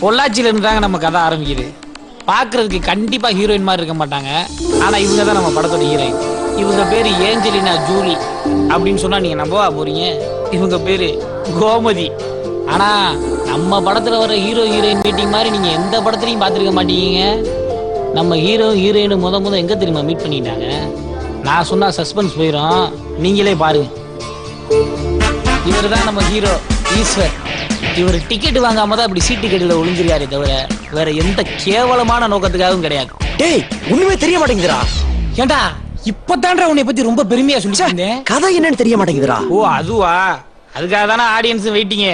பொள்ளாச்சியில இருந்தாங்க நம்ம கதை ஆரம்பிக்குது. பாக்குறதுக்கு கண்டிப்பா ஹீரோயின் மாதிரி இருக்க மாட்டாங்க. ஆனா இவங்க தான் நம்ம படத்தோட ஹீரோயின். இவங்க பேரு ஏஞ்சலினா ஜூலி அப்படின்னு சொன்னா நீங்க நம்பவா போறீங்க? இவங்க பேரு கோமதி. ஆனா நம்ம படத்துல வர ஹீரோ ஹீரோயின் மீட்டிங் மாதிரி நீங்க எந்த படத்துலயும் பாத்துருக்க மாட்டீங்க. நம்ம ஹீரோ ஹீரோயின் முத எங்க தெரியுமா மீட் பண்ணிட்டாங்க? நான் சொன்னா சஸ்பென்ஸ் போயிடும், நீங்களே பாருங்க. இவர் தான் நம்ம ஹீரோ ஈஸ்வர். இவர் டிக்கெட் வாங்காம தான் இப்படி சீட் டிக்கெட்ல ஒளிஞ்சிருக்காரு தவிர வேற எந்த கேவலமான நோக்கத்துக்காகவும் கிடையாது. டேய் ஒண்ணுமே தெரிய மாட்டேங்குதுடா. ஏண்டா இப்பதான்டா உன்னை பத்தி ரொம்ப பெருமையா சொல்லிச்சேன். கதை என்னன்னு தெரிய மாட்டேங்குதுடா. ஓ அதுவா? அதுக்காக தானே ஆடியன்ஸ் வெயிட்டிங்க.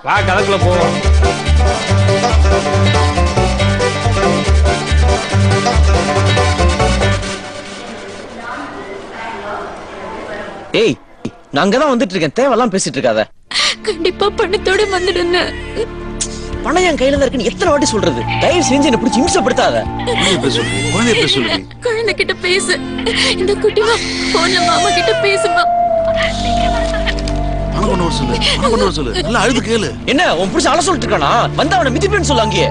வா கதைக்குள்ள போவோம். ஏய் நாங்க தான் வந்துட்டு இருக்கேன், தேவையெல்லாம் பேசிட்டு இருக்காத. கண்டிப்பா பணத்தோட வந்துடுங்க. பணம் என் கையில இருக்குன்னு எத்தனை வாட்டி சொல்றது? தயவு செஞ்சு என்ன பிடிச்சி இம்சப்படுத்தாத. குழந்தை கிட்ட பேசு. இந்த குட்டிமா போன்ல மாமா கிட்ட பேசுமா. என்ன உன் புடிச்சு அல சொல்லிட்டு இருக்கானா? வந்து அவனை மிதிப்பேன்னு சொல்லு. அங்கேயே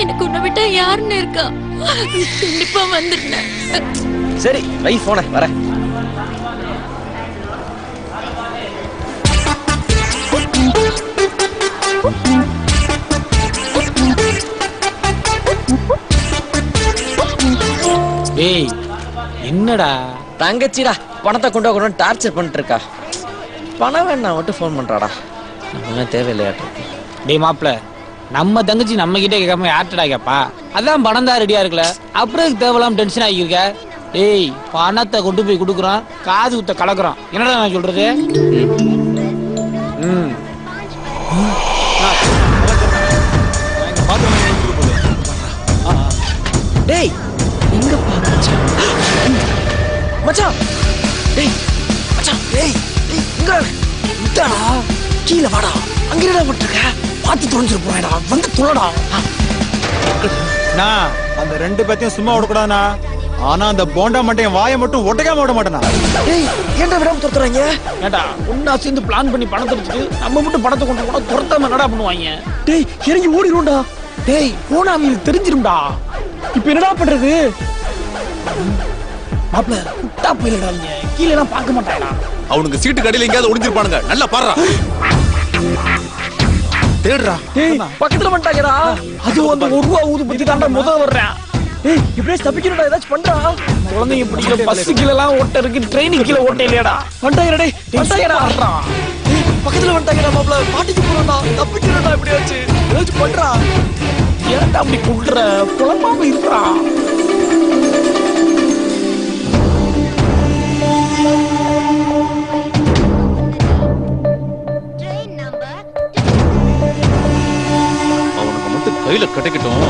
எனக்கு உன்னை விட்டா யாருன்னு இருக்கா? கண்டிப்பா வந்துடுறேன். சரி வை போன வரேன். ஏய் என்னடா தங்கச்சிடா பணத்தை கொண்டு கொண்டு டார்ச்சர் பண்ணிட்டு இருக்கா. பணம் வேணா மட்டும் ஃபோன் பண்றாடா. நம்ம தேவையில்லையாட்டு. டேய் மாப்ள, நம்ம தங்கச்சி நம்ம கிட்டே கேட்காம யார்ட்டடா கேப்பா? அதான் பணம் தான் ரெடியா இருக்குல்ல, அப்புறம் தேவையில்லாம டென்ஷன் ஆகியிருக்க. ஏய் பணத்தை கொண்டு போய் கொடுக்குறோம், காது குத்த கலக்குறோம். என்னடா நான் சொல்றது? டேய் எங்க பாச்சா மச்சான். டேய் மச்சான், டேய் இங்க இந்தடா கீழ வாடா. அங்க என்னடா பண்ணிருக்க? பாத்து தொலைஞ்சிர போறடா. வந்து தொலைடா. நான் அந்த ரெண்டு பேத்தையும் சும்மா விடக்கூடாதுண்ணா. ஆனா அந்த போண்டா மட்டும் வாயை மட்டும் ஒட்டக்காம விட மாட்டேனா. டேய் ஏன்டா விடாம துரத்துறாங்க? ஏண்டா ஒன்னா சேர்ந்து பிளான் பண்ணி பணத்தை எடுத்துட்டு நம்ம மட்டும் பணத்தை கொண்டு கூட துரத்தாம என்னடா பண்ணுவாங்க? டேய் இறங்கி ஓடிடும்டா. டேய் போனா அவங்களுக்கு தெரிஞ்சிரும்டா. இப்ப என்னடா பண்றது? மாப்ள குட்டா போயிடறாங்க, கீழே எல்லாம் பார்க்க மாட்டாங்கடா. அவனுக்கு சீட்டு கடையில எங்கயாவது ஒளிஞ்சிருப்பானுங்க. நல்லா பாருடா, தேடுறா. டேய் பக்கத்துல வந்துட்டாங்கடா. அது வந்து ஒரு ரூபா ஊது பத்தி தாண்டா முதல்ல வர்றேன். டேய் இப்படியே தப்பிக்கணும்டா, ஏதாச்சும் பண்றா. குழந்தைங்க பிடிக்கிற பஸ் கீழ எல்லாம் ஓட்ட இருக்கு, ட்ரெயின் கீழ ஓட்ட இல்லையாடா. வந்துட்டாங்கடா. டேய் வந்துட்டாங்கடா. பக்கத்துல வந்துட்டாங்கடா. மாப்ள பாட்டிக்கு போறோம்டா, தப்பிக்கணும்டா. எப்படியாச்சு ஏதாச்சும் பண்றா. ஏன்டா அப்படி குடுற? குழப்பாம இருக்கா? அவனுக்கு மட்டும் கையில கிடைக்கட்டும்.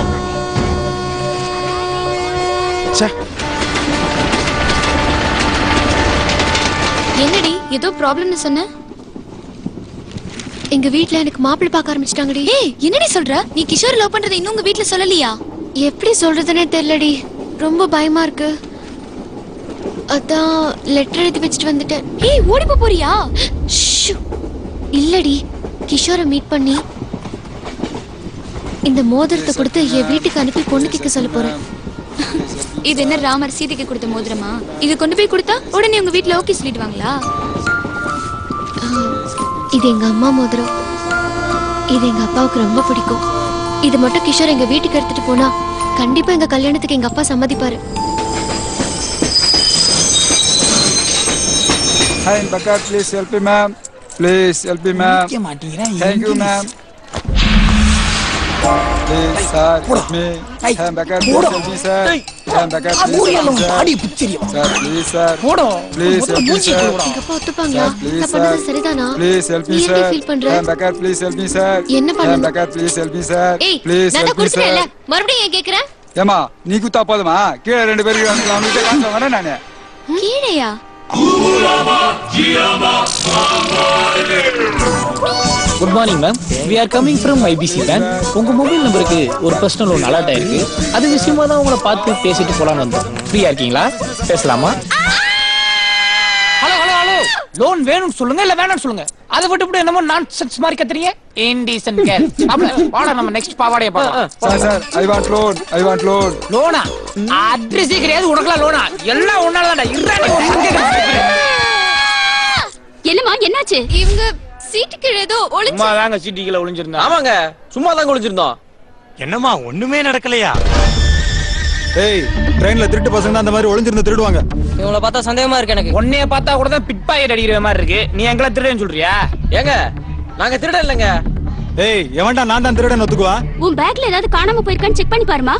என்னடி ஏதோ ப்ராப்ளம்னு சொன்ன? எங்க வீட்ல எனக்கு மாப்பிள்ளை பார்க்க ஆரம்பிச்சிட்டாங்கடி. ஏய் என்னடி சொல்ற? நீ கிஷோர் லவ் பண்றதை இன்னும் உங்க வீட்ல சொல்லலையா? எப்படி சொல்றதுன்னே தெரியலடி, ரொம்ப பயமா இருக்கு. அதான் லெட்டர் எழுதி வச்சுட்டு வந்துட்டேன். ஏய் ஓடி போறியா? இல்லடி, கிஷோரை மீட் பண்ணி இந்த மோதிரத்தை கொடுத்து என் வீட்டுக்கு அனுப்பி பொண்ணு கேட்க சொல்ல போறேன். இது என்ன ராமர் சீதைக்கு கொடுத்த மோதிரமா? இது கொண்டு போய் கொடுத்தா உடனே உங்க வீட்ல ஓகே சொல்லிடுவாங்களா? இது எங்க அம்மா மோதிரம். இது எங்க அப்பாவுக்கு ரொம்ப பிடிக்கும். இது மட்டும் கிஷோர் எங்க வீட்டுக்கு எடுத்துட்டு போனா கண்டிப்பா எங்க கல்யாணத்துக்கு எங்க அப்பா சம்மதிப்பாரு. Hi, Bakar, please help me, ma'am. Please help me, ma'am. Thank you, ma'am. Please, sir, help me. Hi, Bakar, please help me, sir. Hi, Bakar, please help me, sir. Sir, please, sir. Please help me, sir. எங்க அப்பா ஒத்துப்பாங்களா? Please, நான் பண்ணது சரிதானா? Please help me, நீ sir. எப்படி feel பண்ற? Hi, Bakar, please help me, sir. என்ன Hi, பண்ணணும்? Bakar, please help me, sir. ஏய் Please நான் help me, கொடுத்துட்டேன்ல, sir. மறுபடியும் ஏன் கேக்குற? ஏமா நீ குத்தா போதுமா? கீழே ரெண்டு பேருக்கு அவனுக்கு காசு வாங்குறேன் நானு. கீழையா? Good morning ma'am, we are coming from IBC bank. உங்க மொபைல் நம்பருக்கு ஒரு பர்சனல் லோன் அலர்ட் ஆயிருக்கு. அது விஷயமா தான் உங்களை பார்த்து பேசிட்டு போலான்னு வந்தோம். ஃப்ரீயா இருக்கீங்களா? பேசலாமா? ஹலோ ஹலோ ஹலோ, லோன் வேணும்னு சொல்லுங்க இல்ல வேணாம்னு சொல்லுங்க. அதை விட்டு என்னமோ நான்சென்ஸ் மாதிரி கத்துறீங்க. Indecent girl. அப்ப வாடா நம்ம நெக்ஸ்ட் பாவாடைய பார்க்கலாம். Sir I want loan. லோனா? அட்ரஸே கிடையாது உனக்குலாம் லோனா? எல்லாம் ஒன்னால தான்டா. இறானே என்னம்மா என்னாச்சு? இவங்க சீட்டு கீழ ஏதோ ஒளிஞ்சு. சும்மா தாங்க சீட்டு கீழ ஒளிஞ்சிருந்தா. ஆமாங்க, சும்மா தாங்க ஒளிஞ்சிருந்தோம். என்னம்மா ஒண்ணுமே நடக்கலையா? ஏய், ட்ரெயின்ல திருட்டு பசங்க தான் அந்த மாதிரி ஒளிஞ்சிருந்து திருடுவாங்க. இவங்கள பார்த்தா சந்தேகமா இருக்கு எனக்கு. உன்னைய பார்த்தா கூட தான் பிட் பாக்கெட் அடிக்கிற மாதிரி இருக்கு. நீ எங்கள திருடன்னு சொல்றியா? ஏங்க, நாங்க திருட இல்லங்க. ஏய், எவன்டா நான் தான் திருடன் ஒத்துக்குவா? உன் பேக்ல ஏதாவது காணாம போயிருக்கான்னு செக் பண்ணி பாருமா.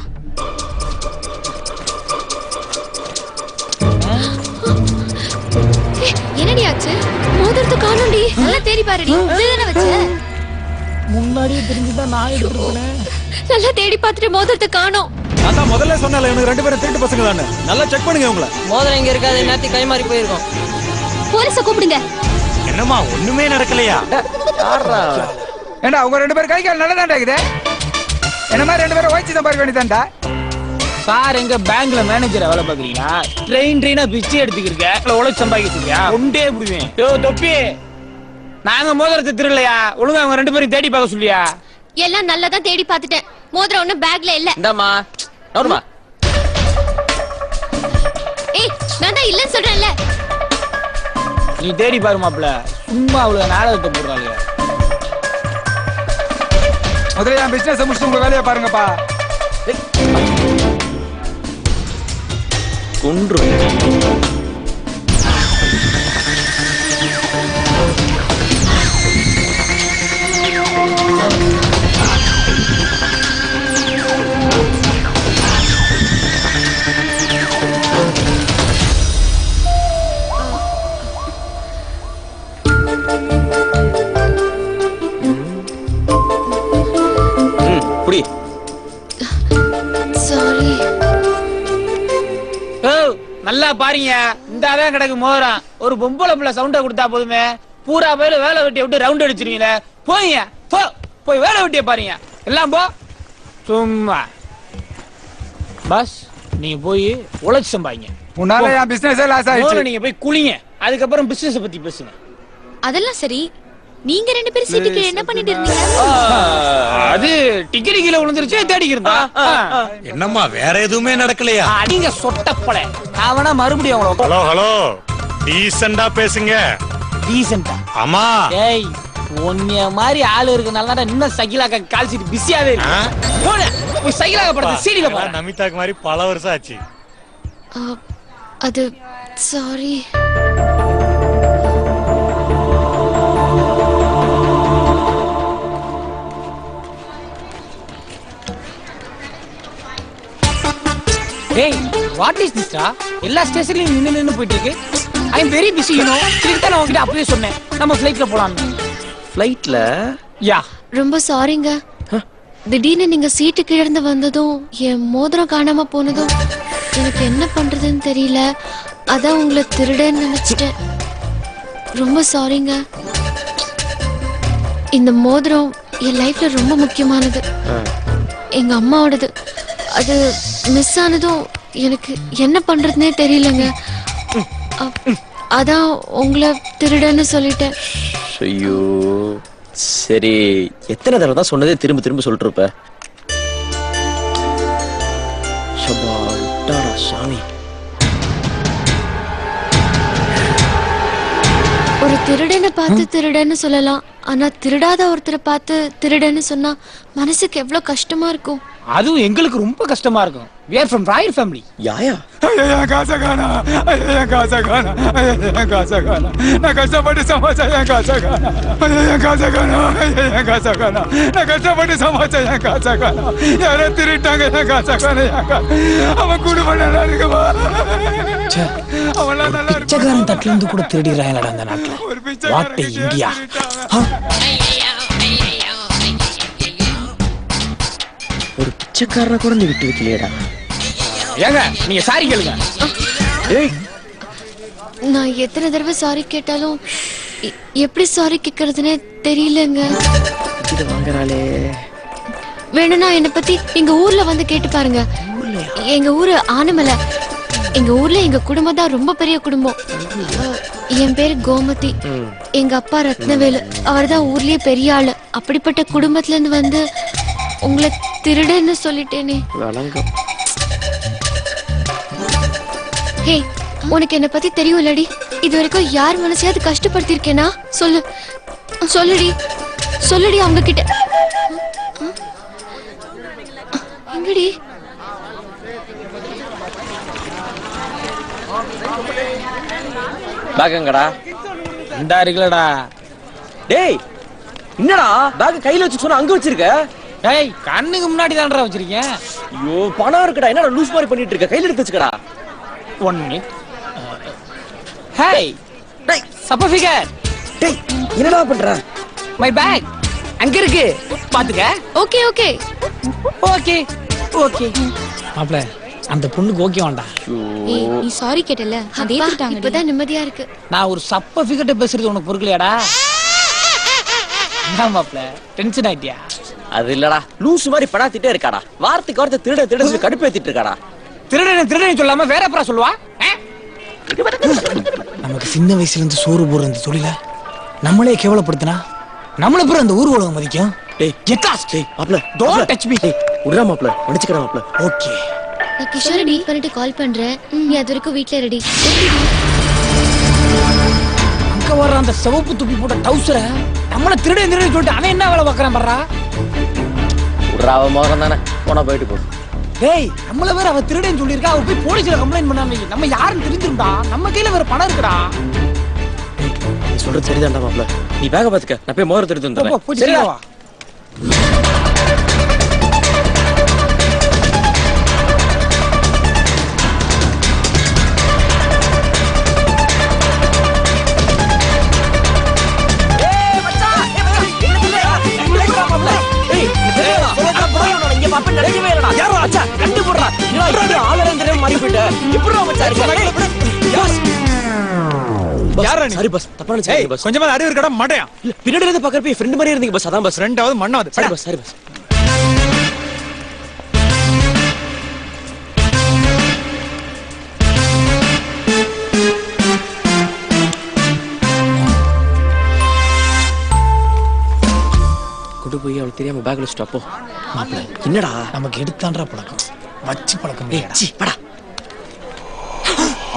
என்னடி ஆச்சு? மோதிரத்தை காணோம்டி. நல்லா தேடி பாருடி. இதுதானே வச்ச? முன்னாடியே தெரிஞ்சுதான் நான் எடுத்துட்டேன். நல்லா தேடி பார்த்துட்டு மோதிரத்தை காணோம். நான் தான் முதல்ல சொன்னல எனக்கு ரெண்டு பேரும் திருட்டு பசங்க தானே. நல்லா செக் பண்ணுங்க உங்களை. மோதிரம் இங்க இருக்காது, நேத்தி கை மாறி போயிருக்கோம். போலீஸ கூப்பிடுங்க. என்னம்மா ஒண்ணுமே நடக்கலையா? ஏண்டா உங்க 2 பேரும் கை கால் நல்லதாண்டா இருக்குது. என்ன மாதிரி 2 பேரும் ஓய்ச்சி தான் பார்க்க வேண்டியதாண்டா. சார் எங்க பேங்க்ல மேனேஜரா வேலை பாக்குறீங்களா? ட்ரெயினா பிச்சை எடுத்துக்கிருக்க இல்ல உழைச்சு சம்பாதிக்கிறியா? ஒண்டே புடுவேன். யோ தொப்பி, நாங்க மோதிரத்தை திருடலையா? ஒழுங்கா அவங்க 2 பேரும் தேடி பார்க்க சொல்லியா? எல்லாம் நல்லதா தேடி பார்த்துட்டேன். மோதிரம் ஒண்ணு பேக்ல இல்ல. இந்தாம்மா, நோர்மா. ஏய், நான் தான் இல்லன்னு சொல்றேன்ல. நீ தேடி பாரு மாப்ள. சும்மா அவ்வளவு நாடகத்தை போடுறாங்க. முதல்ல என் பிசினஸ் முடிச்சு உங்க வேலையை பாருங்கப்பா. கொன்று புடி. சாரி. ஓ, நல்லா பாருங்க. இந்த அதான் கிடக்கு மோதிரம். ஒரு பொம்பளை பிள்ளை சவுண்ட கொடுத்தா போதுமே, பூரா பேரு வேலை வெட்டிய விட்டு ரவுண்ட் அடிச்சிருவீங்க. போய் போய் வேலை வெட்டிய பாருங்க. எல்லாம் போ. சும்மா பஸ் நீங்க போய் உழைச்சு சம்பாதிங்க. உன்னால என் பிசினஸ் லாஸ் ஆயிடுச்சு. நீங்க போய் குளிங்க, அதுக்கப்புறம் பிசினஸ் பத்தி பேசுங்க. அதெல்லாம் சரி. நீங்க 2 பேரும் சீட்டுக்கு என்ன பண்ணிட்டு இருந்தீங்க? அது டிக்கெட் கீழே விழுந்துருச்சு, தேடிக்கிறதா. என்னம்மா வேற எதுவுமே நடக்கலையா? நீங்க சொட்டப்பட அவனா மறுபடியும் அவங்கள ஹலோ டீசெண்டா பேசுங்க. டீசென்ட்டா? ஆமா. ஏய், உன்னைய மாதிரி ஆளு இருக்கனால இன்னும் சகிலாக்க கால் சீட் பிஸியாவே இருக்கு. போடு, போய் சகிலாக்க படத்தை சீடில போற. நமிதாக்கு மாதிரி பல வருஷம் ஆச்சு. அது சாரி. ஏய், வாட் இஸ் திஸ் டா? எல்லா ஸ்டேஷன்லயும் நின்னு போயிட்டு இருக்கு. I am very busy you know. இதுக்கு நான் உன்கிட்ட அப்பவே சொன்னேன் நம்ம ஃளைட்ல போலாம்னு. ஃளைட்ல? யா. ரொம்ப சாரிங்க. திடீர்னு நீங்க சீட்டு கீழ இருந்து வந்ததும் என் மோதிரம் காணாம போனதும் எனக்கு என்ன பண்றதுன்னு தெரியல. அதான் உங்களை திருடன்னு நினைச்சிட்டேன். ரொம்ப சாரிங்க. இந்த மோதிரம் என் லைஃப்ல ரொம்ப முக்கியமானது. எங்க அம்மாவோடது. அது மிஸ் ஆனதும் எனக்கு என்ன பண்றதுன்னே தெரியலங்க. அதான் உங்களை திருடன்னு சொல்லிட்டேன். ஐயோ, சரி, எத்தனை தடவை தான் சொன்னதே திரும்ப திரும்ப சொல்லிட்டு இருப்ப. சாமி, ஒரு திருடனை பார்த்து திருடன்னு சொல்லலாம். ஆனா திருடாத ஒருத்தரை பார்த்து திருடன்னு சொன்னா மனசுக்கு எவ்வளவு கஷ்டமா இருக்கும். அதுவும் எங்களுக்கு ரொம்ப கஷ்டமா இருக்கும். we are from royal family. யாயா ஐயா காசகானா, ஐயா காசகானா, ஐயா காசகானா. நான் கஷ்டப்பட்டு சமாச்சா என் காசகானா. ஐயா காசகானா, ஐயா காசகானா. நான் கஷ்டப்பட்டு சமாச்சா என் காசகானா. யாரோ திருட்டாங்க என் காசகானா. அவன் குடும்பம் நல்லா இருக்குமா? அவன் நல்லா இருக்கு. பிச்சைக்காரன் தட்டுல இருந்து கூட திருடிறாங்கடா அந்த நாட்டுல. ஒரு பிச்சைக்காரன் வாட் இந்தியா. ஒரு பிச்சைக்காரனை கூட நீ விட்டு வைக்கலையடா. ஏங்க நீங்க சாரி கேளுங்க. ஏய், நான் எத்தனை தடவை சாரி கேட்டாலும் எப்படி சாரி கேட்கறதுன்னு தெரியலங்க. இது வாங்குறாளே. வேணும்னா என்னை பத்தி எங்க ஊர்ல வந்து கேட்டு பாருங்க. எங்க ஊரு ஆனமலை. எங்க ஊர்ல எங்க குடும்பம் தான் ரொம்ப பெரிய குடும்பம். என் பேரு கோமதி. எங்க அப்பா ரத்னவேலு. அவர் தான் ஊர்லயே பெரிய ஆளு. அப்படிப்பட்ட குடும்பத்துல இருந்து வந்து உங்களை திருடன்னு சொல்லிட்டேனே. ஹே, உனக்கு என்ன பத்தி தெரியும் இல்லடி? இது வரைக்கும் யார் மனசையாவது கஷ்டப்படுத்திருக்கேனா? சொல்லு, சொல்லுடி, சொல்லுடி அவங்க கிட்ட. எங்கடி? பேக்கங்கடா இந்தா இருக்குலடா. டேய் என்னடா பேக் கையில வச்சு சொன்னா அங்க வச்சிருக்க? டேய் கண்ணுக்கு முன்னாடி தான்டா வச்சிருக்கேன். ஐயோ பணம் இருக்குடா, என்னடா லூஸ் மாதிரி பண்ணிட்டு இருக்க? கையில எடுத்து வச்சுக்கடா. 1 minute. ஹேய் டேய் சப்ப ஃபிகர். டேய் என்னடா பண்ற? மை பேக் அங்க இருக்கு, பாத்துக்க. Okay okay okay okay. மாப்ள அந்த பொண்ணுக்கு ஓகே வேண்டாம். ஏய், நீ சாரி கேட்டல, அதே ஏத்துட்டாங்க. இப்பதான் நிம்மதியா இருக்கு. நான் ஒரு சப்ப ஃபிகர்ட்ட பேசுறது உனக்கு பொறுக்கலையாடா? என்ன மாப்ள டென்ஷன் ஆயிட்டியா? அது இல்லடா, லூஸ் மாதிரி படாத்திட்டே இருக்காடா. வார்த்தைக்கு வார்த்தை திருட திருட சொல்லி கடுப்பேத்திட்டு இருக்காடா. திருடனை சொல்லாம வேற எப்பரா சொல்லுவா? நமக்கு சின்ன வயசுல இருந்து சோறு போடுற இந்த தொழில நம்மளே கேவலப்படுத்தினா நம்மள பேர் அந்த ஊர் உலகம் மதிக்கும். டேய் கெட் லாஸ்ட். டேய் மாப்ள டோன்ட் டச் மீ. டேய் உடறா மாப்ள, மன்னிச்சுக்கடா மாப்ள. ஓகே. நான் கிஷோரை மீட் பண்ணிட்டு கால் பண்றேன். நீ அது வரைக்கும் வீட்ல ரெடி. அங்க வர்ற அந்த சிவப்பு துப்பி போட்ட டவுசரை நம்மள திருடன் சொல்லிட்டு அவன் என்ன வேலை பார்க்கறான் பாறா? உடறா அவ மோகம் தானே, போனா போயிட்டு போ. டேய் நம்மள வேற அவ திருடன் சொல்லிருக்கா. அவ போய் போலீஸ்ல கம்ப்ளைண்ட் பண்ணாம நம்ம யாருன்னு தெரிஞ்சிருந்தா நம்ம கையில வேற பணம் இருக்குடா. நீ சொல்றது சரிதான்டா மாப்ள. நீ பேக்க பாத்துக்க, நான் போய் மோதிரத்தை எடுத்து போ, வந்துறேன். போய் சரியா வா. கொஞ்சமா அறிவு இருக்கடா மாட்டேன். பின்னாடி இருந்து பாக்குறப்ப ஃப்ரெண்ட் மாதிரி இருந்தீங்க பஸ். அதான் பஸ். ரெண்டாவது மண்ணாவது. சரி பஸ், சரி பஸ். கொண்டு போய் அவளுக்கு தெரியாம பேக்ல வச்சுட்டு அப்போ. மாப்ள என்னடா நமக்கு எடுத்தான்றா பழக்கம், வச்சு பழக்கம் டேய் இல்லையாடா. சீ படா.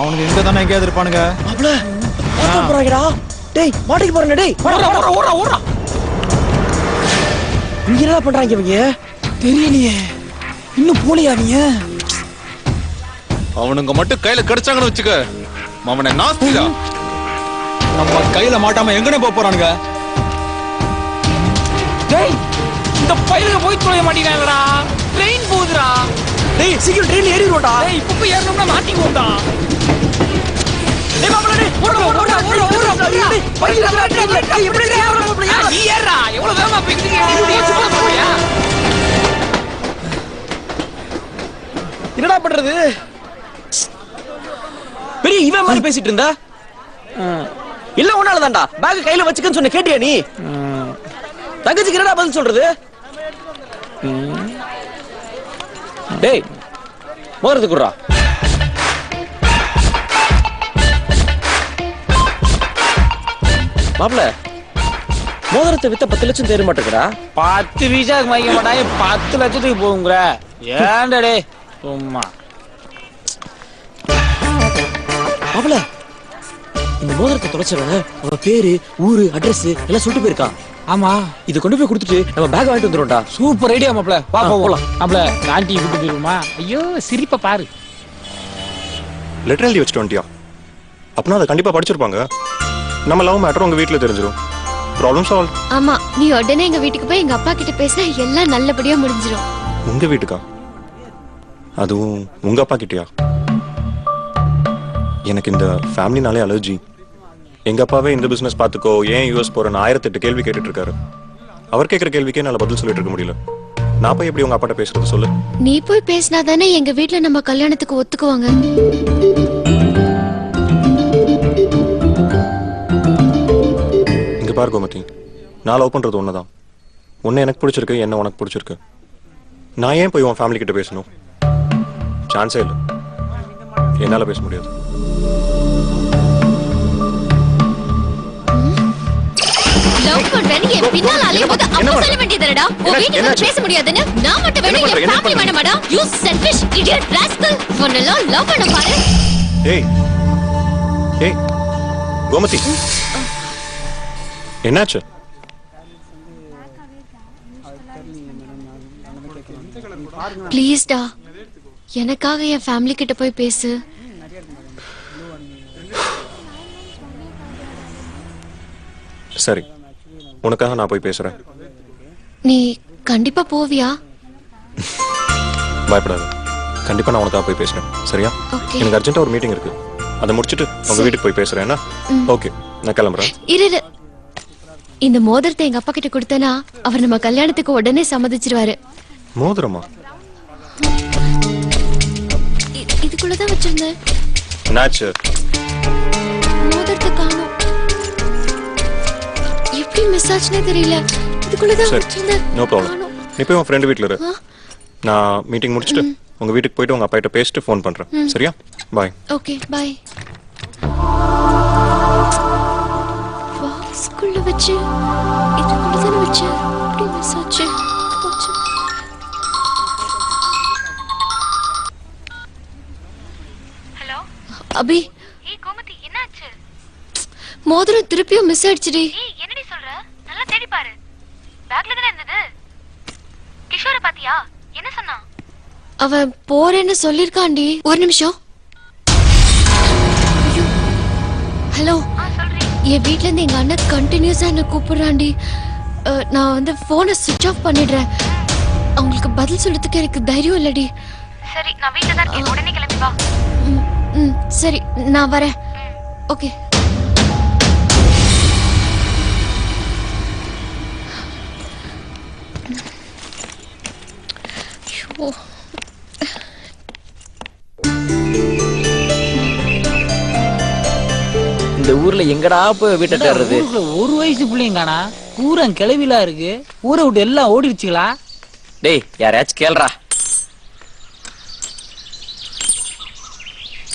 அவனுக்கு எங்க தானே எங்கேயாவது இருப்பானுங்க. மாப்ள பாத்து போறாங்கடா. டேய் மாட்டிக்கு போறேன். டேய் ஓடுறா ஓடுறா ஓடுறா ஓடுறா. இங்க என்ன பண்றாங்க இவங்க? தெரியலையே, இன்னும் போலியா அவங்க? அவனுங்க மட்டும் கையில கிடைச்சாங்கன்னு வச்சுக்க, அவனை நாஸ்திடா. நம்ம கையில மாட்டாம எங்கன்னு போக போறானுங்க? டேய் இந்த பையலுக்கு போய் தொலைய மாட்டேங்கிறாங்கடா. ட்ரெயின் போகுதுடா. டேய் சீக்கிரம் ட்ரெயின்ல ஏறிடுவோம்டா. டேய் இப்ப போய் ஏறணும்னா மாட்டிக்குவோம்டா. டேய் மாப்ள டேய் ஓடுறா ஓடுறா ஓடுறா ஓடுறா. டேய் பையில ட்ரெயின்ல எப்படி ஏறணும் மாப்ள? நீ ஏறா, எவ்வளவு வேகமா போய்க்கிட்டு இருக்க? என்னடா பண்றது? பெரிய இவன் மாதிரி பேசிட்டு இருந்தா? இல்ல உன்னால தான்டா. பேக் கையில வச்சுக்கன்னு சொன்ன, கேட்டியா நீ? தங்கச்சிக்கு என்னடா பதில் சொல்றது? டேய் மோதிரத்துக்கு குடுறா. மாப்ள மோதிரத்தை வித்த 10 லட்சம் தேர மாட்டேங்கடா. 10 பைசாக்கு வாங்க மாட்டாங்க, 10 லட்சத்துக்கு போகுங்கிற. ஏன்டா டேய் சும்மா. மாப்ள இந்த மோதிரத்தை தொலைச்சவன் அவன் பேரு, ஊரு, அட்ரஸ் எல்லாம் சொல்லிட்டு போயிருக்கான். ஆமா, இது கொண்டு போய் கொடுத்துட்டு நம்ம பேக் வாங்கிட்டு வந்துடும்டா. சூப்பர் ஐடியா மாப்ள. வா போலாம். போலாம். மாப்ள ஆண்டியை கூட்டி போயிருமா? ஐயோ சிரிப்ப பாரு. லெட்டர் எழுதி வச்சுட்டு வந்துட்டியா? அப்படின்னா அதை கண்டிப்பா படிச்சிருப்பாங்க. நம்ம லவ் மேட்டர் உங்க வீட்டுல தெரிஞ்சிடும். Problem solve. ஆமா, நீ உடனே எங்க வீட்டுக்கு போய் எங்க அப்பா கிட்ட பேசினா எல்லாம் நல்லபடியா முடிஞ்சிடும். உங்க வீட்டுக்கா? அதுவும் உங்க அப்பா கிட்டயா? எனக்கு இந்த ஃபேமிலினாலே அலர்ஜி. எங்க அப்பாவே இந்த பிசினஸ் பாத்துக்கோ, ஏன் யூஎஸ் போறேன்னு 1008 கேள்வி கேட்டுட்டு இருக்காரு. அவர் கேட்கிற கேள்விக்கே என்னால பதில் சொல்லிட்டு இருக்க முடியல. நான் போய் எப்படி உங்க அப்பாட்ட பேசுறது சொல்லு? நீ போய் பேசினா தானே எங்க வீட்ல நம்ம கல்யாணத்துக்கு ஒத்துக்குவாங்க. இங்க பாரு கோமதி, நான் லவ் பண்றது ஒண்ணுதான். உன்னை எனக்கு பிடிச்சிருக்கு, என்ன உனக்கு பிடிச்சிருக்கு. நான் ஏன் போய் உன் ஃபேமிலி கிட்ட பேசணும்? சான்ஸே இல்லை. என்னால பேச முடியாது. லவ் பண்றேன்னு என் பின்னால அலையும்போது அப்ப சொல்ல வேண்டியதுடா. உன் வீட்டுக்கு வந்து பேச முடியாதுன்னு நான் மட்டும் வேணும், என் ஃபேமிலி வேணுமாடா? You selfish idiot rascal. உன்னெல்லாம் லவ் பண்ண பாரு. ஏய் ஏய் கோமதி, என்னாச்சு? ப்ளீஸ்டா, எனக்காக என் ஃபேமிலி கிட்ட போய் பேசு. சரி, உனக்காக நான் போய் பேசுறேன். நீ கண்டிப்பா போவியா? பயப்படாத, கண்டிப்பா நான் உனக்காக போய் பேசுறேன். சரியா? Okay. எனக்கு அர்ஜென்ட்டா ஒரு மீட்டிங் இருக்கு, அதை முடிச்சிட்டு உங்க வீட்டுக்கு போய் பேசுறேன். ஓகே, நான் கிளம்புறேன். இரு, இந்த மோதிரத்தை எங்க அப்பா கிட்ட கொடுத்தனா அவர் நம்ம கல்யாணத்துக்கு உடனே சம்மதிச்சிருவாரு. மோதிரமா? இதுக்குள்ளதான் வச்சிருந்தேன். என்னாச்சு? மோதிரத்தை காணோம். எப்படி மிஸ் ஆச்சுனே தெரியல. இதுக்குள்ளதான் சரி, வச்சிருந்தேன். No problem. நீ போய் உன் ஃப்ரெண்ட் வீட்ல இரு. நான் மீட்டிங் முடிச்சிட்டு உங்க வீட்டுக்கு போயிட்டு உங்க அப்பா கிட்ட பேசிட்டு ஃபோன் பண்றேன். சரியா? பாய். ஓகே, பாய். வாஸ்குள்ள வச்சு இதுக்குள்ளதான் வச்சு எப்படி மிஸ் ஆச்சு? போச்சு. ஹலோ அபி, ஏய் கோமதி, என்னாச்சு? மோதிரம் திருப்பியும் மிஸ் ஆயிடுச்சுடி. ஏய் என்னடி சொல்ற? நல்லா தேடி பாரு. பேக்ல தான இருந்தது. கிஷோரை பாத்தியா? என்ன சொன்னா? அவன் போறேன்னு சொல்லிருக்காண்டி. ஒரு நிமிஷம். ஐயோ. ஹலோ, சொல்றேன். என் வீட்ல இருந்து எங்க அண்ணன் கண்டினியூஸா என்ன கூப்பிடுறாண்டி. நான் வந்து போனை சுவிட்ச் ஆஃப் பண்ணிடுறேன். அவங்களுக்கு பதில் சொல்றதுக்கு எனக்கு தைரியம் இல்லடி. சரி, நான் வீட்ல தான் இருக்கேன். உடனே கிளம்பி வா. சரி, நான் வரேன். ஓகே. ஐயோ. இந்த ஊர்ல எங்கடா போய் வீட்டை தேடுறது? ஒரு வயசு பிள்ளைங்க காணா, பூரா கிளவிலா இருக்கு. ஊரை விட்டு எல்லாம் ஓடிடுச்சுங்களா? டேய், யாரையாச்சும் கேள்றா.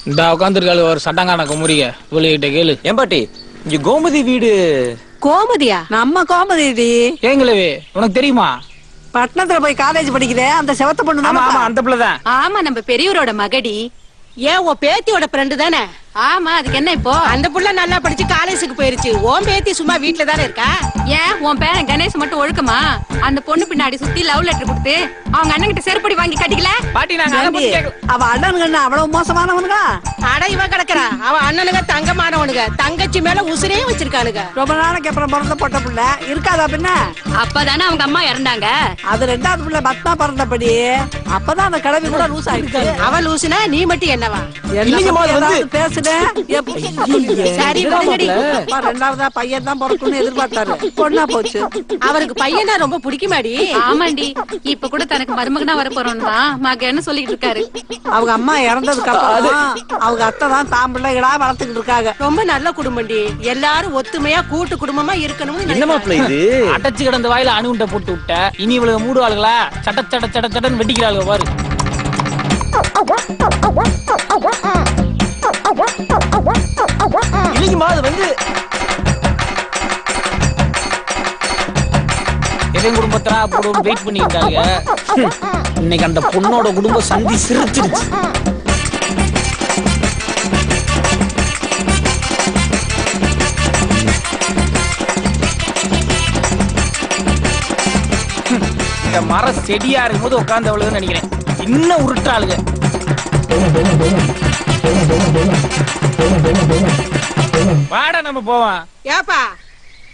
இந்த உட்காந்துருக்காளு ஒரு சட்டங்கான குமுறிக, இவளுகிட்ட கேளு. ஏம்பாட்டி, இங்க கோமதி வீடு. கோமதியா? நம்ம கோமதி. ஏங்களவே, உனக்கு தெரியுமா? பட்டணத்துல போய் காலேஜ் படிக்குதே அந்த செவத்த பொண்ணு ஆமா தான். ஆமா, அந்த பிள்ளைதான். ஆமா, நம்ம பெரியவரோட மகடி. ஏன் உன் பேத்தியோட ஃப்ரெண்டு தானே? ஆமா, அதுக்கு என்ன இப்போ? அந்த புள்ள நல்லா படிச்சு காலேஜுக்கு போயிருச்சு. உன் பேத்தி சும்மா வீட்டுல தானே இருக்கா? ஏன் உன் பேரன் கணேஷ் மட்டும் ஒழுக்கமா அந்த பொண்ணு பின்னாடி சுத்தி லவ் லெட்டர் கொடுத்து அவங்க அண்ணன் கிட்ட செருப்படி வாங்கி கட்டிக்கல? பாட்டி, நாங்க அதை பத்தி கேட்கல. அவ அண்ணனுங்க அவ்வளவு மோசமானவனுங்க? அட, இவ கிடக்குறா. அவ அண்ணனுங்க தங்கமானவனுங்க, தங்கச்சி மேல உசுரே வச்சிருக்கானுங்க. ரொம்ப நாளைக்கு அப்புறம் பிறந்த பொட்ட புள்ள இருக்காதா பின்ன? அப்பதானே அவங்க அம்மா இறந்தாங்க. அது ரெண்டாவது புள்ள பத்மா பிறந்தபடி. அப்பதான் அந்த கிழவி கூட லூஸ் ஆயிடுச்சு. அவ லூசுனா நீ மட்டும் என்னவா? பேசுன சரி, ரெண்டாவதா பையன் தான் பிறக்கணும்னு எதிர்பார்த்தாரு. பொண்ணா போச்சு. அவருக்கு பையனா ரொம்ப பிடிக்குமாடி? ஆமாண்டி, இப்ப கூட தனக்கு மருமகனா வர போறோம்னு தான் மகன்னு சொல்லிட்டு இருக்காரு. அவங்க அம்மா இறந்ததுக்கு அப்புறம் அவங்க அத்தை தான் தான் பிள்ளைகளா வளர்த்துக்கிட்டு இருக்காங்க. ரொம்ப நல்ல குடும்பம்டி. எல்லாரும் ஒத்துமையா கூட்டு குடும்பமா இருக்கணும்னு. என்னமா பிள்ளை இது? அடைச்சு கிடந்த வாயில அணுகுண்ட போட்டு விட்ட. இனி இவளுக்கு மூடுவாளுகளா? சட்ட சட்ட சட்ட சட்டன்னு வெட்டிக்கிறாளுங்க பாரு. இல்லைங்கம்மா, அது வந்து எவன் குடும்பத்தா போடும் வெயிட் பண்ணிட்டாங்க. இன்னைக்கு அந்த பொண்ணோட குடும்பம் சந்தி சிரிச்சிருச்சு. இந்த மர செடியா இருக்கும்போது உட்கார்ந்து அவ்வளவுன்னு நினைக்கிறேன். இன்னும் உருட்டாளுங்க. வாடா, நம்ம போவோம். ஏப்பா,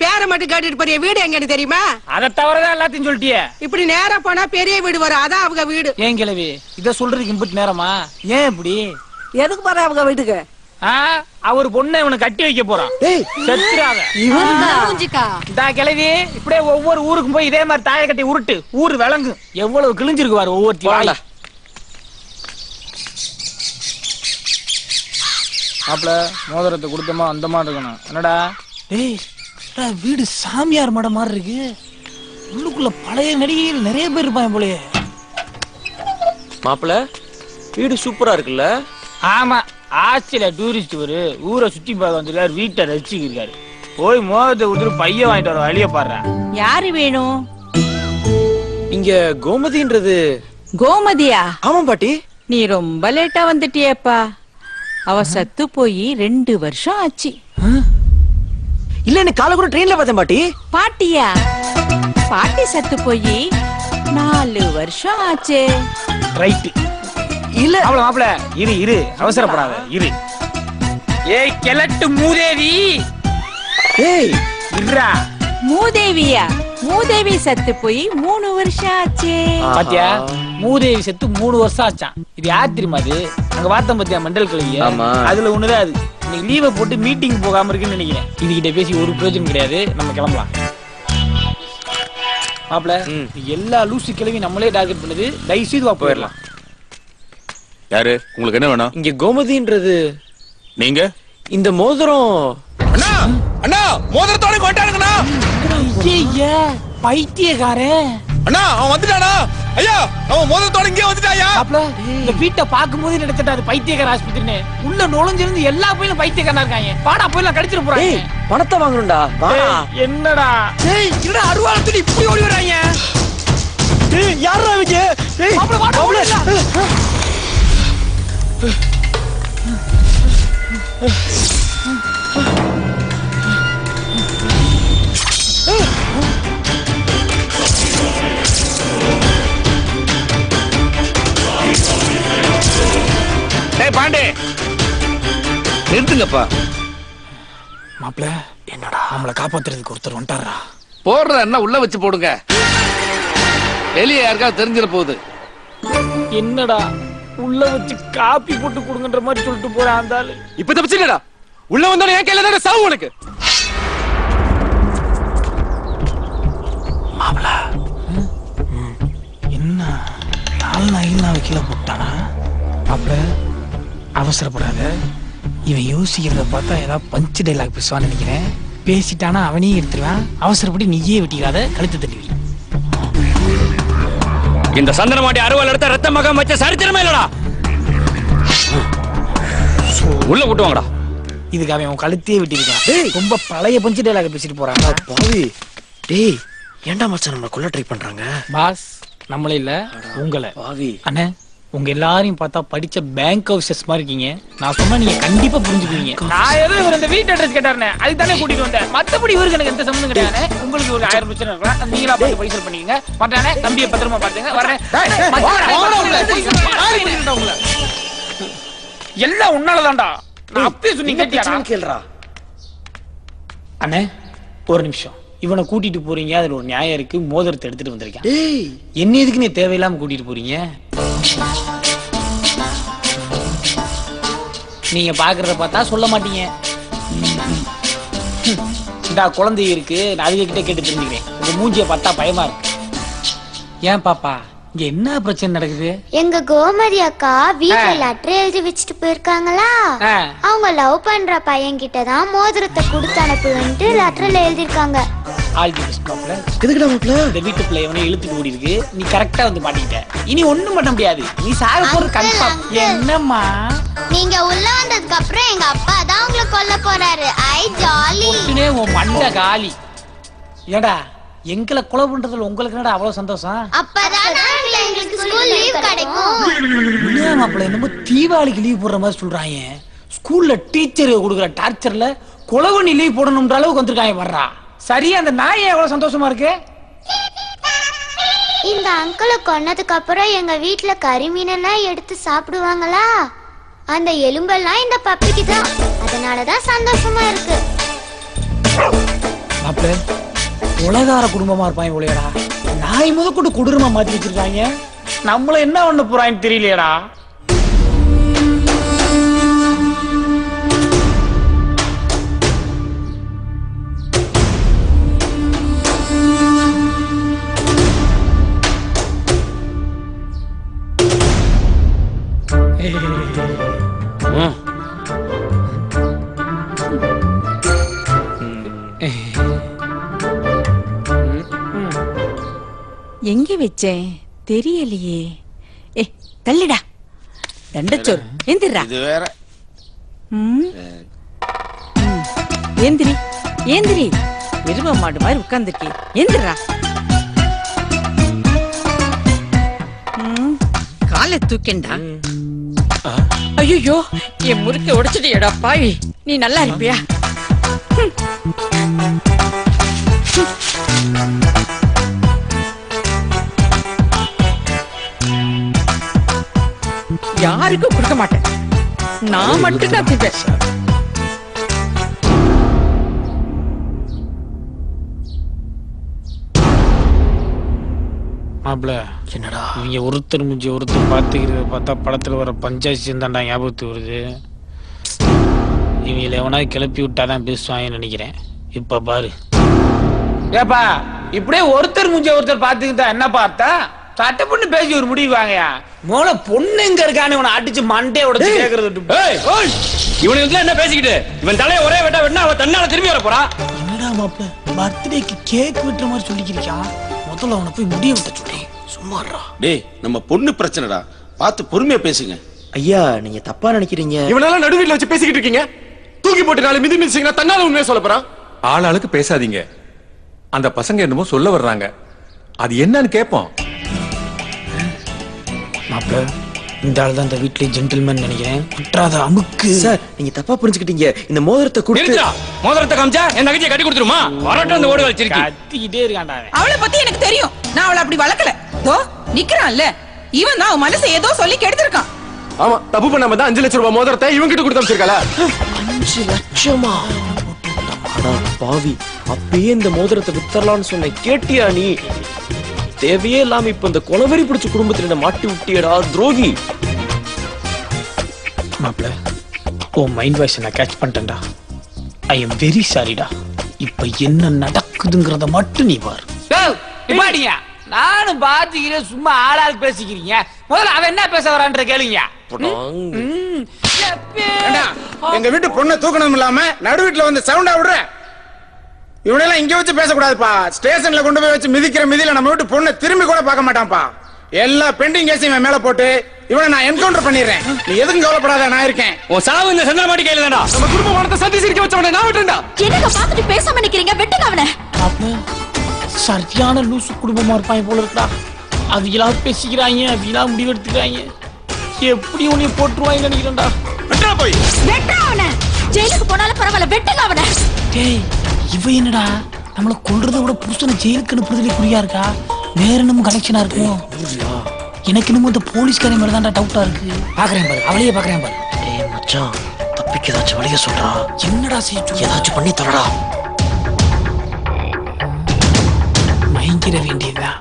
பேரை மட்டும் கேட்டுட்டு போறிய வீடு எங்கன்னு தெரியுமா? அதை தவிரதான் எல்லாத்தையும் சொல்லிட்டியே. இப்படி நேரா போனா பெரிய வீடு வரும், அதான் அவங்க வீடு. ஏன் கிழவி இத சொல்றதுக்கு இம்புட்டு நேரமா? ஏன் இப்படி? எதுக்கு போற அவங்க வீட்டுக்கு? அவர் பொண்ணை இவனை கட்டி வைக்க போறான். செத்துறாங்க. இந்த கிழவி இப்படியே ஒவ்வொரு ஊருக்கும் போய் இதே மாதிரி தாயை கட்டி உருட்டு. ஊரு விளங்கு. எவ்வளவு கிழிஞ்சிருக்கு பாரு ஒவ்வொரு. மாப்பிள, மோதிரத்தை கொடுத்தமா அந்த மாதிரி இருக்கணும். என்னடா டேய், வீடு சாமியார் மடம் மாதிரி இருக்கு. உள்ளுக்குள்ள பழைய நடிகைகள் நிறைய பேர் இருப்பாங்க போலயே. மாப்பிள, வீடு சூப்பரா இருக்குல்ல? ஆமா, ஆஸ்திரேலியா டூரிஸ்ட் ஒரு ஊரை சுத்தி பார்க்க வந்துருக்காரு, வீட்டை ரசிச்சுக்கிருக்காரு. போய் மோதத்தை கொடுத்துட்டு பையன் வாங்கிட்டு வர வழிய பாடுறேன். யாரு வேணும்? இங்க கோமதின்றது கோமதியா? ஆமா பாட்டி. நீ ரொம்ப லேட்டா வந்துட்டியேப்பா. அவ சத்து போய் 2 வருஷம் ஆச்சு. இல்ல எனக்கு காலை கூட ட்ரெயின்ல பார்த்தேன் பாட்டி. பாட்டியா? பாட்டி சத்து போய் 4 வருஷம் ஆச்சே. ரைட்டு. இல்ல மாப்பிள மாப்பிள இரு இரு, அவசரப்படாத இரு. ஏய் கிழட்டு மூதேவி, ஏய் இருடா. மூதேவியா? மூதேவி சத்து போய் 3 வருஷம் ஆச்சே. பாத்தியா, மூதேவி செத்து 3 வருஷம் ஆச்சான். இது யார் தெரியுமா? அது அங்க பார்த்தோம் பாத்தியா மெண்டல் கிளவிய, ஆமா. அதுல ஒண்ணுதான் அது. இன்னைக்கு லீவை போட்டு மீட்டிங் போகாம இருக்குன்னு நினைக்கிறேன். இதுகிட்ட பேசி ஒரு பிரயோஜனம் கிடையாது, நம்ம கிளம்பலாம். மாப்பிள எல்லா லூசி கிளவி நம்மளே டார்கெட் பண்ணுது, தயவு செய்து வா போயிடலாம். யாரு உங்களுக்கு என்ன வேணும்? இங்க கோமதின்றது நீங்க இந்த மோதிரம். அண்ணா அண்ணா மோதிரத்தோட கொண்டாடுங்கண்ணா. ஐயா பைத்தியக்காரன். அண்ணா அவன் வந்துட்டானா? ஐயா அவன் மோதிரத்தோட இங்கே வந்துட்டாயா? மாப்பிள இந்த வீட்டை பார்க்கும்போது நினைச்சிட்டா அது பைத்தியக்கார ஆஸ்பத்திரின்னு. உள்ள நுழைஞ்சிருந்து எல்லா போயிலும் பைத்தியக்காரனா இருக்காங்க. பாடா போயிலாம் கடிச்சிட்டு போறாங்க. ஏய் பணத்தை வாங்கணும்டா. வா. என்னடா டேய் என்னடா அருவாளை தூக்கி இப்படி ஓடி வராங்க? டேய் யாரா இவங்க? டேய் மாப்பிள வாடா ஓடலாம். டேய் பாண்டே நிறுத்துங்கப்பா. மாப்பிள என்னடா நம்மளை காப்பாத்துறதுக்கு ஒருத்தர் வந்துட்டாரா? போடுற என்ன உள்ள வச்சு போடுங்க, வெளியே யாருக்காவது தெரிஞ்சிட போகுது. என்னடா உள்ள வச்சு காப்பி போட்டு கொடுங்கன்ற மாதிரி சொல்லிட்டு போறான் அந்த ஆளு. இப்ப தப்பிச்சுடா. உள்ள வந்தோட என் கையில தான சாவு உனக்கு. மாப்பிள என்ன 4 நாள் கீழே போட்டானா? மாப்பிள அவசரப்படாத. இவன் யோசிக்கிறத பார்த்தா ஏதாவது பஞ்சு டைலாக் பேசுவான்னு நினைக்கிறேன். பேசிட்டானா அவனையும் எடுத்துருவான். அவசரப்பட்டு நீயே வெட்டிக்காத, கழுத்து தள்ளி. இந்த சந்தன மாட்டி அறுவாள் எடுத்த ரத்த மகம் வச்ச சரித்திரமே இல்லடா. உள்ள கூட்டு வாங்கடா. இதுக்கு அவன் உன் கழுத்தையே வெட்டிருக்கான். ரொம்ப பழைய பஞ்சு டைலாக் பேசிட்டு போறான். பாவி. டேய் ஏன்டா மச்சான் நம்மள கொல்ல ட்ரை பண்றாங்க? பாஸ் நம்மளே இல்ல உங்களை. பாவி. அண்ணே உங்க எல்லாரையும் பார்த்தா படிச்ச பேங்க் ஆஃபீஸர்ஸ் மாதிரி இருக்கீங்க. நான் சொன்னா நீங்க கண்டிப்பா புரிஞ்சுக்குவீங்க. நான் ஏதோ இவர் இந்த வீட்டு அட்ரஸ் கேட்டாருனே, அதுக்கு தானே கூட்டிட்டு வந்தேன். மத்தபடி இவருக்கு எனக்கு எந்த சம்பந்தம் கிடையாது. உங்களுக்கு ஒரு 1000 பிரச்சனை இருக்கலாம், நீங்களா பார்த்து பைசல் பண்ணிக்கங்க. மாட்டானே தம்பியை பத்திரமா பாத்துங்க. வரேன். எல்லாம் உன்னாலதான்டா. நான் அப்பயே சொன்னி கேட்டியா? அண்ணே ஒரு நிமிஷம். இவனை கூட்டிட்டு போறீங்க, அதுல ஒரு நியாயம் இருக்கு. மோதிரத்தை எடுத்துட்டு வந்திருக்கேன். என்ன எதுக்கு நீ தேவையில்லாம கூட்டிட்டு போறீங்க? நீங்க பாக்குறத பார்த்தா சொல்ல மாட்டீங்க. இந்த குழந்தை இருக்கு, நான் அதுக கிட்ட கேட்டு தெரிஞ்சுக்கிறேன். உங்க மூஞ்சிய பார்த்தா பயமா இருக்கு. ஏன் பாப்பா இங்க என்ன பிரச்சனை நடக்குது? எங்க கோமதி அக்கா வீட்டுல லெட்டர் எழுதி வச்சுட்டு போயிருக்காங்களா? அவங்க லவ் பண்ற பையன் கிட்ட தான் மோதிரத்தை கொடுத்து அனுப்புவேன்ட்டு லெட்டர்ல எழுதிருக்காங்க. ஆல் தி பெஸ்ட் மாப்ள. எதுக்குடா மாப்ள? இந்த வீட்டுக்குள்ள எவனே இழுத்துட்டு ஓடி இருக்கு. நீ கரெக்டா வந்து மாட்டிக்கிட்ட. இனி ஒண்ணும் பண்ண முடியாது. நீ சாக போற கன்ஃபார்ம். என்னம்மா நீங்க உள்ள வந்ததுக்கு அப்புறம் எங்க அப்பா தான் உங்களை கொல்ல போறாரு. ஐ ஜாலி. ஒட்டுனே உன் மண்ட காலி. ஏடா எங்களை கொலை பண்றதுல உங்களுக்கு என்னடா அவ்வளவு சந்தோஷம்? அப்பதான் எங்களுக்கு ஸ்கூல் லீவ் கிடைக்கும். ஏன் மாப்ள என்னமோ தீபாவளிக்கு லீவ் போடுற மாதிரி சொல்றாங்க. ஸ்கூல்ல டீச்சர் கொடுக்குற டார்ச்சர்ல கொலை பண்ணி லீவ் போடணும்ன்ற அளவுக்கு வந்திருக்காங்க. வர்றா சரி, அந்த நாய் எவ்வளவு சந்தோஷமா இருக்கு. இந்த அங்கிளை கொன்னதுக்கு அப்புறம் எங்க வீட்டுல கறிமீனெல்லாம் எடுத்து சாப்பிடுவாங்களா? அந்த எலும்பெல்லாம் இந்த பப்பிக்கு தான். அதனாலதான் சந்தோஷமா இருக்கு. மாப்ள உலகார குடும்பமா இருப்பாங்க போலயடா. நாய் முதற்கொண்டு கொடூரமா மாத்தி வச்சிருக்காங்க. நம்மள என்ன பண்ண போறான்னு தெரியலையடா. எங்க வச்சேன் தெரியலையே. ஏ தள்ளிடா. தண்டச்சோறு எந்திரா. இது வேற ஏந்திரி ஏந்திரி எரும மாடு மாதிரி உட்கார்ந்துருக்கே ஏந்திரா காலை தூக்கண்டா ஐயோ என் முறுக்க உடைச்சிட்டியடா பாவி நீ நல்லா இருப்பியா யாருக்கும் கொடுக்க மாட்டேன் நான் மட்டும் தான் திப்பேன் மாப்பிள என்னடா இவங்க ஒருத்தர் முடிஞ்ச ஒருத்தர் பார்த்துக்கிறத பார்த்தா படத்துல வர பஞ்சாயத்து தாண்டா ஞாபகத்துக்கு வருது. இவங்களை எவனா கிளப்பி விட்டாதான் பேசுவாங்கன்னு நினைக்கிறேன். இப்ப பாரு ஏப்பா இப்படியே ஒருத்தர் முடிஞ்ச ஒருத்தர் பார்த்துக்கிட்டா என்ன பார்த்தா சட்ட பொண்ணு பேசி ஒரு முடிவு வாங்கயா. மோள பொண்ணு எங்க இருக்கான்னு இவனை அடிச்சு மண்டே உடச்சு கேக்குறது. இவனுக்கு என்ன பேசிக்கிட்டு இவன் தலையை ஒரே வெட்டா வெட்டினா அவன் தன்னால திரும்பி வர போறா. என்னடா மாப்பிள பர்த்டேக்கு கேக் வெட்டுற மாதிரி சொல்லிக்கிறியா? முதல்ல அவனை போய் முடிய விட்ட சொல்லி சும்மாறா. டேய் நம்ம பொண்ணு பிரச்சனைடா, பார்த்து பொறுமையா பேசுங்க. ஐயா நீங்க தப்பா நினைக்கிறீங்க. இவனால நடுவில் வச்சு பேசிக்கிட்டு இருக்கீங்க. தூக்கி போட்டு நாலு மிதி மிதிச்சீங்கன்னா தன்னால உண்மையை சொல்ல போறான். ஆளாளுக்கு பேசாதீங்க. அந்த பசங்க என்னமோ சொல்ல வர்றாங்க, அது என்னன்னு கேட்போம். மாப்பிள இந்த ஆள் தான் இந்த வீட்லயே ஜென்டில்மேன் நினைக்கிறேன். விட்டுறாத அமுக்கு. சார் நீங்க தப்பா புரிஞ்சுக்கிட்டீங்க. இந்த மோதிரத்தை கொடுத்து மோதிரத்தை காமிச்சா என் நகையை கட்டி கொடுத்துருமா? வரட்டும் அந்த ஓடு வச்சிருக்கீ. கத்திக்கிட்டே இருக்கான்டா. அவளை பத்தி எனக்கு தெரியும். நான் அவளை அப்படி வளர்க்கல. தோ நிக்கிறான்ல இவன் தான் அவன் மனசை ஏதோ சொல்லி கெடுத்திருக்கான். ஆமா தப்பு பண்ணாம தான் 5 லட்சம் ரூபாய் மோதிரத்தை இவன் கிட்ட கொடுத்து அனுப்பிச்சிருக்கல. 5 லட்சமா? அடா பாவி, அப்பயே இந்த மோதிரத்தை வித்தரலாம்னு சொன்ன கேட்டியா நீ? தேவையே இல்லாம இப்ப இந்த கொலவெறி பிடிச்ச குடும்பத்துல மாட்டி விட்டியடா துரோகி. மாப்பிள ஓ மைண்ட் வாய்ஸ் நான் கேட்ச் பண்ணிட்டேன்டா. ஐ எம் வெரி சாரிடா. இப்ப என்ன நடக்குதுங்கிறத மட்டும் நீ பாரு. பாடியா நானும் பாத்துக்கிறேன். சும்மா ஆளாளுக்கு பேசிக்கிறீங்க. முதல்ல அவன் என்ன பேச வரான்ற கேளுங்க. எங்க வீட்டு பொண்ணை தூக்கணும் இல்லாம நடு வீட்டுல வந்து சவுண்டா விடுற. இவனெல்லாம் இங்க வச்சு பேசக்கூடாதுப்பா. ஸ்டேஷன்ல கொண்டு போய் வச்சு மிதிக்கிற மிதியில நம்ம வீட்டு பொண்ணை திரும்பி கூட பார்க்க மாட்டான்ப்பா. எல்லா பெண்டிங் கேஸையும் இவன் மேல போட்டு இவனை நான் என்கவுண்டர் பண்ணிடுறேன். நீ எதுக்கும் கவலைப்படாத, நான் இருக்கேன். உன் சாவு இந்த செந்தில மாட்டி கையில தான்டா. நம்ம குடும்ப மானத்தை சந்தி சிரிக்க வச்சவனை நான் விட்டுறேன்டா. என்னங்க பாத்துட்டு பேசாம நிக்கிறீங்க? வெட்டுங்க அவனை. சரியான லூசு குடும்பமா இருப்பாங்க போல இருக்கா. அவங்களா பேசிக்கிறாங்க, அவங்களா முடிவெடுத்துக்கிறாங்க. எப்படி உன்னை போட்டுருவாங்க நினைக்கிறேன்டா. வெட்டா போய் வெட்டுங்க அவனை. ஜெயிலுக்கு போனாலும் பரவாயில்ல, வெட்டுங்க அவனை. டேய் இவ என்னடா நம்மள கொல்றதை விட புருஷனை ஜெயிலுக்கு அனுப்புறதுல குறியா இருக்கா? வேற என்னமோ கனெக்ஷனா இருக்கும். எனக்கு இன்னும் இந்த போலீஸ்காரன் மேல தான்டா டவுட்டா இருக்கு. பாக்குறேன் பாரு, அவளையே பாக்குறேன் பாரு. டேய் மச்சான், தப்பிக்க ஏதாச்சும் வழிய சொல்றா. என்னடா செய்ய ஏதாச்சும் பண்ணி தரடா. மயங்கிட வேண்டியதா.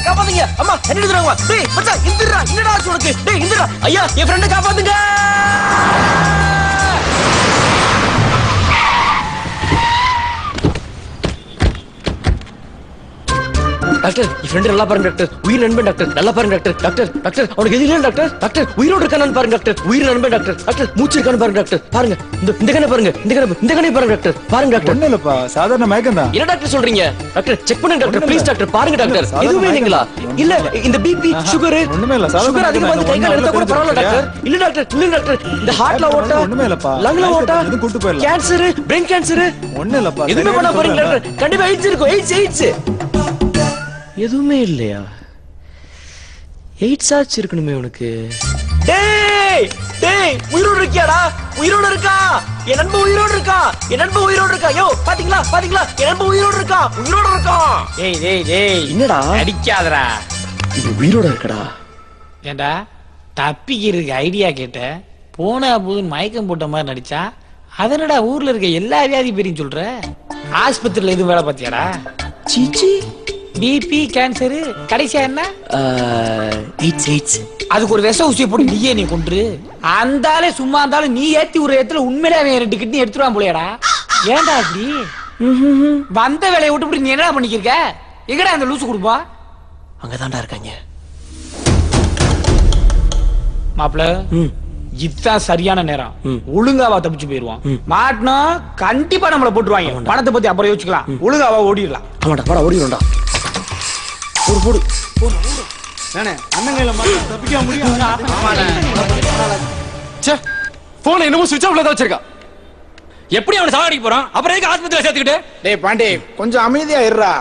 காப்பாத்துங்க அம்மா, என்ன எடுத்துறாங்க? டேய் மச்சான் இந்திரா, என்னடா ஆச்சு உனக்கு? டேய் இந்திரா, ஐயா என் ஃப்ரெண்ட காப்பாத்துங்க. டாக்டர் என் ஃப்ரெண்ட் நல்லா பாருங்க டாக்டர். உயிர் நண்பன் டாக்டர், நல்லா பாருங்க டாக்டர். டாக்டர் டாக்டர் அவனுக்கு எது இல்லை டாக்டர். டாக்டர் உயிரோடு இருக்கானு பாருங்க டாக்டர். உயிர் நண்பன் டாக்டர். டாக்டர் மூச்சு இருக்கானு பாருங்க டாக்டர். பாருங்க இந்த கண்ணை பாருங்க, இந்த கண்ணை பாருங்க டாக்டர். பாருங்க டாக்டர். ஒண்ணு இல்லப்பா, சாதாரண மயக்கம் தான். என்ன டாக்டர் சொல்றீங்க? டாக்டர் செக் பண்ணுங்க டாக்டர், ப்ளீஸ் டாக்டர். பாருங்க டாக்டர், எதுவுமே இல்லைங்களா? இல்ல இந்த பிபி சுகர் ஒண்ணுமே இல்ல. சுகர் அதிகமா வந்து கை கால் எடுத்தா கூட பரவாயில்ல டாக்டர். இல்ல டாக்டர், இல்ல டாக்டர், இந்த ஹார்ட்ல ஓட்டா, ஒண்ணுமே இல்லப்பா. லங்ல ஓட்டா, எதுவும் கூட்டி போயிடலாம். கேன்சர், பிரெயின் கேன்சர் ஒண்ணு இல்லப்பா. எதுவுமே பண்ண பாருங்க டாக்டர். கண்டிப்பா எய்ட்ஸ் இருக்கும். எய்ட்ஸ் எதுவுமே இல்லையா? எய்ட்ஸ் ஆச்சு இருக்கணுமே உனக்கு. டேய் டேய் உயிரோடு இருக்கியாடா? உயிரோடு இருக்கா? என் நண்பன் உயிரோடு இருக்கா? என் நண்பன் உயிரோடு இருக்கா? யோ பாத்தீங்களா பாத்தீங்களா? என் நண்பன் உயிரோடு இருக்கா? உயிரோடு இருக்கா? டேய் டேய் டேய் என்னடா அடிக்காதடா. இது உயிரோட இருக்கடா. ஏண்டா தப்பிக்கிறதுக்கு ஐடியா கேட்ட போனா போது மயக்கம் போட்ட மாதிரி நடிச்சா அதனடா ஊர்ல இருக்க எல்லா வியாதி பேரையும் சொல்ற. ஆஸ்பத்திரியில எதுவும் வேலை பார்த்தியாடா? சீச்சி பிபி கேன்சரு கடைசியா என்ன? எய்ட்ஸ். அதுக்கு ஒரு விஷ ஊசியை போட்டு நீயே நீ கொன்று அந்தாலே சும்மா இருந்தாலும் நீ ஏத்தி ஒரு இடத்துல உண்மையிலே அவன் 2 கிட்னி எடுத்துருவான் போலையாடா. ஏன்டா அப்படி வந்த வேலையை விட்டு நீ என்னடா பண்ணிக்கிருக்க? எங்கடா அந்த லூசு குடும்பம்? அங்கதான்டா இருக்காங்க. மாப்பிள இதுதான் சரியான நேரம். ஒழுங்காவா தப்பிச்சு போயிருவான். மாட்டினா கண்டிப்பா நம்மள போட்டுருவாங்க. பணத்தை பத்தி அப்புறம் யோசிக்கலாம். ஒழுங்காவா ஓடிடலாம். ஆமாடா வாடா ஓடிடும்டா. ஒரு போடு அண்ணன் கையில மட்டும் தப்பிக்க முடியும். போன என்னமோ சுவிட்ச் ஆஃப்ல தான் வச்சிருக்கா. எப்படி அவனை சாவடிக்க போறான்? அப்புறம் எதுக்கு ஆஸ்பத்திரியில சேர்த்துக்கிட்டு? டேய் பாண்டி கொஞ்சம் அமைதியா இருடா.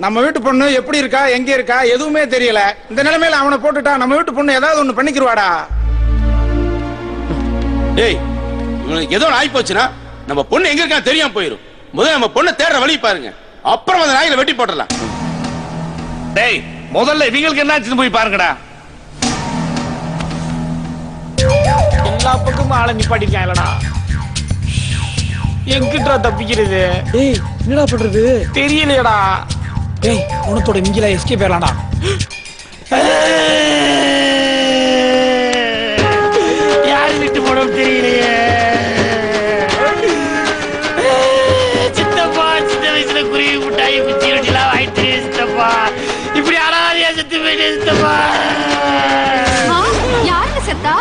நம்ம வீட்டு பொண்ணு எப்படி இருக்கா எங்க இருக்கா எதுவுமே தெரியல. இந்த நிலைமையில அவனை போட்டுட்டா நம்ம வீட்டு பொண்ணு ஏதாவது ஒண்ணு பண்ணிக்கிருவாடா. டேய் இவனுக்கு ஏதோ ஆகி போச்சுன்னா நம்ம பொண்ணு எங்க இருக்கா தெரியாம போயிரும். முதல்ல நம்ம பொண்ணை தேடுற வழி பாருங்க, அப்புறம் அந்த நாயில வெட்டி போட்டுடலாம். டேய் முதல்ல இவங்களுக்கு என்னாச்சுன்னு போய் பாருங்கடா. எல்லா பக்கமும் ஆளை நிப்பாட்டிருக்காங்களடா. எங்கிட்டா தப்பிக்கிறது? ஏய் என்னடா பண்றது தெரியலையடா. டேய் உனத்தோட இங்கில எஸ்கேப் ஆயிரலாம்டா. யாரு விட்டு போனோம் தெரியலையே. சித்தப்பா சின்ன வயசுல குருவி முட்டாயி குச்சி ரொட்டிலாம் வாங்கிட்டு சித்தப்பா இப்படி அனாதையா செத்து போயிட்டு சித்தப்பா. யாருங்க செத்தா?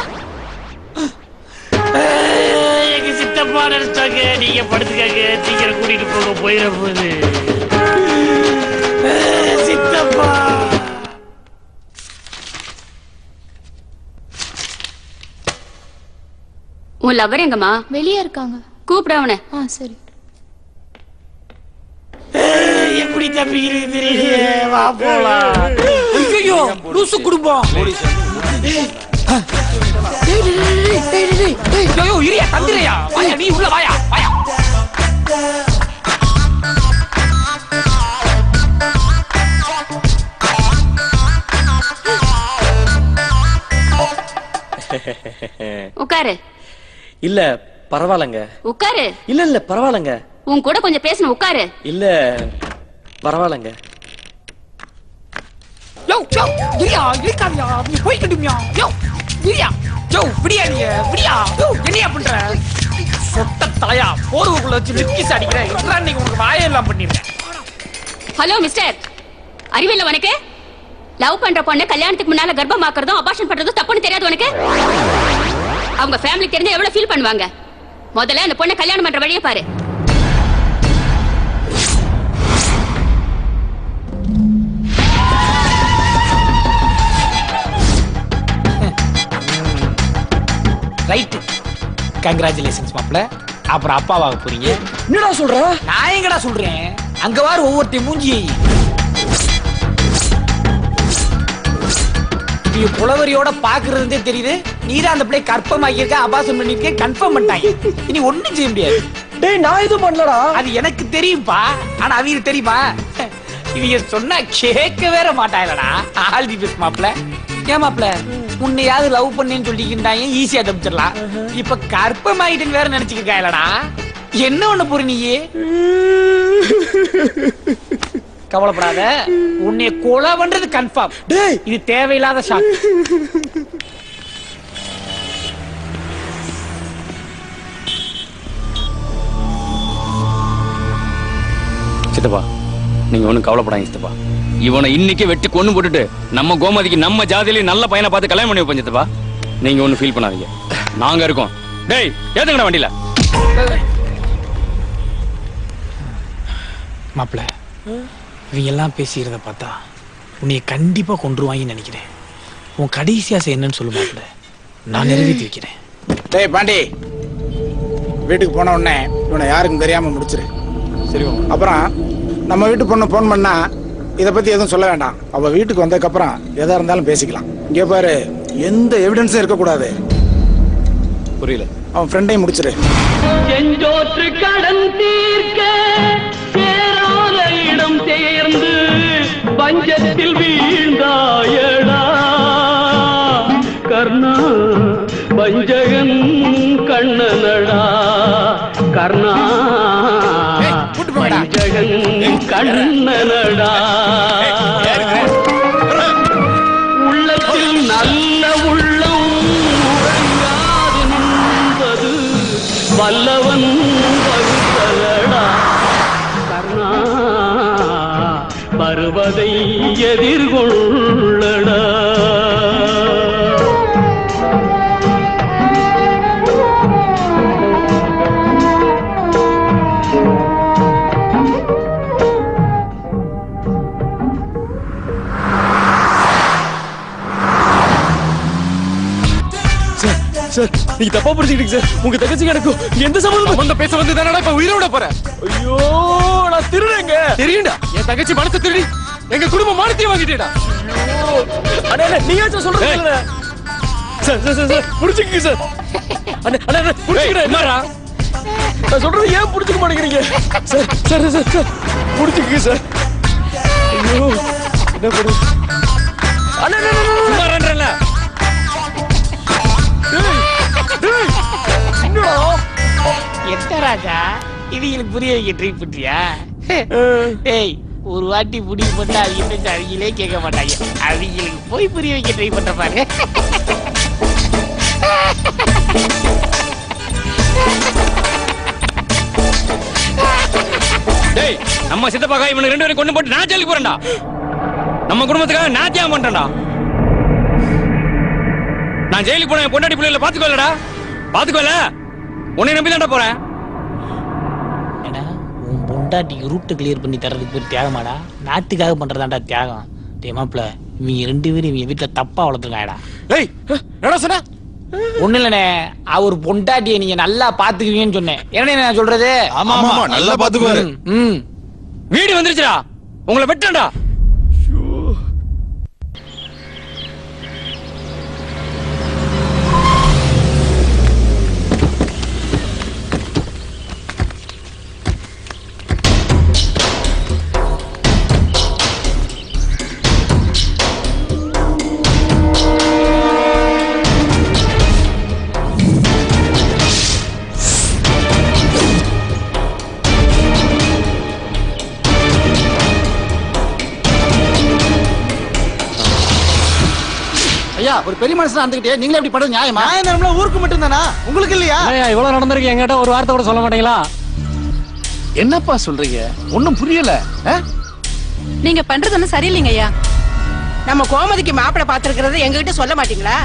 எங்க சித்தப்பா நினைச்சாங்க. நீங்க படுத்துக்காங்க, சீக்கிரம் கூட்டிட்டு போக போயிட போகுது சித்தப்பா. உன் லவர் எங்கம்மா? வெளியே இருக்காங்க. கூப்பிட அவனை. சரி. எப்படி தப்பிக்கிறது தெரியலையே. வா போலாம். ஐயோ லூசு குடும்பம். ஐயோ இரியா தந்திரையா. வாயா நீ உள்ள வாயா வாயா. உட்காரு. இல்ல பரவாயில்லங்க. உட்காரு. இல்ல பரவாயில்லங்க. உன் கூட கொஞ்சம் பேசணும். உட்காரு. இல்ல பரவாயில்லங்க. யோ யோ இரியா இரிக்காமியா நீ போய்க்கிட்டுமியா. யோ இரியா யோ விடியா நீ விடியா. யோ என்னையா பண்ற? சொட்ட தலையா போர்வுக்குள்ள வச்சு நிக்கிஸ் அடிக்கிற. எட்ரா நீங்க உனக்கு வாயெல்லாம் பண்ணிருக்கேன். ஹலோ மிஸ்டர், அறிவில்ல உனக்கு? லவ் பண்ற பொண்ணு கல்யாணத்துக்கு முன்னால கர்ப்பமாக்குறதும் அபார்ஷன் பண்றதும் தப்புன்னு தெரியாது உனக்கு? அவங்க ஃபேமிலி தெரிஞ்சா எவ்வளவு ஃபீல் பண்ணுவாங்க. முதல்ல அந்த பொண்ணை கல்யாணம் பண்ற வழியை பாரு. ரைட். கங்க்ராச்சுலேஷன்ஸ் மாப்ள. அப்புறம் அப்பாவாக போறீங்க. என்னடா சொல்ற? நான் எங்கடா சொல்றேன். அங்க வாரு ஒவ்வொருத்தையும் மூஞ்சி. நீ புலவரியோட பாக்குறதே தெரியுது. நீதான் அந்த பிள்ளை கற்பமாக்கியிருக்க, அபாசம் பண்ணிருக்க, கன்ஃபார்ம் பண்ணிட்டாங்க. இனி ஒண்ணும் செய்ய முடியாது. டேய் நான் எதுவும் பண்ணலடா. அது எனக்கு தெரியும்பா. ஆனா அவங்களுக்கு தெரியுமா? இவங்க சொன்னா கேட்க வேற மாட்டாங்களடா. ஆல் தி பெஸ்ட் மாப்ள. ஏன் மாப்ள உன்னையாவது லவ் பண்ணேன்னு சொல்லிக்கிட்டாங்க, ஈஸியா தப்பிச்சிடலாம். இப்ப கற்பமாயிட்டுன்னு வேற நினைச்சுக்கிட்டாங்களடா. என்ன ஒண்ணு போற நீயே? கவலைப்படாத, உன்னை கொலை பண்றது கன்ஃபார்ம். இது தேவையில்லாத ஷாக். சித்தப்பா நீங்க ஒண்ணும் கவலைப்படாங்க சித்தப்பா. இவனை இன்னைக்கு வெட்டி கொண்டு போட்டுட்டு நம்ம கோமதிக்கு நம்ம ஜாதியில நல்ல பையனை பார்த்து கல்யாணம் பண்ணி வைப்போம் சித்தப்பா. நீங்க ஒண்ணும் ஃபீல் பண்ணாதீங்க, நாங்க இருக்கோம். டேய் ஏத்துங்கடா வண்டியில. மாப்பிள்ள இவங்க எல்லாம் பேசிக்கிறத பார்த்தா உன்னைய கண்டிப்பா கொன்றுவாங்கன்னு நினைக்கிறேன். உன் கடைசி ஆசை என்னன்னு சொல்லு மாப்பிள்ள, நான் நிறைவேற்றி வைக்கிறேன். டேய் பாண்டி, வீட்டுக்கு போன உடனே இவனை யாருக்கும் தெரியாம முடிச்சிரு. சரி. அப்புறம் நம்ம வீட்டு பொண்ணு போன் பண்ணா இத பத்தி எதுவும் சொல்ல வேண்டாம். அவ வீட்டுக்கு வந்ததுக்கு அப்புறம் எதா இருந்தாலும் பேசிக்கலாம். இங்க பாரு, எந்த எவிடன்ஸும் இருக்க கூடாது. புரியல. அவன் ஃப்ரெண்டையும் முடிச்சிரு. செஞ்சோற்று கடன் தீர்க்க சேராத இடம் சேர்ந்து பஞ்சத்தில் வீழ்ந்தாயடா கர்ணா, பஞ்சகன் கண்ணனடா கர்ணா, பஞ்சகன் கண்ணனடா. உள்ளத்தில் நல்ல உள்ளம் உறங்காது நின்பது வல்லவன் வகுத்தலடா கர்ணா, வருவதை எதிர்கொள்ளடா. சார் நீங்க தப்பா புரிஞ்சுக்கிட்டீங்க சார். உங்க தங்கச்சிக்கு எனக்கும் எந்த சம்பந்தம் பேச வந்து தானடா இப்ப உயிரோட போறேன். ஐயோ நான் திருடுங்க. தெரியும்டா என் தங்கச்சி பணத்தை திருடி எங்க குடும்ப மானத்தையும் வாங்கிட்டேடா. அண்ணா நீங்க சொல்றது இல்ல சார். சார் சார் புடிச்சுக்கங்க சார். அண்ணா அண்ணா புடிச்சுக்கடா. என்னடா நான் சொல்றது ஏன் புடிச்சுக்க மாட்டேங்கிறீங்க சார்? சார் சார் சார் புடிச்சுக்கங்க சார். ஐயோ என்ன பண்ணு. அண்ணா சும்மா ரன்றல. என்ன ராஜா இவங்களுக்கு புரிய வைக்க ட்ரை பண்றியா? ஏய் ஒரு வாட்டி முடிவு பண்ணா அவங்களே கேட்க மாட்டாங்க. அவங்களுக்கு போய் புரிய வைக்க ட்ரை பண்ற பாரு. டேய் நம்ம சித்தப்பா இவனுக்கு 2 பேரும் கொண்டு போட்டு நான் ஜெயிலுக்கு போறேன்டா. நம்ம குடும்பத்துக்காக நான் தியாகம் பண்றேன்டா. நான் ஜெயிலுக்கு போன பொண்டாட்டி பிள்ளைகளை பாத்துக்கோலடா. பாத்துக்கோல உன்னை நம்பி தான்டா போறேன். ஏடா உன் பொண்டாட்டிக்கு ரூட்டை கிளியர் பண்ணி தர்றதுக்கு பேர் தியாகமாடா? நாட்டுக்காக பண்றதாண்டா தியாகம். டேய் மாப்ள இவங்க 2 பேரும் இவங்க வீட்டுல தப்பா வளர்த்துருக்காங்கடா. ஏய் என்னடா சொன்ன? ஒண்ணு இல்லனே அவர் பொண்டாட்டியை நீங்க நல்லா பாத்துக்குவீங்கன்னு சொன்னேன். என்ன நான் சொல்றது? ஆமா ஆமா நல்லா பாத்துக்குவாரு. வீடு வந்துருச்சுடா. உங்களை வெட்டேன்டா. ஐயா ஒரு பெரிய மனுஷன் வந்துகிட்டே நீங்களே எப்படி பண்றது நியாயமா? நியாயம் ஊருக்கு மட்டும் தானா, உங்களுக்கு இல்லையா? இவ்வளவு நடந்திருக்கு என்கிட்ட ஒரு வார்த்தை கூட சொல்ல மாட்டீங்களா? என்னப்பா சொல்றீங்க? ஒண்ணும் புரியல. நீங்க பண்றது ஒண்ணும் சரியில்லைங்க ஐயா. நம்ம கோமதிக்கு மாப்பிளை பாத்துருக்கிறது எங்ககிட்ட சொல்ல மாட்டீங்களா?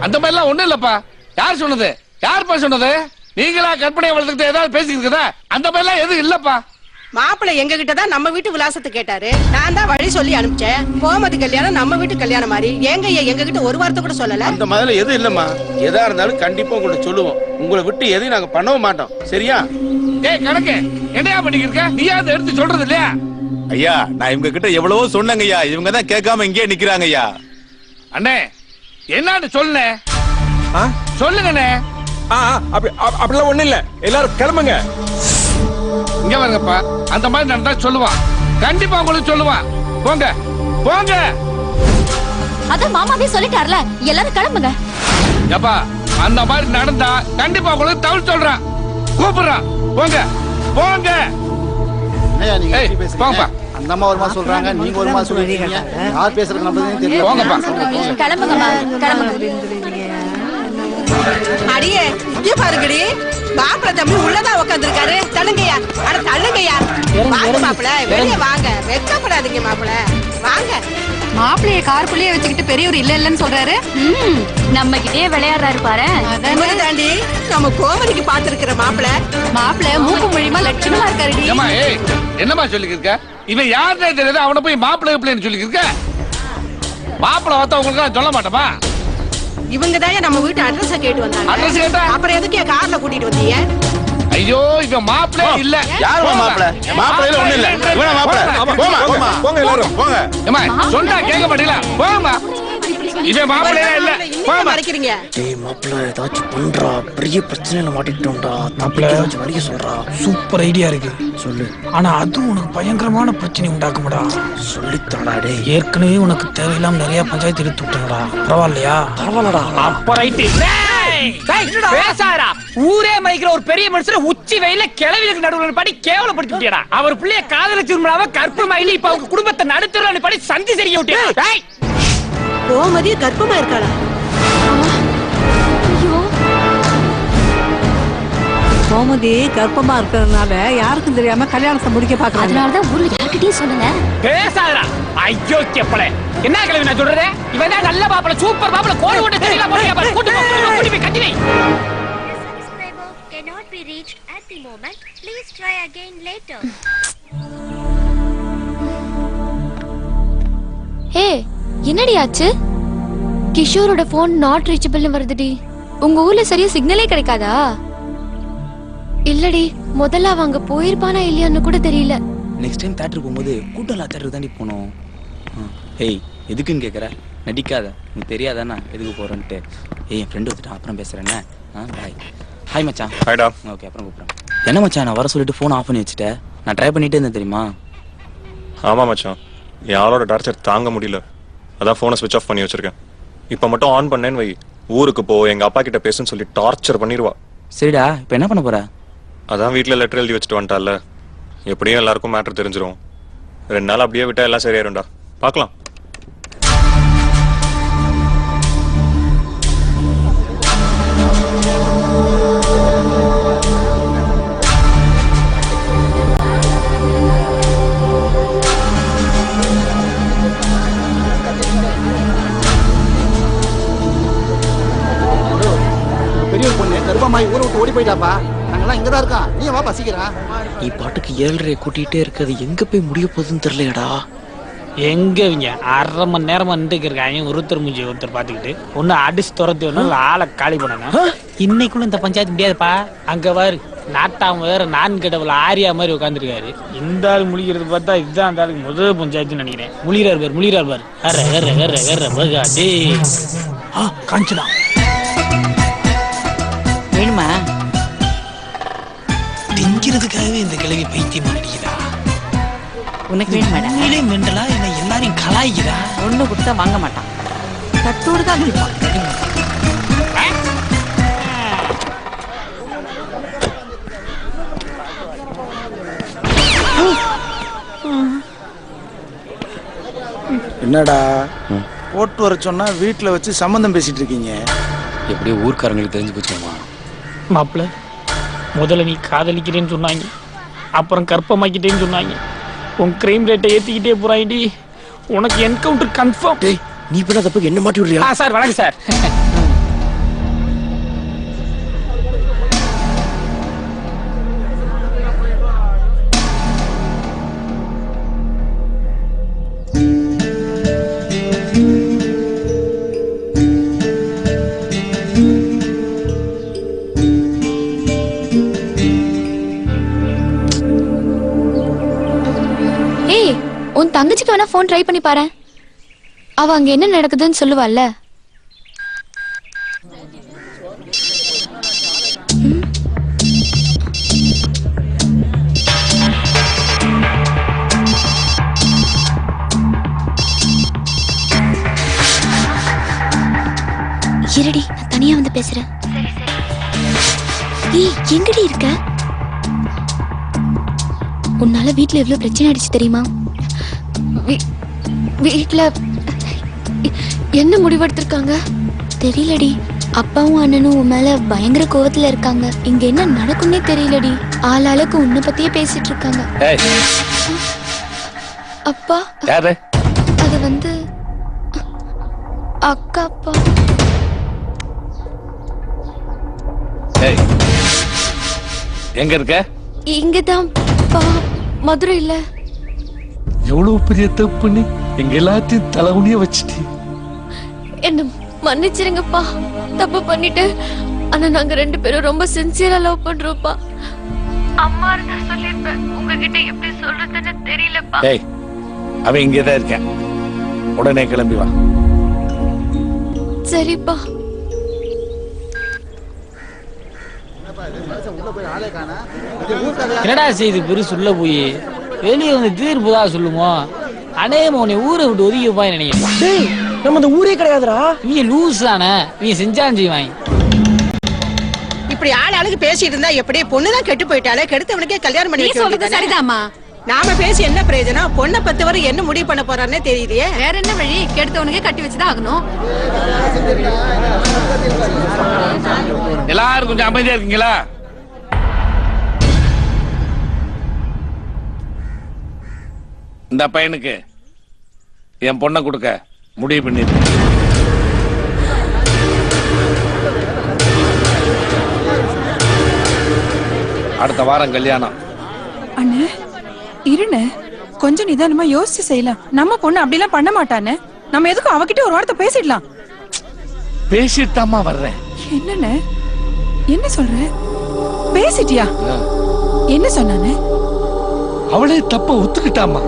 அந்த மாதிரி எல்லாம் ஒண்ணும் இல்லப்பா. யார் சொன்னது? யாருப்பா சொன்னது? நீங்களா கற்பனை வளர்த்துக்கிட்டு ஏதாவது பேசிக்கிறதா? அந்த மாதிரி எல்லாம் எதுவும் இல்லப்பா. மாப்பிளை எங்க கிட்ட தான் நம்ம வீட்டு விலாசத்தை கேட்டாரு. நான் தான் வழி சொல்லி அனுப்பிச்சேன். கோமதி கல்யாணம் நம்ம வீட்டு கல்யாணம் மாதிரி. எங்க எங்க கிட்ட ஒரு வார்த்தை கூட சொல்லல. அந்த மாதிரி எதுவும் இல்லம்மா. எதா இருந்தாலும் கண்டிப்பா உங்களை சொல்லுவோம். உங்களை விட்டு எதையும் நாங்க பண்ணவும் மாட்டோம். சரியா? ஏய் கணக்கு என்னையா பண்ணிக்கிருக்க? நீயாவது எடுத்து சொல்றது இல்லையா? ஐயா நான் இவங்க கிட்ட எவ்வளவோ சொன்னங்க ஐயா. இவங்க தான் கேட்காம இங்கே நிக்கிறாங்க ஐயா. அண்ணே என்னன்னு சொல்லுனே. சொல்லுங்கண்ணே. அப்படிலாம் ஒண்ணு இல்ல. எல்லாரும் கிளம்புங்க. இங்க வருங்கப்பா. அந்த மாதிரி நடந்தா சொல்லுவான். கண்டிப்பா உங்களுக்கு சொல்லுவான். போங்க போங்க. அதான் மாமாவே சொல்லிட்டார்ல, எல்லாரும் கிளம்புங்க. ஏப்பா அந்த மாதிரி நடந்தா கண்டிப்பா உங்களுக்கு தவிர சொல்றான். கூப்பிடுறான். போங்க போங்க. ஐயா நீங்க ஏய், எப்படி பேசுறீங்க? போங்கப்பா. அந்த அம்மா ஒரு மாதிரி சொல்றாங்க, நீங்க ஒரு மாதிரி சொல்றீங்க. யார் பேசுறது நம்புறதுன்னு தெரியல. போங்கப்பா. கிளம்புங்கம்மா, கிளம்புங்க. அடியே இங்க பாருங்கடி. மாப்பிள தம்பி உள்ளதான் உட்காந்துருக்காரு. தள்ளுங்கய்யா. அட தள்ளுங்கய்யா. வாங்க மாப்பிள, வெளியே வாங்க. வெட்கப்படாதீங்க மாப்பிள. வாங்க. மாப்பிளைய காருக்குள்ளேயே வச்சுக்கிட்டு பெரியவர் இல்ல இல்லன்னு சொல்றாரு. நம்ம கிட்டே விளையாடுறாரு பாரு. உங்களை தாண்டி நம்ம கோமதிக்கு பாத்துருக்கிற மாப்பிள. மாப்பிள மூக்கு மொழிமா லட்சணமா இருக்காருடி. ஏமா ஏய் என்னமா சொல்லிக்கிருக்க? இவன் யாருன்னே தெரியாது. அவனை போய் மாப்பிள்ளை பிள்ளைன்னு சொல்லிக்கிருக்க. மாப்பிளை பார்த்தா உங்களுக்கு சொல்ல மாட்டோமா? இவங்க தான் நம்ம வீட்டு அட்ரஸ் கேட்டு வந்தாங்க. அட்ரஸ் கேட்டா அப்புறம் எதுக்கு கார்ல கூட்டிட்டு வந்தீங்க? ஐயோ இவன் மாப்பிளே இல்ல. யாருமா மாப்பிள? மாப்பிளையில ஒண்ணு இல்ல. இவன மாப்பிள. போமா போங்க எல்லாரும் போங்க. ஏமா சொன்னா கேட்க மாட்டீங்களா? போமா. இவன் மாப்பிளே இல்ல. போமா. மறைக்கிறீங்க. டேய் மாப்பிள்ள ஏதாச்சும் பண்றா. பெரிய பிரச்சனையில மாட்டிக்கிட்டோம்டா. மாப்பிள்ள ஏதாச்சும் வழிய சொல்றா. சூப்பர் ஐடியா இருக்கு. சொல்லு. ஆனா அது உனக்கு பயங்கரமான பிரச்சனை உண்டாக்கும்டா. சொல்லித்தாடா டேய். ஏற்கனவே உனக்கு தேவையில்லாம நிறைய பஞ்சாயத்து எடுத்து விட்டாங்கடா. பரவாயில்லையா? பரவாயில்லடா. அப்ப ரைட்டு. பேசாரா ஊரே மதிக்கிற ஒரு பெரிய மனுஷன உச்சி வெயில கிளவிகளுக்கு நடுவுல படி கேவலப்படுத்தி விட்டியடா. அவர் பிள்ளைய காதலிச்சு உண்மையாவ கற்பமாயில இப்ப அவங்க குடும்பத்தை நடத்துறான்னு படி சந்தி சரியா விட்டியா? கோமதி கர்ப்பமா இருக்காளா? கோமதி கர்ப்பமா இருக்கிறதுனால யாருக்கும் தெரியாம கல்யாணத்தை முடிக்க பாக்குறாங்க. அதனாலதான் ஊர்ல யார்கிட்டயும் சொல்லல. பேசாதடா ஐயோ கேப்பளே. என்ன கிளவி நான் சொல்றதே? இவன் தான் நல்ல மாப்பிள, சூப்பர் மாப்பிள. கோடி ஓட்ட தெரியல போறியா பாரு. கூட்டி போய் கட்டி வை. Subscriber cannot be reached at the moment. Please try again later. ஹே, என்னடி ஆச்சு? கிஷோரோட போன் நாட் ரீச்சபிள்னு வருதுடி. உங்க ஊர்ல சரியா சிக்னலே கிடைக்காதா? இல்லடி, முதல்ல அவன் அங்க போயிருப்பானா இல்லையான்னு கூட தெரியல. நெக்ஸ்ட் டைம் தியேட்டர் போகும்போது கூட்டம்ல தியேட்டர் தாண்டி போனோம். ஏய் எதுக்குன்னு கேட்குற? நடிக்காத, உனக்கு தெரியாதானா எதுக்கு போகிறேன்ட்டு. ஏய் என் ஃப்ரெண்டு வந்துட்டான், அப்புறம் பேசுகிறேன்னே. பாய். ஹாய் மச்சான். ஹாய்டா. ஓகே அப்புறம் கூப்பிட்றேன். என்ன மச்சான் நான் வர சொல்லிட்டு ஃபோன் ஆஃப் பண்ணி வச்சுட்டேன். நான் ட்ரை பண்ணிட்டே இருந்தேன் தெரியுமா? ஆமா மச்சான், யாரோட டார்ச்சர் தாங்க முடியல, அதான் ஃபோனை ஸ்விட்ச் ஆஃப் பண்ணி வச்சிருக்கேன். இப்போ மட்டும் ஆன் பண்ணேன்னு வை, ஊருக்கு போ எங்க அப்பா கிட்ட பேசுன்னு சொல்லி டார்ச்சர் பண்ணிடுவா. சரிடா, இப்போ என்ன பண்ண போற? அதான் வீட்டில் லெட்டர் எழுதி வச்சுட்டு வந்துட்டால, எப்படியும் எல்லாருக்கும் மேட்ரு தெரிஞ்சிரும். 2 நாள் அப்படியே விட்டா எல்லாம் சரியாயிரும்டா, பார்க்கலாம். பெரிய பொண்ணு கருப்பமாயி ஊரை விட்டு ஓடி போயிட்டாப்பா. நாங்கெல்லாம் இங்கதான் இருக்கோம், நீ வா பசிக்கிறா. நீ பாட்டுக்கு 7:30 கூட்டிகிட்டே இருக்கிறது எங்க போய் முடிய போகுதுன்னு தெரியலடா. எங்க இவங்க 1/2 மணி நேரமா நின்றுக்கு இருக்காங்க, ஒருத்தர் மூஞ்சி ஒருத்தர் பாத்துக்கிட்டு. ஒண்ணு அடிச்சு துரத்தி ஒண்ணு ஆளை காலி பண்ணாங்க. இன்னைக்குள்ள இந்த பஞ்சாயத்து முடியாதுப்பா. அங்க பாரு நாட்டாம வேற நான் கடவுள் ஆரியா மாதிரி உட்காந்துருக்காரு. இந்த ஆள் முழிக்கிறது பார்த்தா இதுதான் அந்த ஆளுக்கு முதல் பஞ்சாயத்துன்னு நினைக்கிறேன். முழிறாரு பாரு. காஞ்சுதான் வேணுமா? திங்கிறதுக்காகவே இந்த கிழவி பைத்தியம் அடிக்கிறா. உனக்கு வேணுமாடா? நீலே மெண்டலா என்ன எல்லாரையும் கலாய்க்கிறா. ஒண்ணு கொடுத்தா வாங்க மாட்டான், தட்டோடு தான் இருப்பான். என்னடா போட்டு வர சொன்னா வீட்டுல வச்சு சம்பந்தம் பேசிட்டு இருக்கீங்க? எப்படியோ ஊர்க்காரங்களுக்கு தெரிஞ்சு போச்சுமா. மாப்பிள்ள, முதல்ல நீ காதலிக்கிறேன்னு சொன்னாங்க, அப்புறம் கற்பமாக்கிட்டேன்னு சொன்னாங்க. உன் கிரைம் ரேட்டை ஏத்திக்கிட்டே போறாயிடி. உனக்கு என்கவுண்டர் கன்ஃபார்ம். நீ பண்ண தப்புக்கு என்ன மாட்டி விடுறியா? சார் வணக்கம் சார். உன் தங்கச்சிக்கு வேணா போன் ட்ரை பண்ணி பாரு, அவ அங்க என்ன நடக்குதுன்னு சொல்லுவாள்ல. இருடி, நான் தனியா வந்து பேசுறேன். ஏய் எங்கடி இருக்க? உன்னால வீட்டுல எவ்வளவு பிரச்சனை ஆயிடுச்சு தெரியுமா? வீட்டுல என்ன முடிவெடுத்திருக்காங்க தெரியலடி. அப்பாவும் அண்ணனும் உன் மேல பயங்கர கோவத்துல இருக்காங்க. இங்க என்ன நடக்கும்னே தெரியலடி. ஆளாளுக்கு உன்னை பத்தியே பேசிட்டு இருக்காங்க. அப்பா அது வந்து அக்கா. அப்பா எங்க இருக்க? இங்கதான் மதுரையில. எவ்வளவு பெரிய தப்புன்னு எங்க எல்லாத்தையும் தலைகுனிய வச்சுட்டு. என்ன மன்னிச்சிருங்கப்பா, தப்பு பண்ணிட்டு. ஆனா நாங்க 2 பேரும் ரொம்ப சின்சியரா லவ் பண்றோம்ப்பா. அம்மா இருந்தா சொல்லிருப்பேன், உங்ககிட்ட எப்படி சொல்றதுன்னு தெரியலப்பா. அவன் இங்கதான் இருக்கேன், உடனே கிளம்பி வா. சரிப்பா. என்னடா செய்து பெருசு உள்ள போய் வெளியே வந்து தீர்ப்புதா சொல்லுமோ. அநேகமா உன்னை ஊரை விட்டு ஒதுக்கி போய் நினைக்கிறேன். நம்ம அந்த ஊரே கிடையாதுடா. நீ லூஸ் தானே, நீ செஞ்சான் செய்வாங்க. இப்படி ஆளாளுக்கு பேசிட்டு இருந்தா எப்படியே பொண்ணுதான் கெட்டு போயிட்டாலே, கெடுத்தவனுக்கே கல்யாணம் பண்ணி வைக்க வேண்டியது சரிதாமா. நாம பேசி என்ன பிரயோஜனம்? பொண்ணை 10 வரை என்ன முடிவு பண்ண போறான்னே தெரியலையே. வேற என்ன வழி? கெடுத்தவனுக்கே கட்டி வச்சுதான் ஆகணும். எல்லாரும் கொஞ்சம் அமைதியா இருக்கீங்களா? இந்த பையனுக்கு என் பொண்ணை கொடுக்க முடிவு பண்ணிட்டு அடுத்த வாரம் கல்யாணம். அண்ணே இருண்ணே, கொஞ்சம் நிதானமா யோசிச்சு செய்யலாம். நம்ம பொண்ணு அப்படிலாம் பண்ண மாட்டானே. நம்ம எதுக்கும் அவகிட்ட ஒரு வார்த்தை பேசிடலாம். பேசிட்டாமா வர்றேன். என்னன்னு என்ன சொல்ற? பேசிட்டியா? என்ன சொன்னானே? அவளே தப்ப ஒத்துக்கிட்டாமா.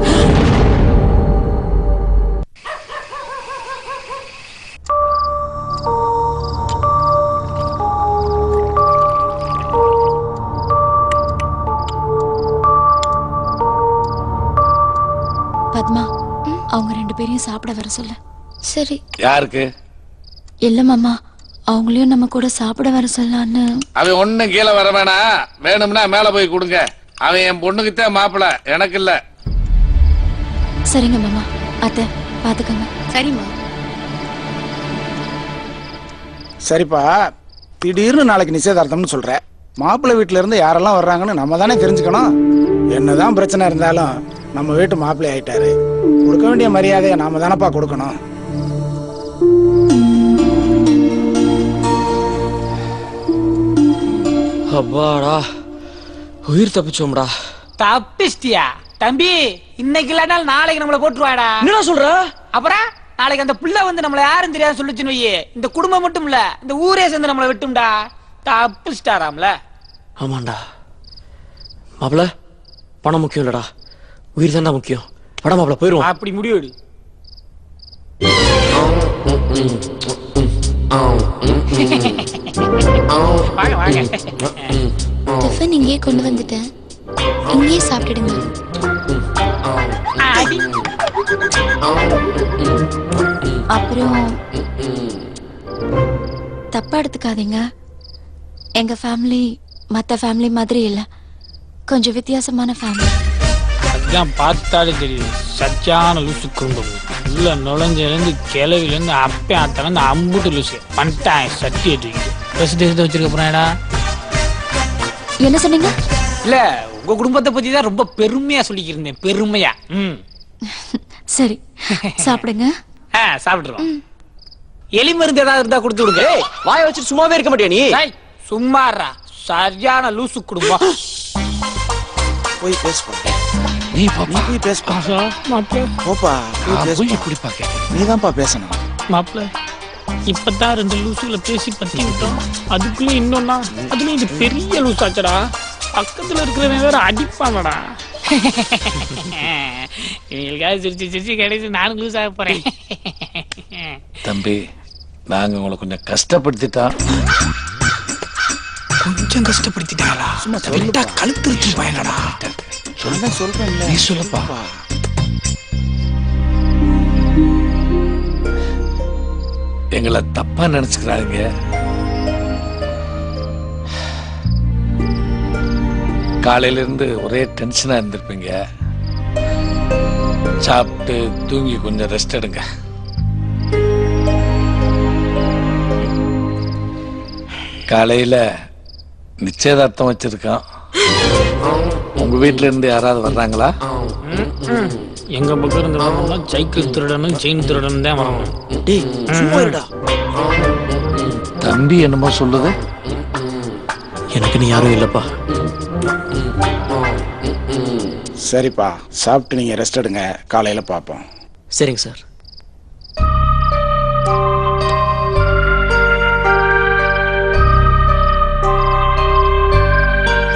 பத்மா, அவங்க 2 பேரையும் சாப்பிட வர சொல்ல. சரி. யாருக்கு? இல்ல மாமா, அவங்களையும் நம்ம கூட சாப்பிட வர சொல்லலான்னு. அவன் ஒண்ணும் கீழே வர வேணாம். வேணும்னா மேல போய் கொடுங்க. அவன் என் பொண்ணுக்குத்தான் மாப்பிள்ள, எனக்கு இல்ல. சரிங்க மாமா. அத்தை பாத்துக்கங்க. சரிம்மா. சரிப்பா, திடீர்னு நாளைக்கு நிச்சயதார்த்தம்னு சொல்ற. மாப்பிள்ளை வீட்டுல இருந்து யாரெல்லாம் வர்றாங்கன்னு நம்ம தானே தெரிஞ்சுக்கணும். என்னதான் பிரச்சனை இருந்தாலும் நம்ம வீட்டு மாப்பிள்ளை ஆயிட்டாரு. கொடுக்க வேண்டிய மரியாதையை நாம தானப்பா கொடுக்கணும். அப்பாடா, உயிர் தப்பிச்சோம்டா. தப்பிச்சிட்டியா தம்பி? இன்னைக்கு இல்லாட்டாலும் நாளைக்கு நம்மள போட்டுருவாடா. என்ன சொல்ற? அப்புறம் நாளைக்கு அந்த பிள்ளை வந்து நம்மள யாரும் தெரியாது சொல்லுச்சுன்னு வையே, இந்த குடும்பம் மட்டும் இல்ல இந்த ஊரே சேர்ந்து நம்மள விட்டும்டா. தப்பிச்சிட்டாராம்ல. ஆமாண்டா மாப்பிள, பணம் முக்கியம் இல்லடா, உயிர் தான்டா முக்கியம். படம் மாப்பிள போயிருவோம். அப்படி முடிவு. வாங்க வாங்க. டிஃபன் இங்கே கொண்டு வந்துட்டேன், இங்கே சாப்பிட்டுடுங்க. அப்புறம் தப்பா எடுத்துக்காதீங்க, எங்க ஃபேமிலி மத்த ஃபேமிலி மாதிரி இல்ல, கொஞ்சம் வித்தியாசமான ஃபேமிலி. அதான் பார்த்தாலே தெரியுது, சச்சான லூசு குடும்பம். உள்ள நுழைஞ்சிலேருந்து கிளவிலேருந்து அப்பே ஆத்தாலேருந்து அம்புட்டு லூசு பண்ணிட்டான். சட்டி எடுத்துக்கிட்டு பிரசிடென்ட் வச்சிருக்க போறாடா. என்ன சொன்னீங்க? இல்ல, உங்க குடும்பத்தை பத்தி தான் ரொம்ப பெருமையா சொல்லிக்கிருந்தேன். பெருமையா. சரி, சாப்பிடுங்க. சாப்பிட்டுருவோம். எலி மருந்து ஏதாவது இருந்தா கொடுத்து விடுங்க. வாய வச்சுட்டு சும்மாவே இருக்க மாட்டியா நீ? சும்மாறா, சரியான லூசு குடும்பம். போய் பேசுப்பா. நீ பாப்பா போய் பேசுப்பா. மாப்பிள்ள போப்பா, போய் இப்படி பாக்க. நீதான்ப்பா பேசணும். மாப்பிள்ள, இப்பதான் 2 லூசுல பேசி பத்தி விட்டோம். அதுக்குள்ள இன்னொன்னா, அதுல இது பெரிய லூஸ் ஆச்சடா. பக்கத்துல இருக்கிறவன் வேற அடிப்பானடா. இவங்களுக்காக சிரிச்சு சிரிச்சு கிடைச்சு நானும் லூஸ் ஆக போறேன். தம்பி, நாங்க உங்களை கொஞ்சம் கஷ்டப்படுத்திட்டா. கொஞ்சம் கஷ்டப்படுத்திட்டாங்களா? சும்மா விட்டா கழுத்துருச்சு பயங்கடா. சொல்றேன், நீ சொல்லப்பா. எங்களை தப்பா நினைச்சுக்கிறாங்க. காலையில இருந்து ஒரே டென்ஷனா இருந்திருப்பீங்க. சாப்பிட்டு தூங்கி கொஞ்சம் ரெஸ்ட் எடுங்க. காலையில நிச்சயதார்த்தம் வச்சிருக்கான். உங்க வீட்டுல இருந்து யாராவது வர்றாங்களா? எங்க பக்கம் இருந்து வரணும்னா சைக்கிள் திருடனும் செயின் திருடனும் தான் வரணும். தம்பி என்னமோ சொல்லுது. எனக்கு நீ யாரும் இல்லப்பா. சரிப்பா, சாப்பிட்டு நீங்க ரெஸ்ட் எடுங்க, காலையில பாப்போம். சரிங்க சார்.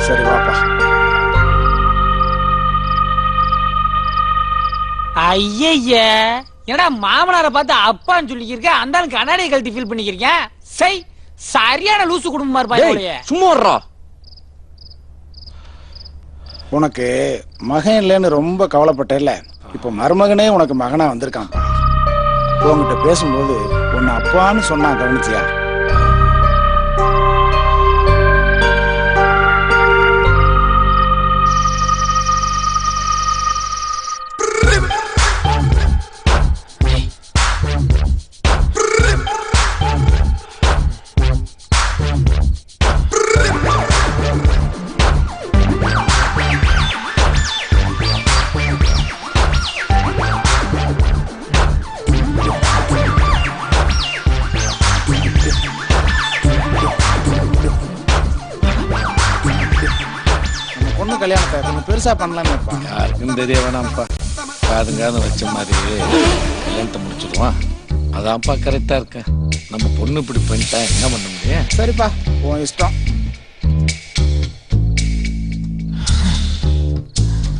சரி வாப்பா. ஐய, என்னடா மாமனாரை பார்த்து அப்பான்னு சொல்லிக்கிருக்க, அந்த ஆளுக்கு கண்ணாடியை கழட்டி ஃபீல் பண்ணிக்கிறீங்க. சை, சரியான லூசு குடும்பமா இருப்பாங்க. சும்மா வர்றா. உனக்கு மகன் இல்லைன்னு ரொம்ப கவலைப்பட்டேல்ல, இப்ப மருமகனே உனக்கு மகனா வந்திருக்கான்ப்பா. உங்ககிட்ட பேசும்போது உன்னை அப்பான்னு சொன்னா கவனிச்சியா? கல்யாணத்தை கொஞ்சம் பெருசா பண்ணலாமேப்பா. யாருக்கும் தெரிய வேணாம்ப்பா. காதுங்காது வச்ச மாதிரி கல்யாணத்தை முடிச்சிடுவான். அதான்ப்பா கரெக்டா இருக்க. நம்ம பொண்ணு இப்படி பண்ணிட்டா என்ன பண்ண முடியும்? சரிப்பா, உன் இஷ்டம்.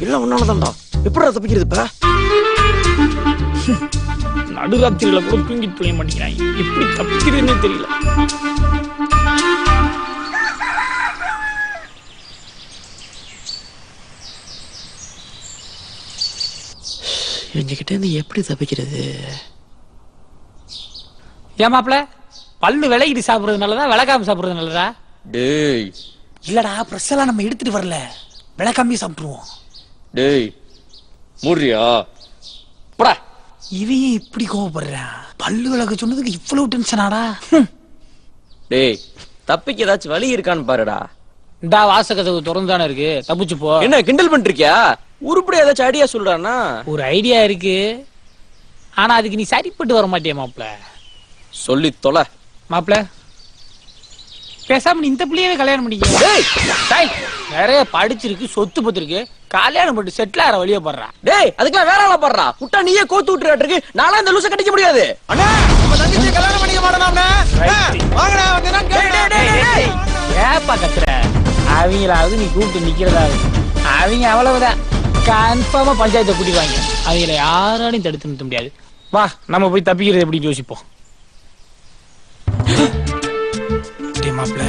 இல்ல உன்னாலதான்டா. எப்படிடா தப்பிக்கிறது இப்ப? நடுராத்திரியில கூட தூங்கிட்டு போய மாட்டேங்கிறாங்க. எப்படி தப்பிக்கிறதுன்னே தெரியல. என்கிட்ட இருந்து எப்படி தப்பிக்கிறது? ஏன் மாப்ள பல்லு விலகிட்டு சாப்பிடுறது நல்லதா விளக்காம சாப்பிடுறது நல்லதா? டேய் இல்லடா, பிரஸ் எல்லாம் நம்ம எடுத்துட்டு வரல, விளக்காமே சாப்பிட்டுருவோம். டேய் மூடுறியா? போடா. இவன் இப்படி கோவப்படுறான். பல்லு விளக்க சொன்னதுக்கு இவ்வளவு டென்ஷனாடா? டேய் தப்பிக்க ஏதாச்சும் வழி இருக்கான்னு பாருடா. இந்தா வாசகதவு திறந்துதானே இருக்கு, தப்பிச்சு போ. என்ன கிண்டல் பண்றியா? உருப்படி ஏதாச்சும் ஐடியா சொல்றானா? ஒரு ஐடியா இருக்கு, ஆனா அதுக்கு நீ சரிப்பட்டு வர மாட்டியா மாப்ள. சொல்லி தொலை. மாப்ள பேசாம நீ இந்த பிள்ளையவே கல்யாணம் பண்ணிக்க. நிறைய படிச்சிருக்கு, சொத்து பத்து இருக்கு, கல்யாணம் பண்ணி செட்டில் ஆகிற வழியா படுறா. டேய் அதுக்கெல்லாம் வேற ஆளா படுறா. விட்டா நீயே கோத்து விட்டுறாட்டு. நானும் இந்த லூசை கட்டிக்க முடியாது. அண்ணா நம்ம தங்கச்சியை கல்யாணம் பண்ணிக்க மாட்டோம்னா வாங்கடா வந்து நான் கேட்டேன். ஏப்பா கத்துற? அவங்களாவது நீ கூப்பிட்டு நிக்கிறதாவது. அவங்க அவ்வளவுதான், கன்ஃபார்மா பஞ்சாயத்தை கூட்டிடுவாங்க. அவங்கள யாராலையும் தடுத்து நிறுத்த முடியாது. வா நம்ம போய் தப்பிக்கிறது எப்படி யோசிப்போம். மாப்ள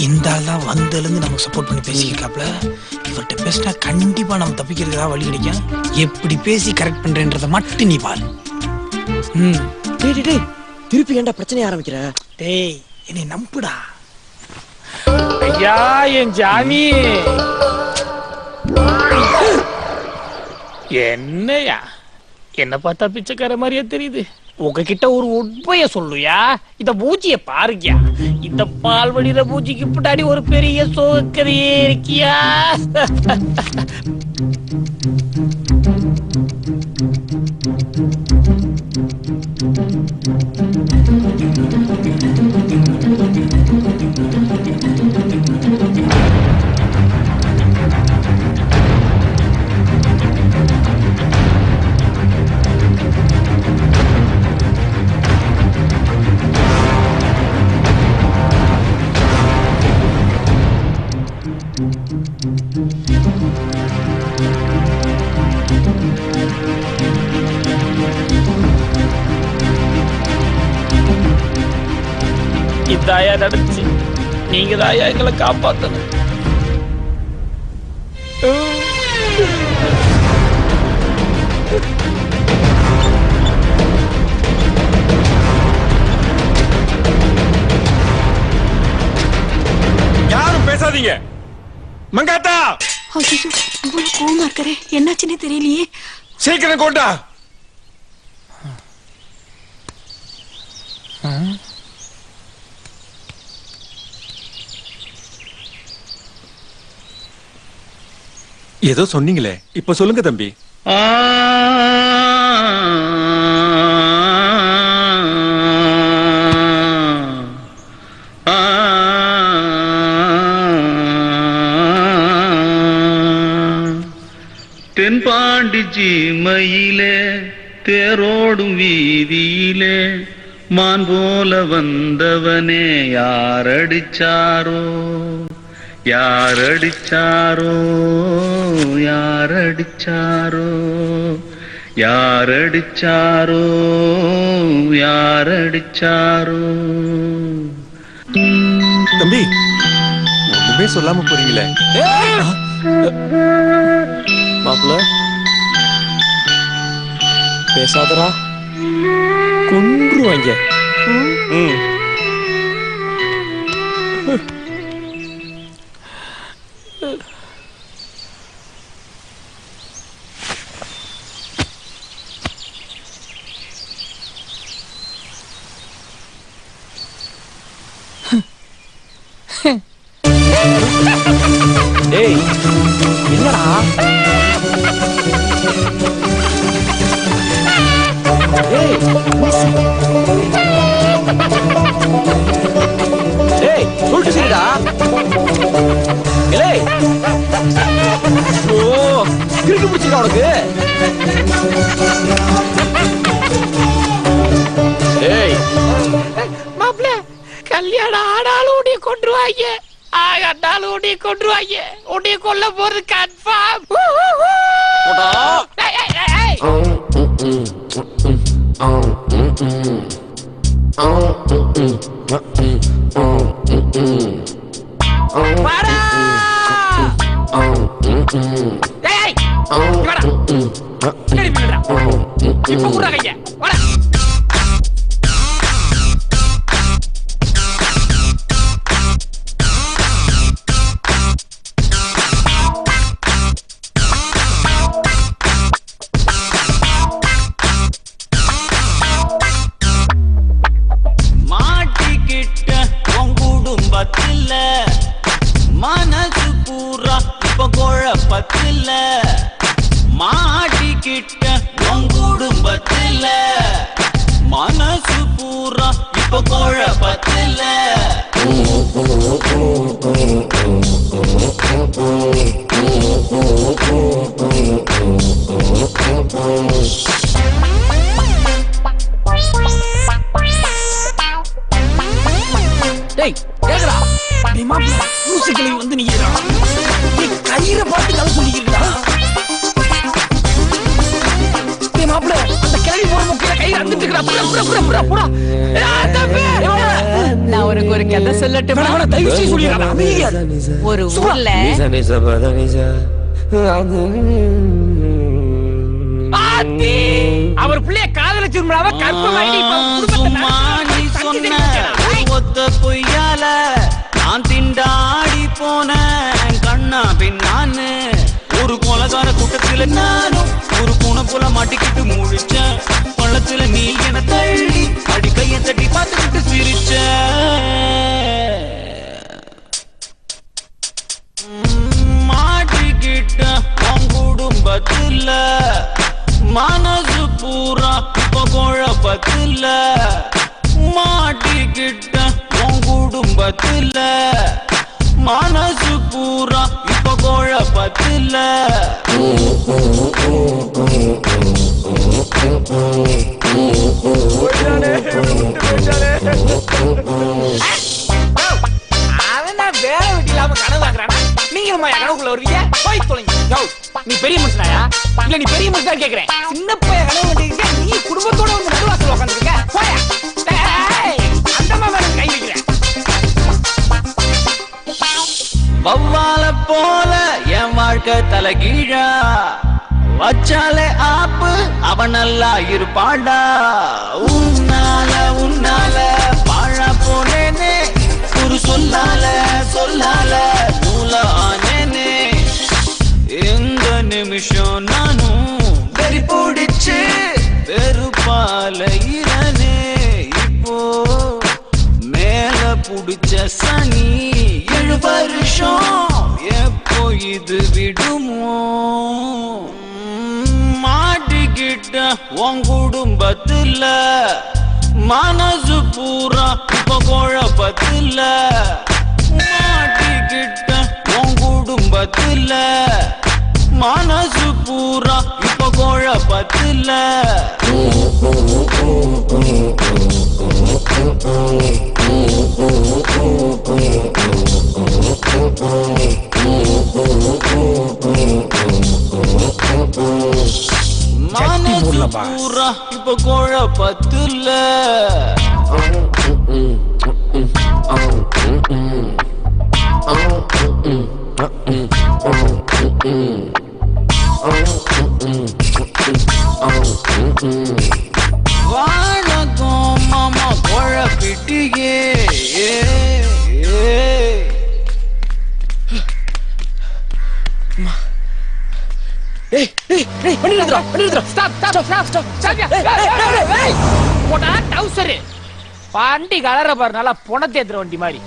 இந்த ஆள் தான் வந்ததுலேருந்து நமக்கு சப்போர்ட் பண்ணி பேசிக்கிறாப்ல. இவர்கிட்ட பேசினா கண்டிப்பா நம்ம தப்பிக்கிறதுக்காக வழி கிடைக்கும். எப்படி பேசி கரெக்ட் பண்றேன்றத மட்டும் நீ பாரு. டேய் திருப்பி ஏன்டா பிரச்சனை ஆரம்பிக்கிற? டேய் என்னை நம்புடா. ஐயா என் ஜாமி. என்னையா என்ன பார்த்தா பிச்சைக்கார மாதிரியா தெரியுது? உங்ககிட்ட ஒரு உண்மைய சொல்லுயா. இந்த பூச்சிய பாருக்கியா, இந்த பால் வடிகிற பூச்சிக்கு பின்னாடி ஒரு பெரிய சோகக்கதையே இருக்கியா. இதாயா நடந்துச்சு. நீங்க தாயா எங்களை காப்பாத்தணும். யாரும் பேசாதீங்க. மங்காத்தா இவ்வளவு கோவமா இருக்கறே, என்னாச்சுன்னே தெரியலையே. சீக்கிரம் கொண்டா. ஏதோ சொன்னீங்களே, இப்ப சொல்லுங்க தம்பி. தென்பாண்டி ஜீமையிலே தேரோடும் வீதியிலே மான் போல வந்தவனே யாரடிச்சாரோ யாரடிச்சாரோ யாரடிச்சாரோ யாரடிச்சாரோ யாரடிச்சாரோ. தம்பி ஒண்ணுமே சொல்லாம போறீங்களே. மாப்பிள்ள பேசாதடா, கொன்றுவாங்க. டேய் என்னடா? டேய் டேய் சொல்லிட்டு சரிடா. ஏய் ஓ கிறுக்கு பிடிச்சிருக்கா உனக்கு? கொன்றுவாங்க. கண்டாலும் உன்னை கொன்றுவாங்க. உன்னை கொல்ல போறது கன்ஃபார்ம். வாடா. டேய் வாடா. என்னடி பண்றா? இப்ப குறா கைய. வாடா. மாட்டிக்கிட்ட உன் குடும்பத்துல மனசு பூரா இப்ப குழப்பத்துல. மாட்டிக்கிட்ட உன் குடும்பத்துல மனசு பூரா இப்ப குழப்பத்துல. டேய் கேக்குறா? டேய் மாப்ள ஊசி கிளி வந்து நிக்கிறா. நீ கயிறை பார்த்து கதை சொல்லிக்கிறா. டேய் மாப்ள அந்த கிளவி போற முக்கிய கயிறு அறுந்துட்டு இருக்கா. புறா புறா. நான் உனக்கு ஒரு கதை சொல்லட்டுமா? தயவு செய்து சொல்லிடுறா. ஒரு ஊர்ல ஆத்தி அவர் பிள்ளைய காதலிச்சிருந்தாவ கற்பமாயிடி. ஒத்த பொய்யால நான் திண்டாடி போன கண்ணா பின்னான்னு ஒரு கொலகார கூட்டத்துல நானும் ஒரு பூனை போல மாட்டிக்கிட்டு முழிச்சேன். பள்ளத்துல நீ என தள்ளி அடி கைய தட்டி பார்த்துக்கிட்டு சிரிச்ச. மாட்டிக்கிட்ட உன் குடும்பத்துல மனசு பூரா இப்ப குழப்பத்துல. மாட்டிக்கிட்ட உன் குடும்பத்துல மனசு பூரா இப்ப குழப்பத்துல. அவன் வேலை வெட்டி இல்லாம கனவு வாங்குறானா? நீங்க கனவுக்குள்ள வருவீங்க. போய் தொலைங்க. நீ பெரிய மனுஷனாயா? இல்ல நீ பெரிய மனுஷனா கேக்குறேன். சின்ன பைய கனவு கண்டிருக்க. நீ குடும்பத்தோட வந்து நடுவாசல் உட்காந்துருக்க. போயா அந்த மாதிரி கை வைக்கிறேன். வவ்வால போல என் வாழ்க்கை தலைகீழா வச்சாலே ஆப்பு அவன் நல்லா இருப்பாடா. உன்னால பாழா போனேனே ஒரு சொல்லால நூலானேனே. எந்த நிமிஷம் நானும் வெறி பிடிச்சு வெறுப்பால இரனே. இப்போ மேல புடிச்ச சனி 7 வருஷம் எப்போ இது விடுமோ? மாட்டிக்கிட்ட உன் குடும்பத்துல மனசு பூரா இப்ப குழப்பத்துல. மாட்டிக்கிட்ட உன் குடும்பத்துல மனசு பூரா இப்ப குழப்பத்துல. மனசு பூரா இப்ப குழப்பத்துல. வணக்கம் மாமா குழப்பிட்டியே. பாண்டி கலர பாரு நல்லா பொணத்தை ஏத்துற வண்டி மாதிரி.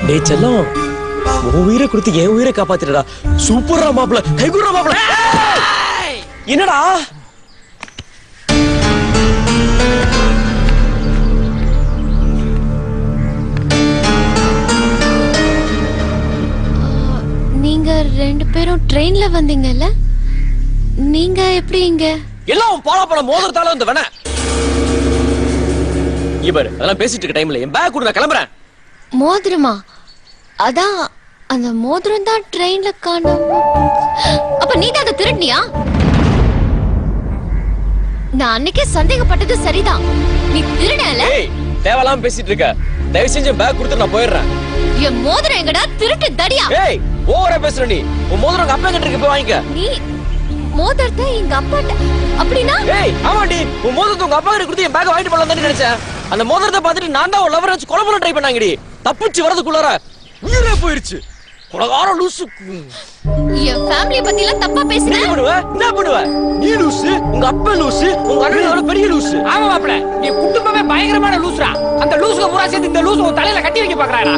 டேய் செல்லம், உன் உயிரை கொடுத்து என் உயிரை காப்பாத்திட்டா. சூப்பரா மாப்பிள, கைகுறா மாப்பிள. என்னடா நீங்க 2 பேரும் ட்ரெயின்ல வந்தீங்கல்ல, நீங்க எப்படி இங்க? எல்லாம் பாலாப்பழ மோதிரத்தால வந்து வேணா இவர் அதெல்லாம் பேசிட்டு இருக்க டைம்ல என் பேக் கூட நான் கிளம்புறேன். மோதிரமா? அதான் அந்த மோதிரம் தான் ட்ரெயின்ல காணோம். அப்ப நீ தான் அதை திருடினியா? நான் அன்னைக்கே சந்தேகப்பட்டது சரிதான். நீ திருடல. ஏய் தேவலாம் பேசிட்டு இருக்க. தயவு செஞ்சு பேக் கொடுத்து நான் போயிடுறேன். என் மோதிரம் எங்கடா? திருட்டு தடியா. ஏய் ஓவரா பேசுற நீ. உன் மோதிரம் உங்க அப்பா கிட்ட இருக்கு, போய் வாங்கிக்க. நீ மோதிரத்தை எங்க அப்பாட்ட அப்படினா? ஏய் ஆமாடி, உன் மோதிரத்தை உங்க அப்பா கிட்ட கொடுத்து என் பேக் வாங்கிட்டு போலாம் தான் நினைச்சேன். அந்த மோதிரத்தை பார்த்துட்டு நான் தான் லவர் வச்சு கொலை பண்ண ட்ரை பண்ணாங்கடி. தப்பிச்சு வரதுக்குள்ளார உயிரே போயிருச்சு. கொலகார லூசு. என் ஃபேமிலி பத்தி எல்லாம் தப்பா பேசுற. என்ன பண்ணுவ? நீ லூசு, உங்க அப்பா லூசு, உங்க அண்ணன் பெரிய லூசு. ஆமா மாப்ள, நீ குடும்பமே பயங்கரமான லூசுடா. அந்த லூசுக்கு பூரா சேர்த்து இந்த லூசு உன் தலையில கட்டி வைக்க பாக்குறாடா.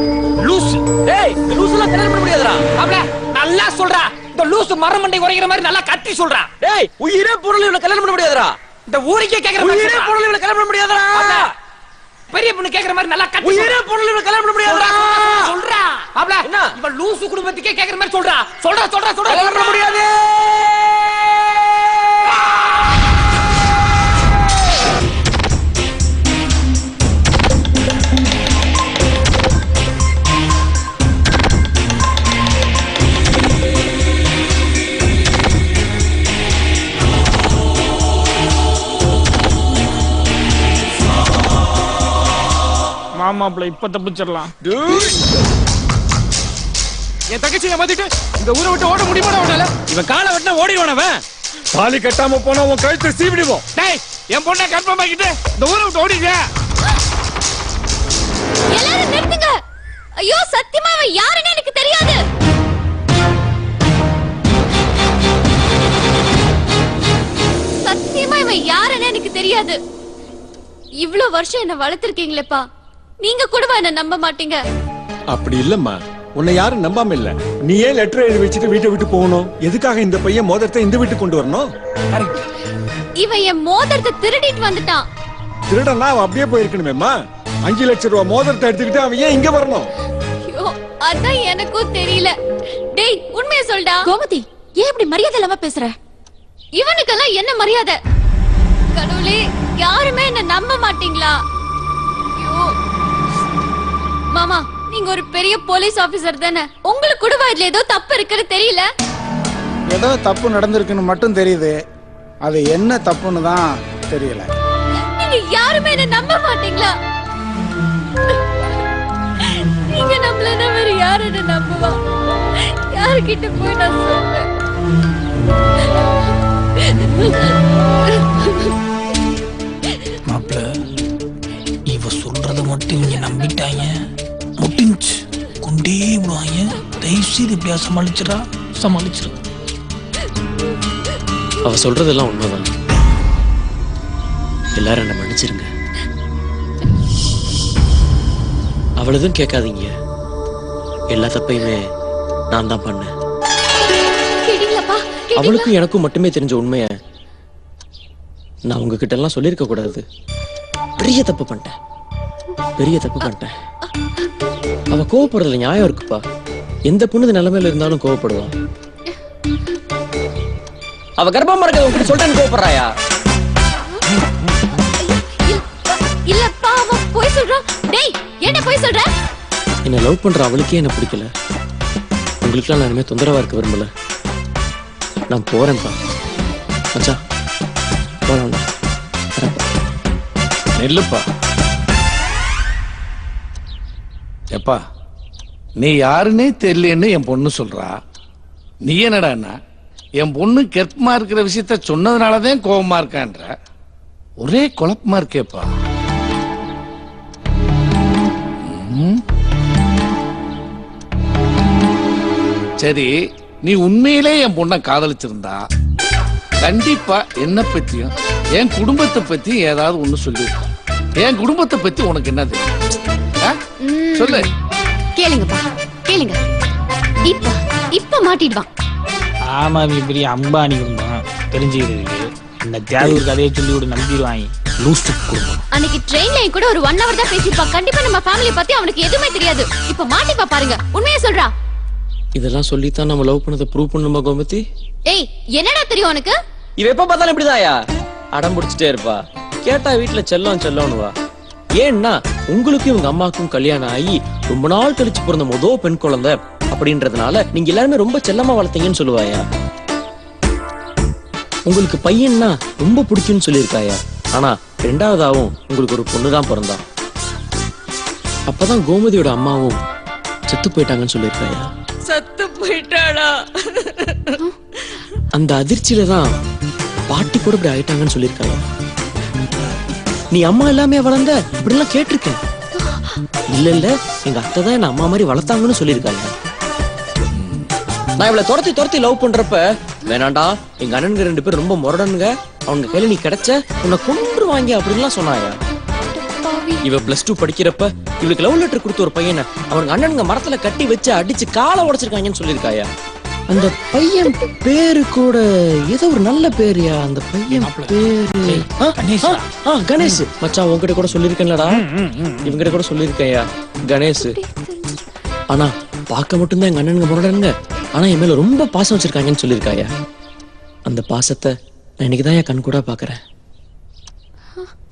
லூசு. டேய் இந்த லூசுலாம் கல்யாணம் பண்ண முடியாதுடா. மாப்ள நல்லா சொல்றா. இந்த லூசு மரமண்டை உரைக்கிற மாதிரி நல்லா கட்டி சொல்றா. டேய் உயிரே பொருள் இவள கல்யாணம் பண்ண முடியாதுடா. இந்த ஊருக்கே கேக்குற மாதிரி உயிரே பொருள் இவள கல்யாணம் பண்ண முடியாதுடா. பெரிய பொண்ணு கேக்குற மாதிரி நல்லா கட்டி உயிரே பொருள் இவள கல்யாணம் பண்ண முடியாதுடா. சொல்றா. மாப்ள என்ன? இவ லூசு குடும்பத்துக்கே கேக்குற மாதிரி சொல்றா. சொல்றா. கல்யாணம் பண்ண முடியாது. மாமாப்ள இப்ப தப்பிச்சிடலாம். என் தங்கச்சியை மாத்திட்டு இந்த ஊரை விட்டு ஓட முடியுமா உன்னால? இவன் காலை வெட்டினா ஓடிடுவானவன். தாலி கட்டாம போனா உன் கழுத்தை சீவிடுவோம். டேய் என் பொண்ணை கன்ஃபார்ம் ஆக்கிட்டு இந்த ஊரை விட்டு ஓடிங்க. எல்லாரும் நிறுத்துங்க. ஐயோ சத்தியமா அவன் யாருன்னு எனக்கு தெரியாது. சத்தியமா இவன் யாருன்னு எனக்கு தெரியாது. இவ்ளோ வருஷம் என்ன வளர்த்திருக்கீங்களேப்பா, நீங்க கூட என்ன நம்ப மாட்டீங்க. அப்படி இல்லம்மா, உன்னை யாரும் நம்பாம இல்ல. நீ ஏன் லெட்டர் எழுதி வச்சுட்டு வீட்டை விட்டு போகணும்? எதுக்காக இந்த பையன் மோதிரத்தை இந்த வீட்டுக்கு கொண்டு வரணும்? இவன் என் மோதிரத்தை திருடிட்டு வந்துட்டான். திருடனா அவன் அப்படியே போயிருக்கணுமேம்மா. 5 லட்சம் ரூபாய் மோதிரத்தை எடுத்துக்கிட்டு அவன் ஏன் இங்க வரணும்? ஐயோ அதான் எனக்கும் தெரியல. டேய் உண்மையை சொல்டா. கோமதி ஏன் இப்படி மரியாதை இல்லாம பேசுற? இவனுக்கெல்லாம் என்ன மரியாதை? கடவுளே, யாருமே என்ன நம்ப மாட்டீங்களா? ஐயோ மாமா, நீங்க ஒரு பெரிய போலீஸ் ஆபீசர் தானே. உங்களுக்கு கூட இதுல ஏதோ தப்பு இருக்குன்னு தெரியல. ஏதோ தப்பு நடந்திருக்குன்னு மட்டும் தெரியுது. அது என்ன தப்புன்னு தான் தெரியல. நீங்க யாருமே என்ன நம்ப மாட்டீங்களா? நீங்க நம்மள வேற யாரு என்ன நம்புவா? யாருக்கிட்ட போய் நான் சொல்றேன்? மாப்ள இவ சொல்றத மட்டும் இவங்க நம்பிட்டாங்க, முட்டிஞ்சு கொண்டே விடுவாங்க. தயவு செய்து எப்படியா சமாளிச்சிரு. அவ சொல்றதெல்லாம் உண்மைதான். எல்லாரும் என்ன மன்னிச்சிருங்க. அவளதும் கேட்காதீங்க. எல்லா தப்பையுமே நான் தான் பண்ணேன். அவளுக்கும் எனக்கும் மட்டுமே தெரிஞ்ச உண்மைய நான் உங்ககிட்ட எல்லாம் சொல்லிருக்க கூடாது. பெரிய தப்பு பண்ணிட்டேன். அவ கோவப்படுறதுல நியாயம் இருக்குப்பா. எந்த பொண்ணு நிலைமையில இருந்தாலும் கோவப்படுவா. அவ கர்ப்பமா இருக்க உங்ககிட்ட சொல்றேன்னு கோவப்படுறாயா? இல்லப்பா, அவன் போய் சொல்றான். டேய் என்ன போய் சொல்ற? என்ன லவ் பண்ற அவளுக்கே என்ன பிடிக்கல. உங்களுக்குலாம் நான் இனிமே தொந்தரவா இருக்க விரும்பல. நான் போறேன்ப்பா. மச்சான் போலாம். நெல்லுப்பா. எப்பா நீ யாருன்னே தெரியலன்னு என் பொண்ணு சொல்றா. நீ என்னடா என் பொண்ணு கெர்ப்பமா இருக்கிற விஷயத்த சொன்னதுனாலதான் கோபமா இருக்கான்ற. ஒரே குழப்பமா இருக்கேப்பா. சரி, நீ உண்மையிலே என் பொண்ணை காதலிச்சிருந்தா கண்டிப்பா என்ன பத்தியும் என் குடும்பத்தை பத்தி ஏதாவது ஒண்ணு சொல்லிருக்க. என் குடும்பத்தை பத்தி உனக்கு என்ன தெரியும்? சொல்லு. கேளுங்கப்பா, கேளுங்க. இப்ப மாட்டிடுவான். ஆமா, பெரிய அம்பானி இருந்தான். தெரிஞ்சுக்கிறதுக்கு இந்த தேவூர் கதையை சொல்லி விட நம்பிடுவாங்க. லூசு குடும்பம். அன்னைக்கு ட்ரெயின்ல கூட ஒரு 1 hour தான் பேசிப்பா. கண்டிப்பா நம்ம ஃபேமிலி பத்தி அவனுக்கு எதுவுமே தெரியாது. இப்ப மாட்டிப்பா பாருங்க. உண்மையா சொல்றா. இதெல்லாம் சொல்லித்தான் நம்ம லவ் பண்ணதை ப்ரூவ் பண்ணுமா கோமதி? ஏய் என்னடா தெரியும் உனக்கு? இவ எப்ப பார்த்தாலும் இப்படிதாயா அடம் பிடிச்சிட்டே இருப்பா. கேட்டா வீட்டுல செல்லம் செல்லம்னுவா. ஏன்னா உங்களுக்கும் இவங்க அம்மாக்கும் கல்யாணம் ஆகி ரொம்ப நாள் கழிச்சு பிறந்த முதல் பெண் குழந்தை அப்படின்றதுனால நீங்க எல்லாருமே ரொம்ப செல்லமா வளர்த்தீங்கன்னு சொல்லுவாயா. உங்களுக்கு பையன்னா ரொம்ப பிடிக்கும்னு சொல்லியிருக்காயா. ஆனா 2வதாவும் உங்களுக்கு ஒரு பொண்ணுதான் பிறந்தா. அப்பதான் கோமதியோட அம்மாவும் செத்து போயிட்டாங்கன்னு சொல்லியிருக்காயா. சத்து போயிட்டாளா? அந்த அதிர்ச்சியில தான் பாட்டி கூட இப்படி ஆயிட்டாங்கன்னு சொல்லியிருக்காயா. நீ அம்மா எல்லாமே வளர்ந்த இப்படி எல்லாம் கேட்டிருக்கேன். இல்ல எங்க அத்தை தான் என்ன அம்மா மாதிரி வளர்த்தாங்கன்னு சொல்லியிருக்காங்க. நான் இவளை துரத்தி லவ் பண்றப்ப வேணாண்டா எங்க அண்ணனுங்க 2 பேரும் ரொம்ப முரடனுங்க, அவங்க கையில நீ கிடைச்ச உன்னை கொன்று வாங்கி அப்படின்லாம் சொன்னாயா. இவ +2 படிக்கிறப்ப இவளுக்கு லவ் லெட்டர் கொடுத்த ஒரு பையனை அவங்க அண்ணனுங்க மரத்துல கட்டி வச்சு அடிச்சு காலை உடைச்சிருக்காங்கன்னு சொல்லியிருக்காயா. அந்த பையன் பேரு கூட ஏதோ ஒரு நல்ல பேருயா. அந்த பையன் பேரு கணேஷ். மச்சான் உன்கிட்ட கூட சொல்லியிருக்கேன்லடா, இவங்கிட்ட கூட சொல்லியிருக்கையா கணேஷ். ஆனா பார்க்க மட்டும்தான் எங்க அண்ணனுங்க முரடனுங்க, ஆனா என் மேல ரொம்ப பாசம் வச்சிருக்காங்கன்னு சொல்லியிருக்காயா. அந்த பாசத்தை நான் இன்னைக்குதான் என் கண் கூட பாக்குறேன்.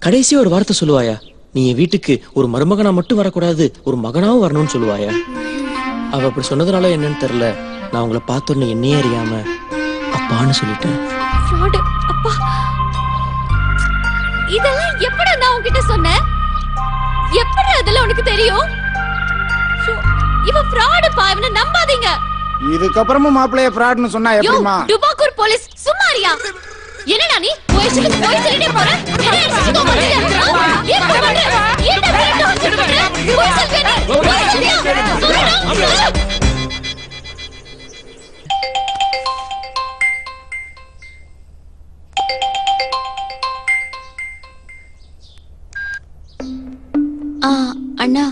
கடைசியா ஒரு வார்த்தை சொல்லுவாயா, நீ என் வீட்டுக்கு ஒரு மருமகனா மட்டும் வரக்கூடாது, ஒரு மகனாவும் வரணும்னு சொல்லுவாயா. அவ அப்படி சொன்னதுனால என்னன்னு தெரியல, நான் உங்களை பார்த்தோன்னு என்னையே அறியாம அப்பான்னு சொல்லிட்டேன். அப்பா இதெல்லாம் எப்படி நான் உன்கிட்ட சொன்னேன்? எப்படி அதெல்லாம் உனக்கு தெரியும்? இவ ஃப்ராட் பா, இவனை நம்பாதீங்க. இதுக்கப்புறமும் மாப்பிளைய ஃப்ராட்னு சொன்னா எப்படிமா? டுபாக்கூர் போலீஸ் சும்மாரியா? என்னடா நீ போய் சொல்லிட்டே போற? என்ன பண்ற? என்ன பண்ற? போய் சொல்லுங்க. அண்ணா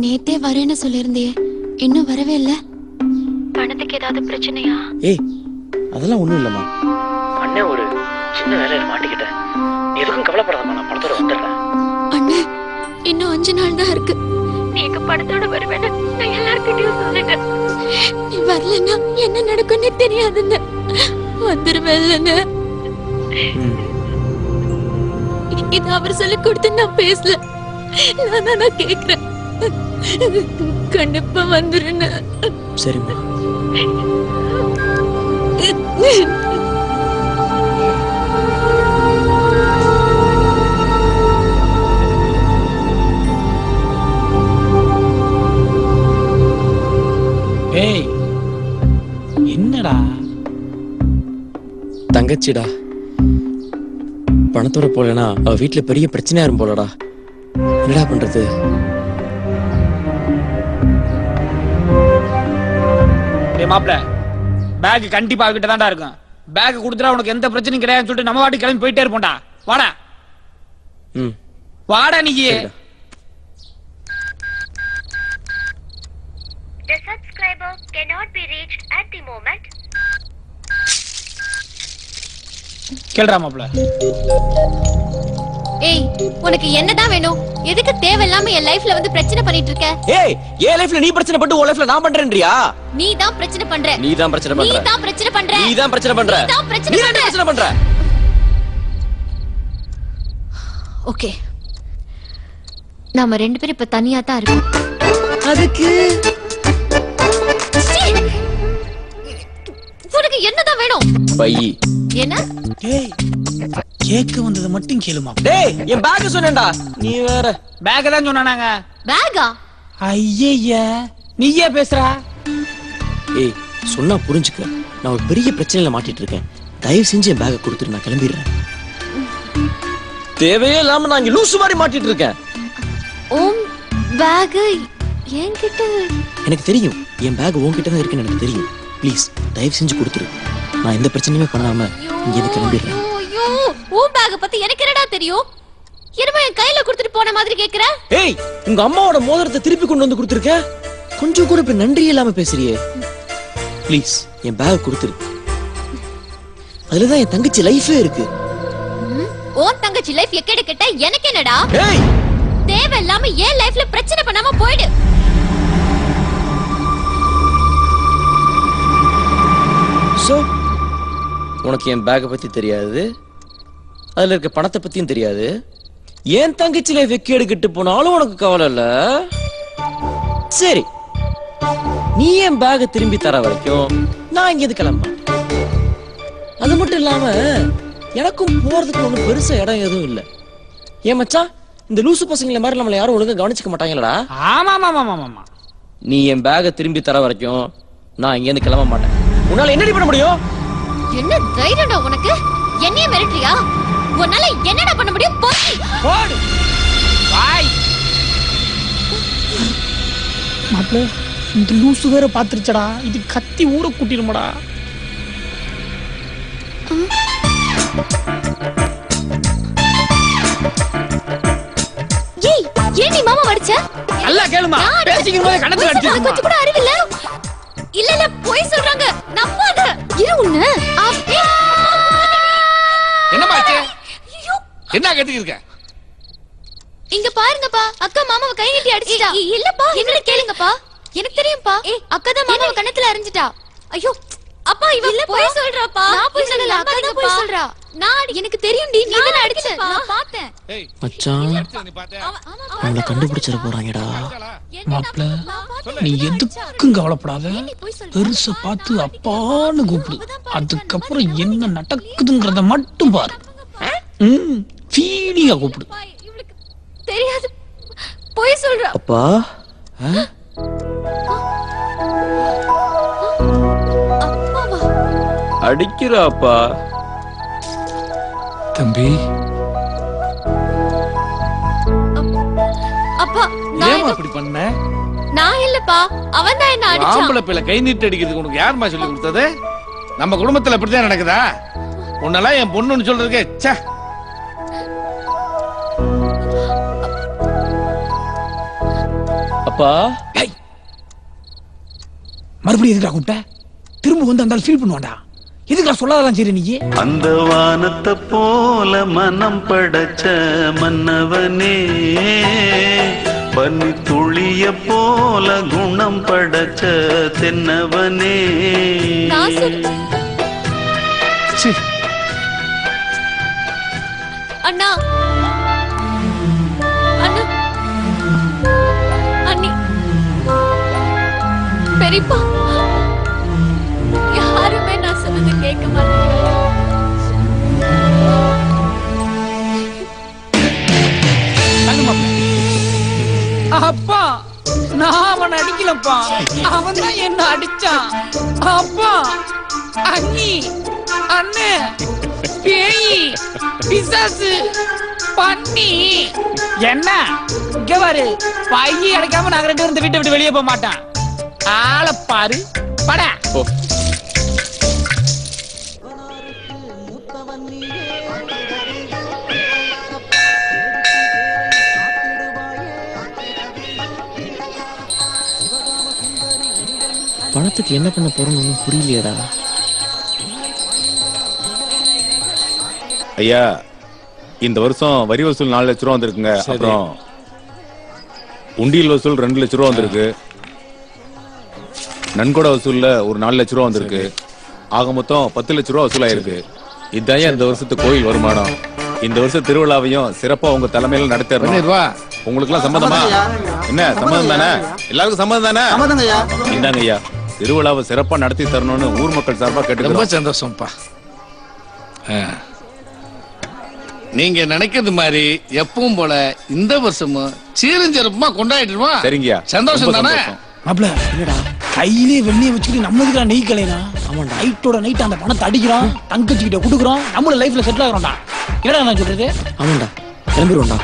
நேத்தே வரேன்னு சொல்லிருந்தே, இன்னும் வரவே இல்ல. பணத்துக்கு ஏதாவது பிரச்சனையா? ஏய் அதெல்லாம் ஒண்ணும் இல்லம்மா. அண்ணே ஒரு சின்ன வேலையில மாட்டிக்கிட்டேன். எதுக்கும் கவலைப்படாதம்மா, நான் பணத்தோட வந்துடுறேன். அண்ணே இன்னும் 5 நாள் தான் இருக்கு. நீ எங்க பணத்தோட வருவேன்னு நான் எல்லார்கிட்டயும் சொல்லிட்டேன். நீ வரலன்னா என்ன நடக்கும்னு தெரியாதுன்னு. வந்துருவேன்னு இது அவர் சொல்லி கொடுத்து நான் பேசல. நான் கேக்குறேன், கண்டிப்பா வந்துருன்னு. சரிம்மா. ஏய் என்னடா? தங்கச்சிடா, பணத்தோட போலனா அவ வீட்டுல பெரிய பிரச்சனையா இருக்கும் போலடா. என்னடா பண்றது? மாப்ள பேக் கண்டிப்பா அவகிட்ட தான்டா இருக்கும். பேக் கொடுத்துட்டா உனக்கு எந்த பிரச்சனையும் கிடையாதுன்னு சொல்லிட்டு நம்ம வாட்டி கிளம்பி போயிட்டே இருப்போம்டா. வாடா வாடா நீ. The subscriber cannot be reached at the moment. கேளுடா மாப்ள. ஏய் உனக்கு என்னதான் வேணும்? எதுக்கு தேவையில்லாம என் லைஃப்ல வந்து பிரச்சனை பண்ணிட்டு இருக்க? ஏய் என் லைஃப்ல நீ பிரச்சனை பண்ணி உன் லைஃப்ல நான் பண்றேன்றியா? நீ தான் பிரச்சனை பண்ற. நீ தான் பிரச்சனை பண்ற. நீ தான் பிரச்சனை பண்ற. நீ தான் பிரச்சனை பண்ற. நீ தான் பிரச்சனை பண்ற. ஓகே நாம 2 பேரும் இப்ப தனியா தான் இருக்கோம். அதுக்கு உனக்கு என்னதான் வேணும்? பை. என்ன? டேய் கேக்க வந்தது மட்டும் கேளுமா. டேய் என் பேக் சொன்னேன்டா, நீ வேற. பேக் தான் சொன்னானாங்க. பேக்கா? ஐயய்ய நீயே பேசுறா. ஏய் சொன்னா புரிஞ்சுக்க, நான் ஒரு பெரிய பிரச்சனையில மாட்டிட்டு இருக்கேன். தயவு செஞ்சு என் பேக்கை கொடுத்துட்டு நான் கிளம்பிடுறேன். தேவையே இல்லாம நான் இங்க லூசு மாதிரி மாட்டிட்டு இருக்கேன். ஓம் பேக் என்கிட்ட. எனக்கு தெரியும் என் பேக் உன்கிட்ட தான் இருக்குன்னு எனக்கு தெரியும். ப்ளீஸ் தயவு செஞ்சு கொடுத்துரு. நான் எந்த பிரச்சனையுமே பண்ணாம இங்க இருந்து கிளம்பிடுறேன். ஐயோ ஓம் பேக் பத்தி எனக்கு என்னடா தெரியும்? என்னமா என் கையில கொடுத்துட்டு போன மாதிரி கேக்குற? ஏய் உங்க அம்மாவோட மோதிரத்தை திருப்பி கொண்டு வந்து கொடுத்துருக்க, கொஞ்சம் கூட இப்ப நன்றி இல்லாம பேசுறியே. ப்ளீஸ் என் பேக் கொடுத்துரு. அதுலதான் என் தங்கச்சி லைஃபே இருக்கு. உன் தங்கச்சி லைஃப் எக்கேடு கேட்ட எனக்கு என்னடா? ஏய், தேவையில்லாம ஏன் லைஃப்ல பிரச்சனை பண்ணாம போயிடு. சோ உனக்கு என் பேக்கை பத்தி தெரியாது, அதுல இருக்க பணத்தை பத்தியும் தெரியாது. என் தங்கச்சி லைஃப் எக்கேடு கெட்டு போனாலும் உனக்கு கவலை இல்ல. சரி, நீ என் பேக்கை திரும்பி தர வரைக்கும் நான் இங்க கிளம்ப. அது மட்டும் இல்லாம எனக்கும் போறதுக்கு ஒண்ணு பெருசா இடம் எதுவும் இல்ல. ஏன் மச்சான், இந்த லூசு பசங்களை மாதிரி நம்மள யாரும் ஒழுங்கா கவனிச்சுக்க மாட்டாங்களடா. ஆமா ஆமா ஆமா ஆமா. நீ என் பேக்கை திரும்பி தர வரைக்கும் நான் இங்க இருந்து கிளம்ப மாட்டேன். உன்னால என்னடி பண்ண முடியும்? என்ன தைரியம்டா உனக்கு? என்னைய மிரட்டுறியா? உன்னால என்னடா பண்ண முடியும்? போடு பாய். மாப்ள, இந்த லூசு வேற பாத்துருச்சடா. இது கத்தி ஊற கூட்டிடுமாடா. ஏய், ஏன் நீ மாமா வடிச்ச? அல்ல கேளுமா, பேசிக்கும் போதே கணத்துல அடிச்சிருமா. கொஞ்சம் கூட அறிவில்ல. இல்ல இல்ல, போய் சொல்றாங்க, நம்பாத. இரு உன்ன. என்னம்மா ஆச்சு? என்ன கத்திட்டு இருக்க? இங்க பாருங்கப்பா, அக்கா மாமாவை கை நீட்டி அடிச்சிட்டா. இல்லப்பா, என்ன கேளுங்கப்பா. எனக்கு தெரியும்பா, அக்கா தான் மாமாவை கண்ணத்துல அரைஞ்சிட்டா. ஐயோ அப்பா, இவ போய் சொல்றாப்பா. நான் போய் சொல்லல, அக்கா தான் போய் சொல்றா. நான் எனக்கு தெரியும்டி, நீ தான அடிச்ச. நான் பார்த்தேன். மச்சான், அவங்கள கண்டுபிடிச்சிர போறாங்கடா. மாப்ள, நீ எதுக்கும் கவலைப்படாத. பெருசா பார்த்து அப்பான்னு கூப்பிடு. அதுக்கப்புறம் என்ன நடக்குதுங்கிறத மட்டும் பாரு. ஃபீலிங்கா கூப்பிடு. தெரியாது, போய் சொல்றா. அப்பா, அடிக்கிறாப்பா. தம்பி, அப்பா, ஏன் அப்படி பண்ண? நான் இல்லப்பா, அவன் தான் என்ன அடிச்சான். ஆம்பளை பிள்ளை கை நீட்டு அடிக்கிறதுக்கு உனக்கு யாருமா சொல்லி கொடுத்தது? நம்ம குடும்பத்துல இப்படிதான் நடக்குதா? உன்னெல்லாம் என் பொண்ணுன்னு சொல்றதுக்கே ச்சே. அப்பா, மறுபடியும் எதுக்குடா கூப்பிட்ட? திரும்ப வந்து அந்த ஃபீல் பண்ணுவான்டா. எதுக்குடா சொல்லாதலாம் சரி நீ? அந்த வானத்தை போல மனம் படைச்ச மன்னவனே, பனி துளிய போல குணம் படைச்ச தென்னவனே. அண்ணா, அண்ணா, அண்ணி, பெரியப்பா, யாருமே நான் சொன்னது கேட்க மாட்டேங்க. அப்பா, நான் அவன் அடிக்கலப்பா, அவன் தான் என்ன அடிச்சான். அப்பா, அண்ணி, அண்ணே, பேயி, பிசாசு, பண்ணி. என்ன இங்க பாரு, பையி அடைக்காம நாங்க ரெண்டு இந்த வீட்டை விட்டு வெளியே போக மாட்டான். ஆளை பாரு, பட. பணத்துக்கு என்ன பண்ண போறோம்னு புரியலையடா. ஐயா, இந்த வருஷம் வரி வசூல் 4 லட்ச ரூபா வந்திருக்குங்க. அப்புறம் உண்டியல் வசூல் 2 லட்ச ரூபா வந்திருக்கு. நன்கொடை வசூல்ல ஒரு 4 லட்ச ரூபா வந்திருக்கு. ஆக மொத்தம் 10 லட்ச ரூபா வசூல் ஆயிருக்கு. இதுதான் இந்த வருஷத்து கோயில் வருமானம். இந்த வருஷம் திருவிழாவையும் சிறப்பா உங்க தலைமையில நடத்தணும். உங்களுக்கு எல்லாம் சம்மதமா? என்ன சம்மதம் தானே? எல்லாருக்கும் சம்மதம் தானே? இந்தாங்க ஐயா, திருவிழாவை சிறப்பா நடத்தி தரணும்னு ஊர் மக்கள் சார்பா கேட்டு. ரொம்ப சந்தோஷம்ப்பா. நீங்க நினைக்கிறது மாதிரி எப்பவும் போல இந்த வருஷமும் சீரஞ்சிறப்புமா கொண்டாடிடுமா? சரிங்கய்யா, சந்தோஷம் தானே? மாப்ள, என்னடா கையிலே வெண்ணிய வச்சுக்கிட்டு நம்மதுக்கு நெய் கலைனா? ஆமாண்டா, நைட்டோட நைட் அந்த பணத்தை அடிக்கிறோம், தங்கச்சிக்கிட்ட கொடுக்குறோம், நம்மள லைஃப்ல செட்டில் ஆகிறோம்டா. என்னடா நான் சொல்றது? ஆமாண்டா, கிளம்பிடுவோம்டா.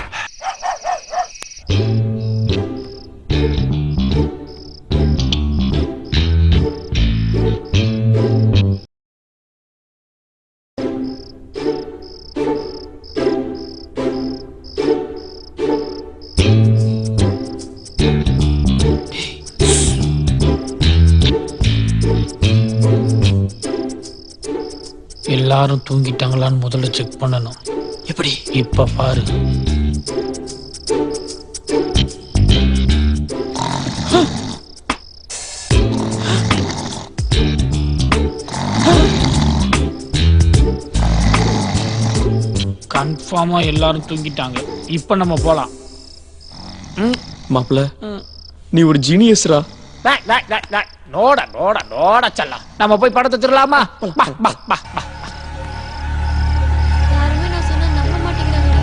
எல்லா எல்லாரும் தூங்கிட்டாங்களான்னு முதல்ல செக் பண்ணணும். எப்படி? இப்ப பாரு. கன்ஃபார்மா எல்லாரும் தூங்கிட்டாங்க. இப்ப நம்ம போலாம். மாப்பிள்ள நீ ஒரு ஜீனியஸ்ரா. நோட நோட நோட செல்லம். நம்ம போய் படத்தை திருடலாமா? யாருமே நான் சொன்னா நம்ப மாட்டேங்கிறாங்க.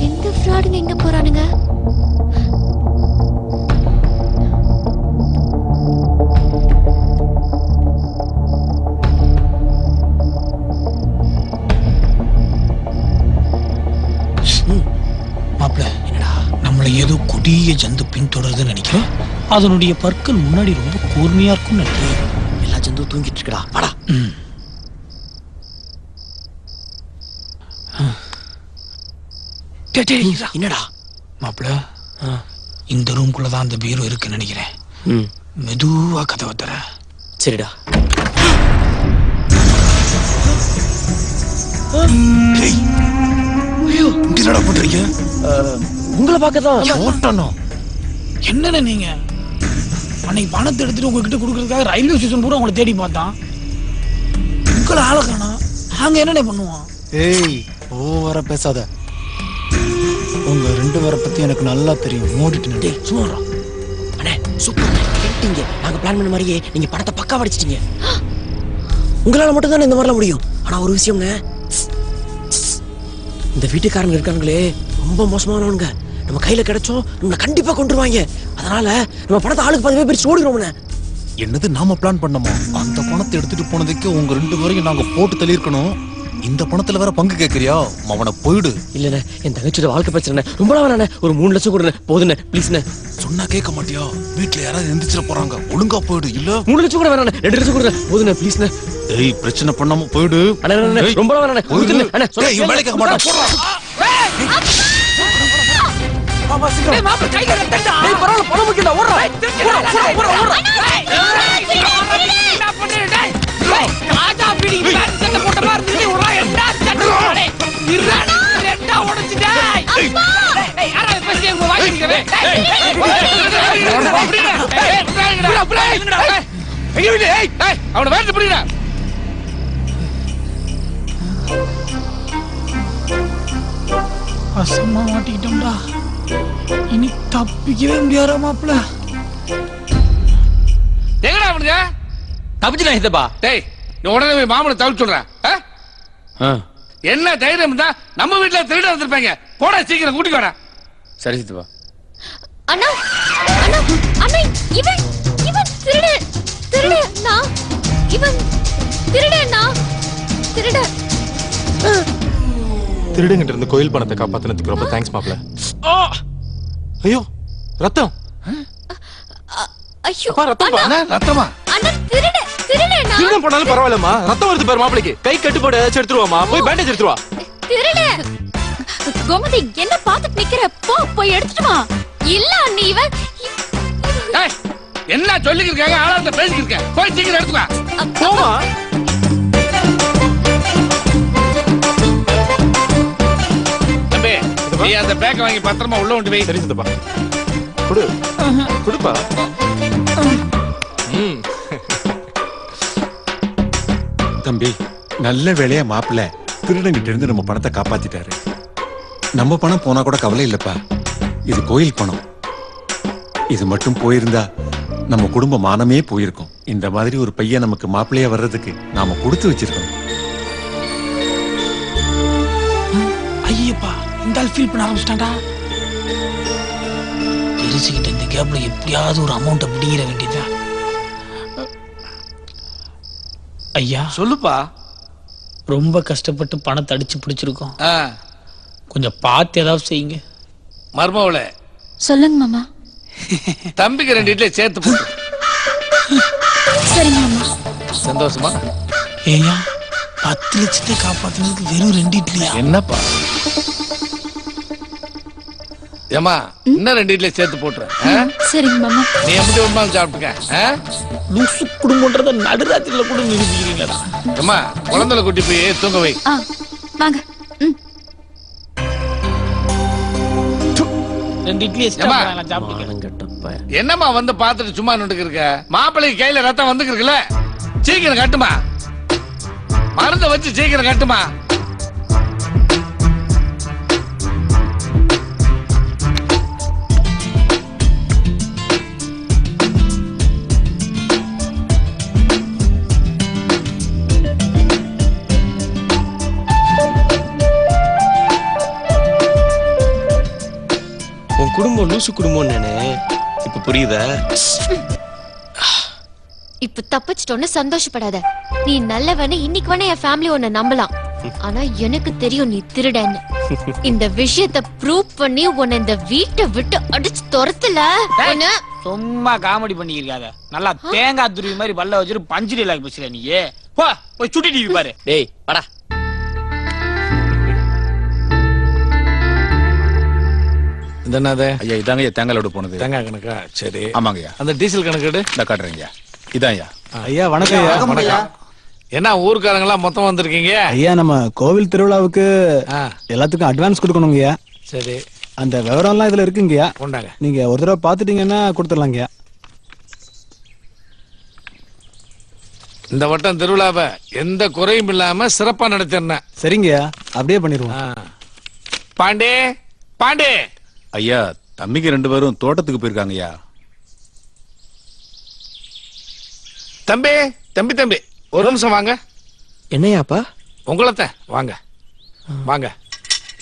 எந்த ஃப்ராடுங்க எங்க போறானுங்க? நம்மளை ஏதோ கொடிய ஜந்து பின்தொடருதுன்னு நினைக்கிறேன். அதனுடைய பற்கள் முன்னாடி ரொம்ப கூர்மையா இருக்கும் நினைக்கிறேன். எல்லா ஜந்து தூங்கிட்டு இருக்கடா. வாடா. என்னடா மாப்பிள்ள, இந்த ரூம்குள்ளதான் அந்த பீரோ இருக்குன்னு நினைக்கிறேன். மெதுவா கதவை தர. சரிடா. என்னடா பண்றீங்க? உங்களை பார்க்கதான். என்னன்னு நீங்க அன்னைக்கு பணத்தை எடுத்துட்டு உங்ககிட்ட கொடுக்கறதுக்காக ரயில்வே ஸ்டேஷன் பூரா உங்களை தேடி பார்த்தான். உங்களை ஆள காணோம். நாங்க என்னென்ன பண்ணுவோம்? ஏய் ஓவரா பேசாத. உங்க ரெண்டு பேரை பத்தி எனக்கு நல்லா தெரியும். மூடிட்டு சும்மா அண்ணே சூப்பர். நாங்க பிளான் பண்ண மாதிரியே நீங்க பணத்தை பக்கா அடிச்சிட்டீங்க. உங்களால மட்டும் தானே இந்த மாதிரிலாம் முடியும். ஆனா ஒரு விஷயம்ங்க, இந்த வீட்டுக்காரங்க இருக்காங்களே ரொம்ப மோசமானவனுங்க. நம்ம கையில கிடைச்சோம் நம்ம கண்டிப்பா கொண்டுருவாங்க. அதனால நம்ம பணத்தை ஆளுக்கு 10 பேர் பிரிச்சு ஓடிடுவோம்ண்ணே. என்னது நாம பிளான் பண்ணோமா? அந்த பணத்தை எடுத்துட்டு போனதுக்கு உங்க ரெண்டு பேரையும் நாங்க போட்டு தள்ளியிருக்கணும். இந்த பணத்துல வேற பங்கு கேக்குறியா? அவனை போயிடு. இல்லண்ணே என் தங்கச்சியோட வாழ்க்கை பிரச்சனை ரொம்ப வேணாண்ணே. ஒரு 3 லட்சம் கொடுண்ணே. போதுண்ணே ப்ளீஸ்ண்ணே. சொன்னா கேட்க மாட்டியா? வீட்டுல யாராவது எந்திரிச்சிட போறாங்க. ஒழுங்கா போயிடு. இல்ல 3 லட்சம் கூட வேணாண்ணே. 2 லட்சம் கொடுண்ணே. போதுண்ணே ப்ளீஸ்ண்ணே. ஏய் பிரச்சனை பண்ணாம போயிடு. அண்ணே ரொம்ப வேணாண்ணே. அண்ணே சொல்ல இவன் வேலை கேட்க மாட்டான். போடா. மாமா சீக்கிரம். மாமா கையில தட்டா. ஏய் பரவால பணம் முக்கியடா. ஓடுறா. ஓடுறா. என்ன பண்ணு டேய். ராஜா பிடி சட்டை போட்ட மாதிரி நீ ஓடுறா. என்ன சட்டை போடே. இருடா. ரெண்டா உடைச்சு டேய். டேய் யாரா பேசி உங்க வாங்கி நிக்கவே. டேய் அவன வேற புடிடா. அசமா மாட்டிக்கிட்டோம்டா. இனி தப்பிக்கவே முடியாதா மாப்பிள்ள? எங்கடா அவனுங்க? தப்பிச்சுடா இதப்பா. டேய் நீ உடனே போய் மாமனை தவிர சொல்ற. என்ன தைரியம் தான் நம்ம வீட்டுல திருட வந்திருப்பாங்க. போடா சீக்கிரம் கூட்டிட்டு வாடா. சரி சித்தப்பா. அண்ணா அண்ணா அண்ணா இவன் திருடனா? இவன் திருடனா? திருடுங்கிட்ட இருந்து கோயில் பணத்தை காப்பாத்தினதுக்கு ரொம்ப தேங்க்ஸ் மாப்ள. ஐயோ ரத்தம். ஐயோ ரத்தமா? அண்ணா திருடனா? திருடம் போனாலும் பரவாயில்லம்மா. ரத்தம் வருது பாரு மாப்பிளைக்கு. கை கட்டுப்பாடு ஏதாச்சும் எடுத்துருவாமா. போய் பேண்டேஜ் எடுத்துருவா. திருட கோமதி என்ன பார்த்துட்டு நிக்கிற? போய் எடுத்துட்டு வா. இல்ல அண்ணி இவன் என்ன சொல்லிட்டு இருக்காங்க? ஆளாத்த பேசிட்டு இருக்க. போய் சீக்கிரம் எடுத்துவா. போமா. தம்பி நீ அந்த பேக்கை வாங்கி பத்திரமா உள்ள கொண்டு போய். சரி சித்தப்பா. குடு. குடுப்பா. தம்பி நல்ல வேலையா மாப்பிள்ள திருடங்கிட்ட இருந்து நம்ம பணத்தை காப்பாத்திட்டாரு. நம்ம பணம் போனா கூட கவலை இல்லப்பா. இது கோயில் பணம். இது மட்டும் போயிருந்தா நம்ம குடும்ப மானமே போயிருக்கும். இந்த மாதிரி ஒரு பையன் நமக்கு மாப்பிள்ளையா வர்றதுக்கு நாம கொடுத்து வச்சிருக்கோம். ஐயப்பா இந்த ஆள் ஃபீல் பண்ண ஆரம்பிச்சிட்டான்டா. தெரிஞ்சுக்கிட்ட இந்த கேப்ல எப்படியாவது ஒரு அமௌண்ட்டை பிடிங்கிற வேண்டியதுதான். ஐயா சொல்லுப்பா. ரொம்ப கஷ்டப்பட்டு பணத்தை அடிச்சு பிடிச்சிருக்கோம். கொஞ்சம் பார்த்து ஏதாவது செய்யுங்க. மர்மவளே சொல்லுங்க மாமா. தம்பிக்கு 2 இட்லி சேர்த்து போடு. சரி மாமா. சந்தோஷமா? ஏயா 10 லட்சத்தை காப்பாத்துறதுக்கு வெறும் 2 இட்லியா? என்னப்பா? ஏமா இன்னும் 2 இட்லி சேர்த்து போட்டுறேன். சரிங்க மாமா. நீ எப்படி வேணுமாலும் சாப்பிட்டுக்க. லூசு குடும்பம்ன்றத நடுராத்திரில கூட நிரூபிக்கிறீங்களா? அம்மா குழந்தைல கூட்டி போய் தூங்க வை. வாங்க. 2 இட்லி எக்ஸ்ட்ரா சாப்பிட்டுக்க. என்னம்மா வந்து பாத்துட்டு சும்மா நின்னுட்டு இருக்க? மாப்பிள்ளைக்கு கையில ரத்தம் வந்துருக்குல்ல, சீக்கிரம் கட்டுமா. மருந்த வச்சு சீக்கிரம் கட்டுமா. உன் குடும்பம் லூசு குடும்பம் நானே இப்ப புரியுதா? இப்ப தப்பிச்சிட்டோன்னு சந்தோஷப்படாத. நீ நல்லவன்னு இன்னைக்கு வேணா என் ஃபேமிலி உன்னை நம்பலாம். ஆனா எனக்கு தெரியும் நீ திருடன்னு. இந்த விஷயத்தை ப்ரூவ் பண்ணி உன்னை இந்த வீட்டை விட்டு அடிச்சு துரத்துல. சும்மா காமெடி பண்ணிருக்காத. நல்லா தேங்காய் துருவி மாதிரி பல்ல வச்சுட்டு பஞ்சு டைலாக் பேசுற நீ. போ போய் சுட்டி டிவி பாரு. டேய் வாடா. என்னது? ஐயா இதாங்க தேங்காய் லோடு போனது. தேங்காய் கணக்கா? சரி. ஆமாங்கய்யா. அந்த டீசல் கணக்கு எடு. இந்த காட்டுறேங்கய்யா. இதான் ஐயா. ஐயா வணக்கம். வணக்கம். என்ன ஊர்க்காரங்க எல்லாம் மொத்தம் வந்திருக்கீங்க? ஐயா நம்ம கோவில் திருவிழாவுக்கு எல்லாத்துக்கும் அட்வான்ஸ் கொடுக்கணுங்கய்யா. சரி. அந்த விவரம் எல்லாம் இதுல இருக்குங்கய்யா. கொண்டாங்க. நீங்க ஒரு தடவை பாத்துட்டீங்கன்னா கொடுத்துடலாங்கய்யா. இந்த வட்டம் திருவிழாவை எந்த குறையும் இல்லாம சிறப்பா நடத்திருந்தேன். சரிங்கய்யா, அப்படியே பண்ணிடுவோம். பாண்டே பாண்டே. ஐயா தம்பிக்கு 2 பேரும் தோட்டத்துக்கு போயிருக்காங்கய்யா. தம்பி தம்பி தம்பி ஒரு நிமிஷம் வாங்க. என்னையாப்பா? உங்களத்த வாங்க வாங்க.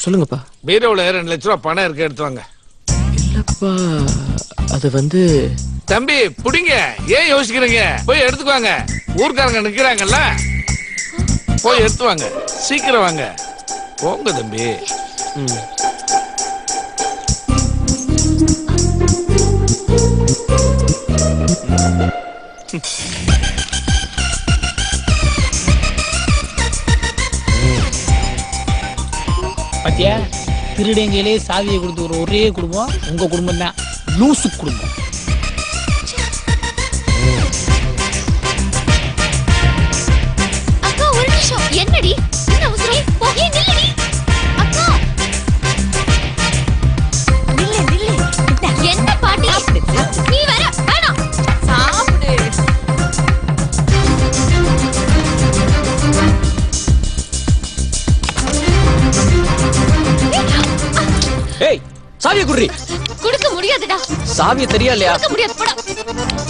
சொல்லுங்கப்பா. பீரோல 2 லட்சம் ரூபாய் பணம் இருக்கு, எடுத்து வாங்க. இல்லப்பா அது வந்து. தம்பி புடிங்க, ஏன் யோசிக்கிறீங்க? போய் எடுத்துக்குவாங்க. ஊர்க்காரங்க நிக்கிறாங்கல்ல, போய் எடுத்து வாங்க. சீக்கிரம் வாங்க. போங்க தம்பி. பாத்தியா, திருடங்கையிலே சாவியை கொடுத்து ஒரு ஒரே குடும்பம் உங்க குடும்பம் தான். லூசு குடும்பம். அக்கா ஒரு நிமிஷம். என்னடி என்ன அவசரம்? போய் நில்லடி அக்கா. நில்லு. என்ன பாட்டி நீ வர வேணாம். சாப்பிடு. ஏய் சாவியை குடுறி. கொடுக்க முடியாதுடா. சாவியை தெரியா இல்லையா? கொடுக்க முடியாது. போடா.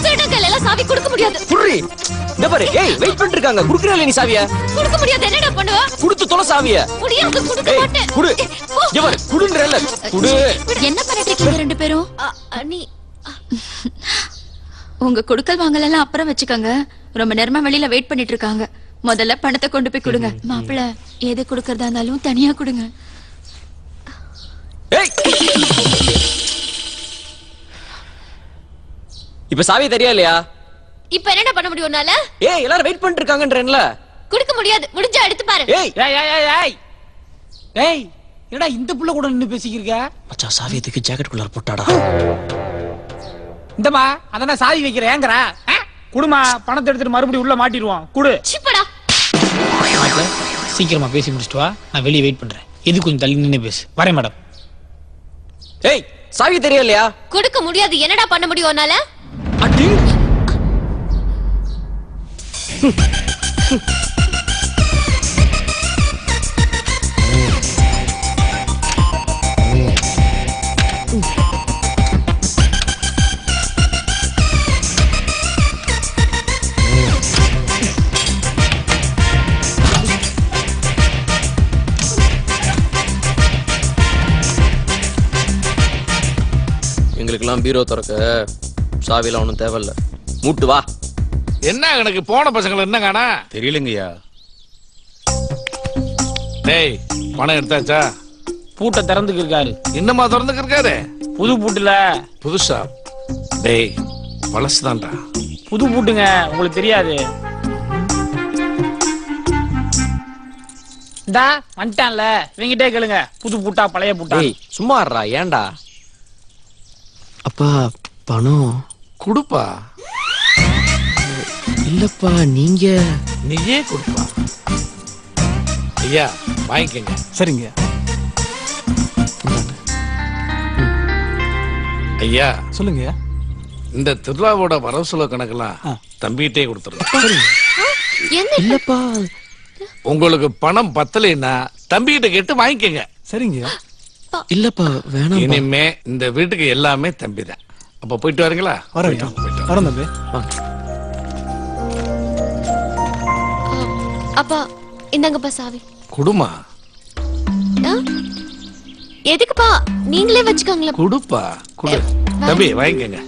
திருடங்கள் எல்லாம் சாவி கொடுக்க முடியாது. குடுறி. இந்த பாரு. ஏய் வெயிட் பண்ணிட்டு இருக்காங்க. குடுக்குறல நீ சாவியை? கொடுக்க முடியாது. என்னடா பண்ணுவ? குடுத்து தொலை சாவியை. முடியாது. கொடுக்க மாட்டேன். குடு. இங்க பாரு. குடுன்றல. குடு. என்ன பண்ணிட்டு இருக்கீங்க 2 பேரும்? நீ உங்க கொடுக்கல் வாங்கல் எல்லாம் அப்புறம் வச்சுக்கோங்க. ரொம்ப நேரமா வெளியில வெயிட் பண்ணிட்டு இருக்காங்க. முதல்ல பணத்தை கொண்டு போய் கொடுங்க. மாப்பிள்ள எது கொடுக்கறதா இருந்தாலும் தனியா கொடுங்க. ஏய் இப்ப சாவி தெரியா இல்லையா? இப்ப என்னடா பண்ண முடியும் உன்னால? ஏய் எல்லாரும் வெயிட் பண்ணிட்டு இருக்காங்கன்றேன்ல. கொடுக்க முடியாது. முடிஞ்சா எடுத்து பாரு. ஏய் ஏய் ஏய் ஏய் ஏய் ஏய் என்னடா இந்த புள்ள கூட நின்னு பேசிக்கிறீங்க? மச்சான் சாவி எதுக்கு ஜாக்கெட் குள்ள போட்டாடா? இந்தமா அதானே சாவி வைக்கிறேங்கற. குடுமா பணத்தை எடுத்துட்டு மறுபடியும் உள்ள மாட்டிடுவான். குடு. சிப்படா. சீக்கிரமா பேசி முடிச்சிட்டு வா. நான் வெளியே வெயிட் பண்றேன். எது கொஞ்சம் தள்ளி நின்னு பேசு. வரேன் மேடம். ஏய் சாவி தெரியா இல்லையா? கொடுக்க முடியாது. என்னடா பண்ண முடியும் உன்னால? அடி. எங்களுக்கெல்லாம் பீரோ திறக்க சாவிலாம் ஒன்றும் தேவையில்ல. மூட்டு வா. என்ன எனக்கு போன பசங்களை என்ன காணா? தெரியலங்கய்யா. டேய் பணம் எடுத்தாச்சா? பூட்டை திறந்துக்கு இருக்காரு. இன்னமா திறந்துக்கு இருக்காரு? புது பூட்டுல. புதுசா? டேய் பழசுதான்டா. புது பூட்டுங்க, உங்களுக்கு தெரியாது. இந்தா வந்துட்டான்ல, இவங்கிட்டே கேளுங்க. புது பூட்டா பழைய பூட்டா? சும்மா இருடா. ஏன்டா? அப்பா பணம் கொடுப்பா. இல்லப்பா நீங்க நீயே கொடுப்பா. ஐயா வாங்கிக்கங்க. சரிங்க. ஐயா சொல்லுங்க. இந்த திருவிழாவோட வரவு செலவு கணக்கெல்லாம் தம்பிகிட்டே கொடுத்துருங்க. இல்லப்பா உங்களுக்கு பணம் பத்தலைன்னா தம்பிகிட்ட கேட்டு வாங்கிக்கங்க. சரிங்க. இல்லப்பா வேணாம். இனிமே இந்த வீட்டுக்கு எல்லாமே தம்பி தான். அப்ப போயிட்டு வரீங்களா? வரோம் தம்பி. அப்பா இந்தாங்கப்பா சாவி. குடுமா. எதுக்குப்பா நீங்களே வச்சுக்கோங்களேன். குடுப்பா குடு. தம்பி வாங்கிக்கங்க.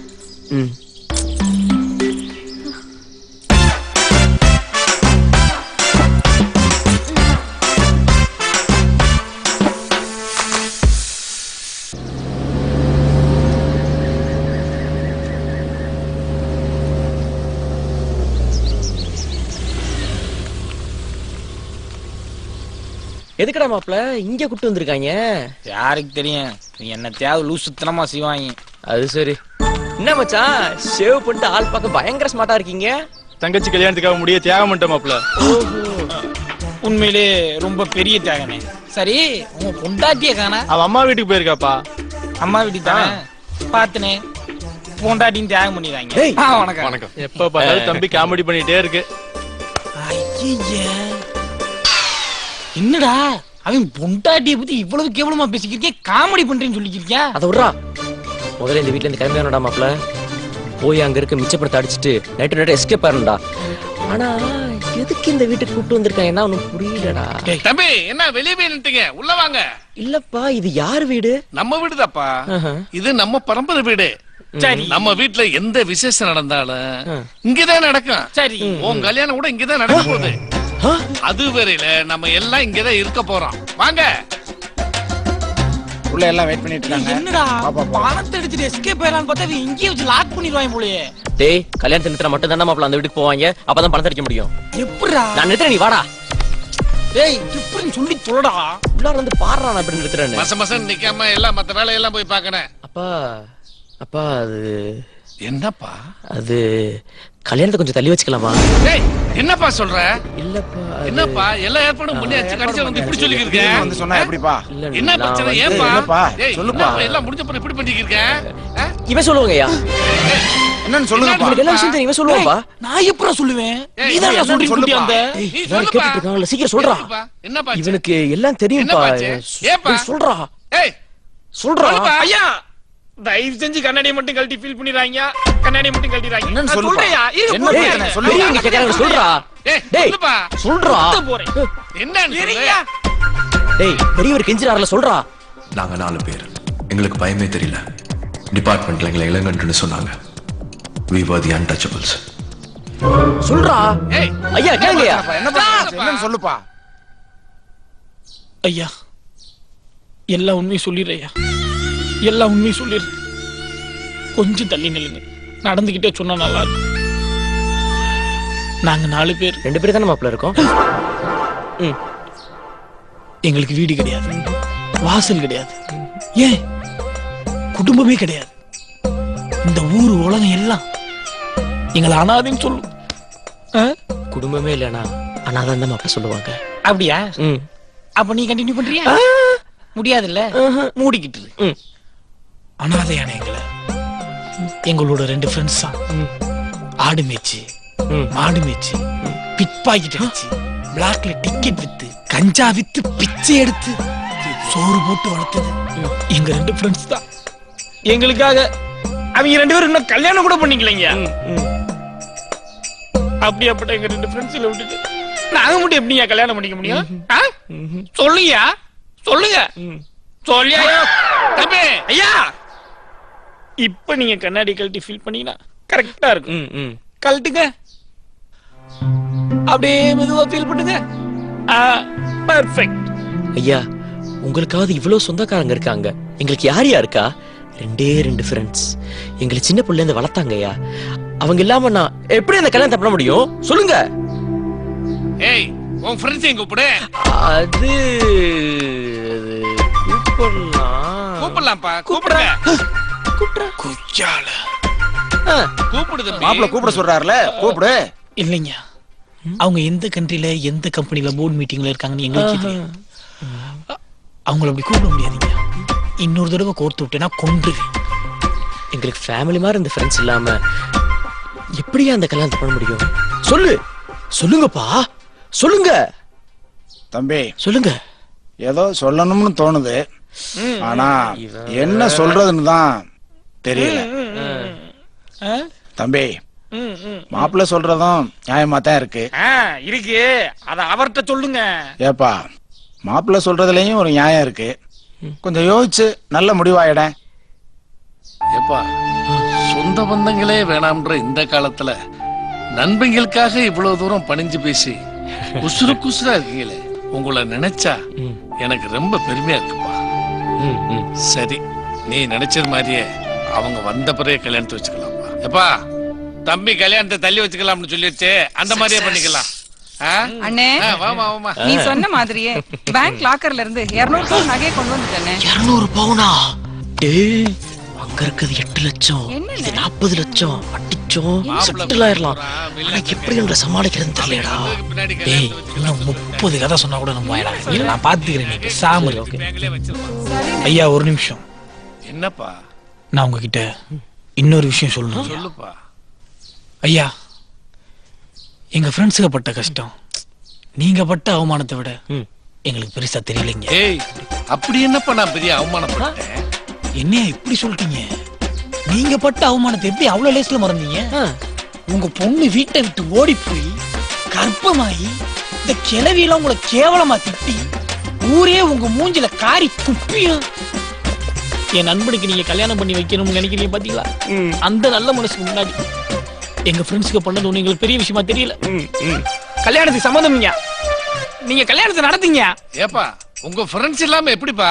எதுக்குடா மாப்ள இங்க கூட்டு வந்திருக்காங்க? யாருக்கு தெரியும், நீ என்ன தேவை லூசுத்தனமா செய்வாங்க. அது சரி. என்ன மச்சான் ஷேவ் பண்ணிட்டு ஆள் பார்க்க பயங்கர ஸ்மார்ட்டா இருக்கீங்க. தங்கச்சி கல்யாணத்துக்காக முடிய தியாகம் பண்ணிட்டேன் மாப்ள. உண்மையிலே ரொம்ப பெரிய தியாகமே. சரி உங்க பொண்டாட்டிய காணா? அவ அம்மா வீட்டுக்கு போயிருக்காப்பா. அம்மா வீட்டுக்கு தானே பாத்துனே. பொண்டாட்டின்னு தியாகம் பண்ணிடுறாங்க. வணக்கம். வணக்கம். எப்ப பார்த்தாலும் தம்பி காமெடி பண்ணிட்டே இருக்கு. என்னடா அவன் பொண்டாட்டிய பத்தி இவ்வளவு கேவலமா பேசிக்கிறீங்க, காமெடி பண்றேன்னு சொல்லிக்கிறியா? அத விட்றா. முதல்ல இந்த வீட்ல இருந்து கிளம்பி வேணாடா மாப்ள. போய் அங்க இருக்க மிச்சப்படத்தை அடிச்சுட்டு நைட்டு எஸ்கேப் ஆறண்டா. ஆனா எதுக்கு இந்த வீட்டுக்கு கூட்டு வந்திருக்காங்கன்னா ஒன்னும் புரியலடா. தம்பி என்ன வெளியே போய் நின்னுட்டீங்க? உள்ள வாங்க. இல்லப்பா இது யார் வீடு? நம்ம வீடுதாப்பா. இது நம்ம பரம்பரை வீடு. சரி நம்ம வீட்டுல எந்த விசேஷம் நடந்தாலும் இங்கதான் நடக்கும். சரி உன் கல்யாணம் கூட இங்கதான் நடக்க போகுது. அது வரையில நம்ம எல்லாம் இங்கதான் இருக்க போறோம். வாங்க. உள்ள எல்லாம் வெயிட் பண்ணிட்டு இருக்காங்க. என்னடா பணத்தை எடுத்துட்டு எஸ்கேப் ஆயிரான்னு பார்த்தா இவன் இங்கேயே வச்சு லாக் பண்ணிடுவாங்க போலயே. டேய் கல்யாணத்தை நிறுத்தினா மட்டும் தானே மாப்ள அந்த வீட்டுக்கு போவாங்க. அப்பதான் பணத்தை அடிக்க முடியும். எப்படிடா? நான் நிறுத்துறேன், நீ வாடா. டேய் எப்படின்னு சொல்லி சொல்லடா. உள்ளார வந்து பாடுறா நான் எப்படி நிறுத்துறேன்னு. மசம் நிக்காம எல்லாம் மத்த வேலையெல்லாம் போய் பாக்கணும். அப்பா அப்பா அது என்னப்பா? அது கல்யாணத்தை கொஞ்சம் தள்ளி வச்சுக்கலாமா? டேய் என்னப்பா சொல்ற? இல்லப்பா என்னப்பா எல்லா ஏற்பாடும் பண்ணியாச்சு, கடைசியா வந்து இப்படி சொல்லிக்கிட்டு இருக்க. வந்து சொன்னா எப்படிப்பா? என்ன பிரச்சனை? ஏன்பா? டேய் சொல்லுப்பா. எல்லாம் முடிஞ்ச பிறகு இப்படி பண்ணிக்கிட்டு இருக்க. இவன் சொல்லுவாங்கய்யா. என்னன்னு சொல்லுங்கப்பா. உங்களுக்கு எல்லா விஷயம் தெரியும், இவன் சொல்லுவாப்பா. நான் எப்பறா சொல்லுவேன்? நீதான் சொல்றீங்க குட்டி அந்த. நீ வேற கேட்டுட்டு இருக்காங்கல, சீக்கிரம் சொல்றா. என்னப்பா? இவனுக்கு எல்லாம் தெரியும்பா. ஏப்பா சொல்றா. ஏய் சொல்றா. ஐயா தயவு செஞ்சு கண்ணாடியை மட்டும் கழட்டி ஃபீல் பண்ணிடுறாங்க. கண்ணாடியை மட்டும் கழட்டிடுறாங்க. என்னன்னு சொல்லுப்பா. சொல்றியா? என்ன பிரச்சனை? சொல்லுங்க. நீங்க கேக்குறாங்க சொல்றா. டேய் சொல்றா. என்னன்னு டேய் பெரியவர் கெஞ்சிராருல சொல்றா. நாங்க 4 பேர். எங்களுக்கு பயமே தெரியல. டிபார்ட்மெண்ட்ல எங்களை இளங்கன்றுன்னு சொன்னாங்க. We were the untouchables. சொல்றா. ஐயா கேளுங்கய்யா. என்னன்னு சொல்லுப்பா. ஐயா எல்லா உண்மையும் சொல்லிடுறையா. எல்லா உண்மையும் சொல்லிடு. கொஞ்சம் தள்ளி நில்லுங்க. நடந்துகிட்டே சொன்னா நல்லா இருக்கும். நாங்க 4 பேர். 2 பேர் தானே மாப்ள இருக்கோம். எங்களுக்கு வீடு கிடையாது, வாசல் கிடையாது, ஏன் குடும்பமே கிடையாது. இந்த ஊரு உலகம் எல்லாம் எங்களை அனாதைன்னு சொல்லும். குடும்பமே இல்லனா அனாதான் தான் மாப்ள சொல்லுவாங்க. அப்படியா? அப்ப நீ கண்டினியூ பண்றியா? முடியாதுல்ல, மூடிக்கிட்டு. அனாதையான எங்களோட 2 ஃப்ரெண்ட்ஸ் தான் ஆடு மேய்ச்சி, மாடு மேய்ச்சி, பிட் பாக்கெட் அடிச்சு, பிளாக்ல டிக்கெட் வித்து, கஞ்சா வித்து, பிச்சை எடுத்து சோறு போட்டு வளர்த்தது எங்க 2 ஃப்ரெண்ட்ஸ் தான். எங்களுக்காக அவங்க 2 பேரும் இன்னும் கல்யாணம் கூட பண்ணிக்கலைங்க. அப்படியாப்பட்ட எங்க 2 ஃப்ரெண்ட்ஸ்ல விட்டுட்டு நாங்க மட்டும் எப்படியா கல்யாணம் பண்ணிக்க முடியும்? சொல்லுங்க சொல்லுங்க சொல்லியா. தம்பி ஐயா இப்ப நீங்க கண்ணாடி கழட்டி ஃபீல் பண்ணீங்கன்னா கரெக்டா இருக்கும். கழட்டுங்க, அப்படியே மெதுவா ஃபீல் பண்ணுங்க. பெர்ஃபெக்ட். ஐயா உங்களுக்காவது இவ்வளவு சொந்தக்காரங்க இருக்காங்க, எங்களுக்கு யார் இருக்கா? 2 ஃப்ரெண்ட்ஸ் எங்களை சின்ன பிள்ளைல இருந்து வளர்த்தாங்க ஐயா. அவங்க இல்லாம நான் எப்படி அந்த கல்யாணத்தை பண்ண முடியும் சொல்லுங்க. ஏய் உன் ஃப்ரெண்ட்ஸ் எங்க கூப்பிடு. அது கூப்பிடலாம்ப்பா. கூப்பிடலாம்ப்பா. கூப்பிடுங்க. குச்சால கூப்பிடு தம்பி. மாப்பிள்ள கூப்பிட சொல்றாருல, கூப்பிடு. இல்லைங்க, அவங்க எந்த கண்ட்ரில எந்த கம்பெனில போர்டு மீட்டிங்ல இருக்காங்கன்னு எங்களுக்கு தெரியும். அவங்கள அப்படி கூப்பிட முடியாதுங்க. இன்னொரு தடவை கோர்த்து விட்டேன்னா கொன்றுவேன். எங்களுக்கு ஃபேமிலி மாதிரி இந்த ஃப்ரெண்ட்ஸ் இல்லாம எப்படியா அந்த கல்யாணத்தை பண்ண முடியும்? சொல்லுங்கப்பா, சொல்லுங்க தம்பி. சொல்லுங்க. ஏதோ சொல்லணும்னு தோணுது, ஆனா என்ன சொல்றதுன்னு தான் தெரியல. தம்பி, மாப்பிள்ள சொல்றதும் நியாயமா தான் இருக்கு. இருக்கு, அத அவர்கிட்ட சொல்லுங்க. ஏப்பா, மாப்பிள்ள சொல்றதுலயும் ஒரு நியாயம் இருக்கு. கொஞ்சம் யோசிச்சு நல்ல முடிவாயிட. ஏப்பா, சொந்த பந்தங்களே வேணாம்ன்ற இந்த காலத்துல நண்பங்களுக்காக இவ்வளவு தூரம் பணிஞ்சு பேசி குசுறு குசுரா இருக்கீங்களே, உங்களை நினைச்சா எனக்கு ரொம்ப பெருமையா இருக்குப்பா. சரி, நீ நினைச்சது மாதிரியே அவங்க வந்த பிறகு கல்யாணத்தை வச்சுக்கலாம்ப்பா. எப்பா, தம்பி கல்யாணத்தை தள்ளி வச்சுக்கலாம்னு சொல்லிடுச்சு, அந்த மாதிரியே பண்ணிக்கலாம். அண்ணே, நீ சொன்ன மாதிரியே பேங்க் லாக்கர்ல இருந்து 200 பவுன் நகையை கொண்டு வந்துட்டேனே. 200 பவுனா? டேய், அங்க இருக்குது 8 லட்சம், இது 40 லட்சம். அடிச்சோம் செட்டில் ஆயிரலாம். ஆனா எப்படி என்ற சமாளிக்கிறதுன்னு தெரியலடா. டேய், இன்னும் 30 கதை சொன்னா கூட நம்ம ஆயிடா. நான் பாத்துக்கிறேன், நீ பேசாம இரு. ஓகே ஐயா, ஒரு நிமிஷம். என்னப்பா? நான் உங்ககிட்ட இன்னொரு விஷயம் சொல்லணும். சொல்லுப்பா. ஐயா, எங்க ஃப்ரெண்ட்ஸுக்கு பட்ட கஷ்டம் நீங்க பட்ட அவமானத்தை விட எங்களுக்கு பெருசா தெரியலைங்க. ஏய், அப்படி என்னப்பா நான் பெரிய அவமானப்பட்டேன்? என்ன இப்படி சொல்லிட்டீங்க? நீங்க பட்ட அவமானத்தை எப்படி அவ்வளவு லேஸ்ல மறந்தீங்க? உங்க பொண்ணு வீட்டை விட்டு ஓடி போய் கர்ப்பமாயி இந்த கிழவியெல்லாம் உங்களை கேவலமா திட்டி ஊரே உங்க மூஞ்சில காரி துப்பியும் என் நண்பனுக்கு நீங்க கல்யாணம் பண்ணி வைக்கணும்னு நினைக்கிறீங்க பாத்தீங்களா? அந்த நல்ல மனசுக்கு முன்னாடி எங்க ஃப்ரெண்ட்ஸ்க்கு பண்ணது ஒண்ணு எங்களுக்கு பெரிய விஷயமா தெரியல. கல்யாணத்துக்கு சம்மதம், நீங்க கல்யாணத்தை நடத்தீங்க. ஏப்பா, உங்க ஃப்ரெண்ட்ஸ் இல்லாம எப்படிப்பா?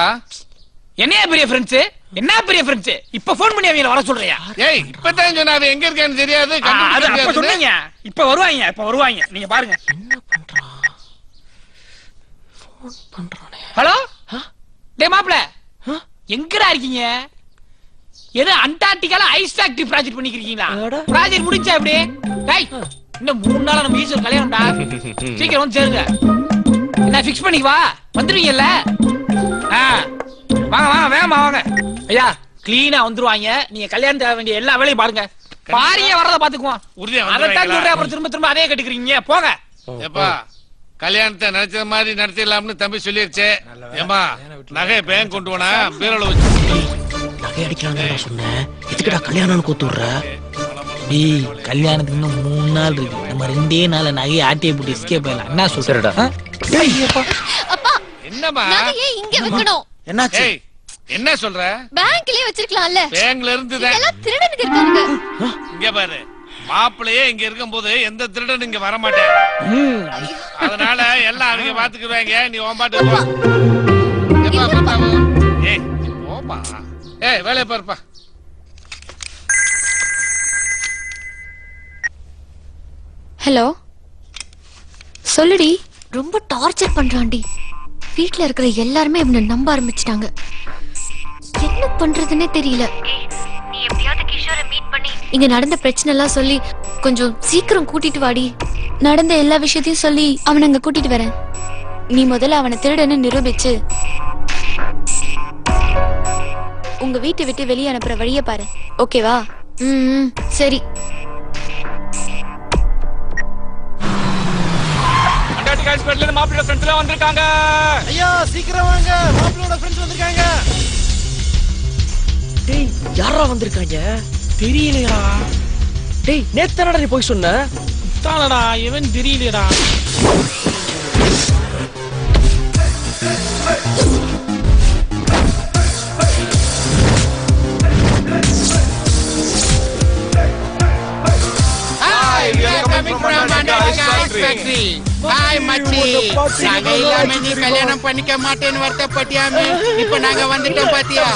என்னையா பெரிய ஃப்ரெண்ட்ஸ்? என்ன பெரிய ஃப்ரெண்ட்ஸ்? இப்ப போன் பண்ணி அவங்கள வர சொல்றியா? ஏய், இப்பதான் சொன்னா அது எங்க இருக்கேன்னு தெரியாது. அது அப்ப சொன்னீங்க, இப்ப வருவாங்க, இப்ப வருவாங்க. நீங்க பாருங்க. என்ன பண்றான்? ஃபோன் பண்றானே. ஹலோ, டேய் மாப்ள, எங்கடா இருக்கீங்க? ஏதோ அண்டார்டிகால ஐஸ் ஃபேக்டரி ப்ராஜெக்ட் பண்ணிக்கிறீங்களா? ப்ராஜெக்ட் முடிஞ்சா எப்படி? டேய், இன்னும் 3 நாளா நம்ம ஈஸ்வர் கல்யாணம்டா. சீக்கிரம் வந்து சேருங்க. என்ன ஃபிக்ஸ் பண்ணி வா, வந்துருவீங்கல்ல? வாங்க வாங்க, வேகமா வாங்க. ஐயா, கிளீனா வந்துருவாங்க. நீங்க கல்யாணத்துக்கு ஆக வேண்டிய எல்லா வேலையும் பாருங்க. பாரியே வரத பாத்துக்குவோம். அதான் சொல்றேன், அப்புறம் திரும்ப திரும்ப அதே கட்டிக்கிறீங்க. போங்க. ஏப்பா, கல்யாணத்தை நினைச்ச மாதிரி நடத்திடலாம்னு தம்பி சொல்லிருச்சு. ஏமா, நகை பேங்க் கொண்டு போனா பீரோல வச்சு நகை அடிக்கலாம்னு சொன்னேன். எதுக்குடா கல்யாணம் கூத்துடுற? டேய், கல்யாணத்துக்கு இன்னும் 3 நாள் இருக்கு. நம்ம 2 நாள்ல நகையை ஆட்டியை போட்டு எஸ்கேப் ஆயிடலாம். என்ன சொல்றடா? அப்பா, என்னமா நகையை இங்க வைக்கணும். என்னாச்சு? என்ன சொல்ற? பேங்க்லயே வச்சிருக்கலாம்ல. பேங்க்ல இருந்துதே. இதெல்லாம் திருடனுக்கு இருக்காங்க. இங்க பாரு, மாப்பிளையே இங்க இருக்கும்போது எந்த திருடன் இங்க வர மாட்டேன். அதனால எல்லாம் அவங்க பாத்துக்குவாங்க. நீ ஓம்பாட்டு போ. எப்பா பார்த்தாவு? ஏய், போப்பா. ஏய், வேலைய பாருப்பா. ஹலோ, சொல்லுடி. ரொம்ப டார்ச்சர் பண்றான்டி. வீட்ல இருக்கிற எல்லாருமே இவனை நம்ப ஆரம்பிச்சிட்டாங்க. என்ன பண்றதுன்னே தெரியல. நீ எப்படியாவது கிஷோரை மீட் பண்ணி இங்க நடந்த பிரச்சனை எல்லாம் சொல்லி கொஞ்சம் சீக்கிரம் கூட்டிட்டு வாடி. நடந்த எல்லா விஷயத்தையும் சொல்லி அவனை அங்க கூட்டிட்டு வரேன். நீ முதல்ல அவனை திருடன்னு நிரூபிச்சு உங்க வீட்டை விட்டு வெளியே அனுப்புற வழிய பாரு. ஓகேவா? சரி. மாப்பிள்ளோட ஃப்ரெண்ட்ஸ் எல்லாம் வந்திருக்காங்க. ஐயா, சீக்கிரம் வாங்க, மாப்பிள்ளோட ஃப்ரெண்ட்ஸ் வந்திருக்காங்க. டேய், யாரா வந்திருக்காங்க? தெரியலையா? டேய், நேத்தானடா நீ போய் சொன்ன. தானடா, இவன் தெரியலையடா. கல்யாணம் பண்ணிக்க மாட்டேன்னு வருத்தப்பட்டியாமே. இப்ப நாங்க வந்துட்டோம் பாத்தியா?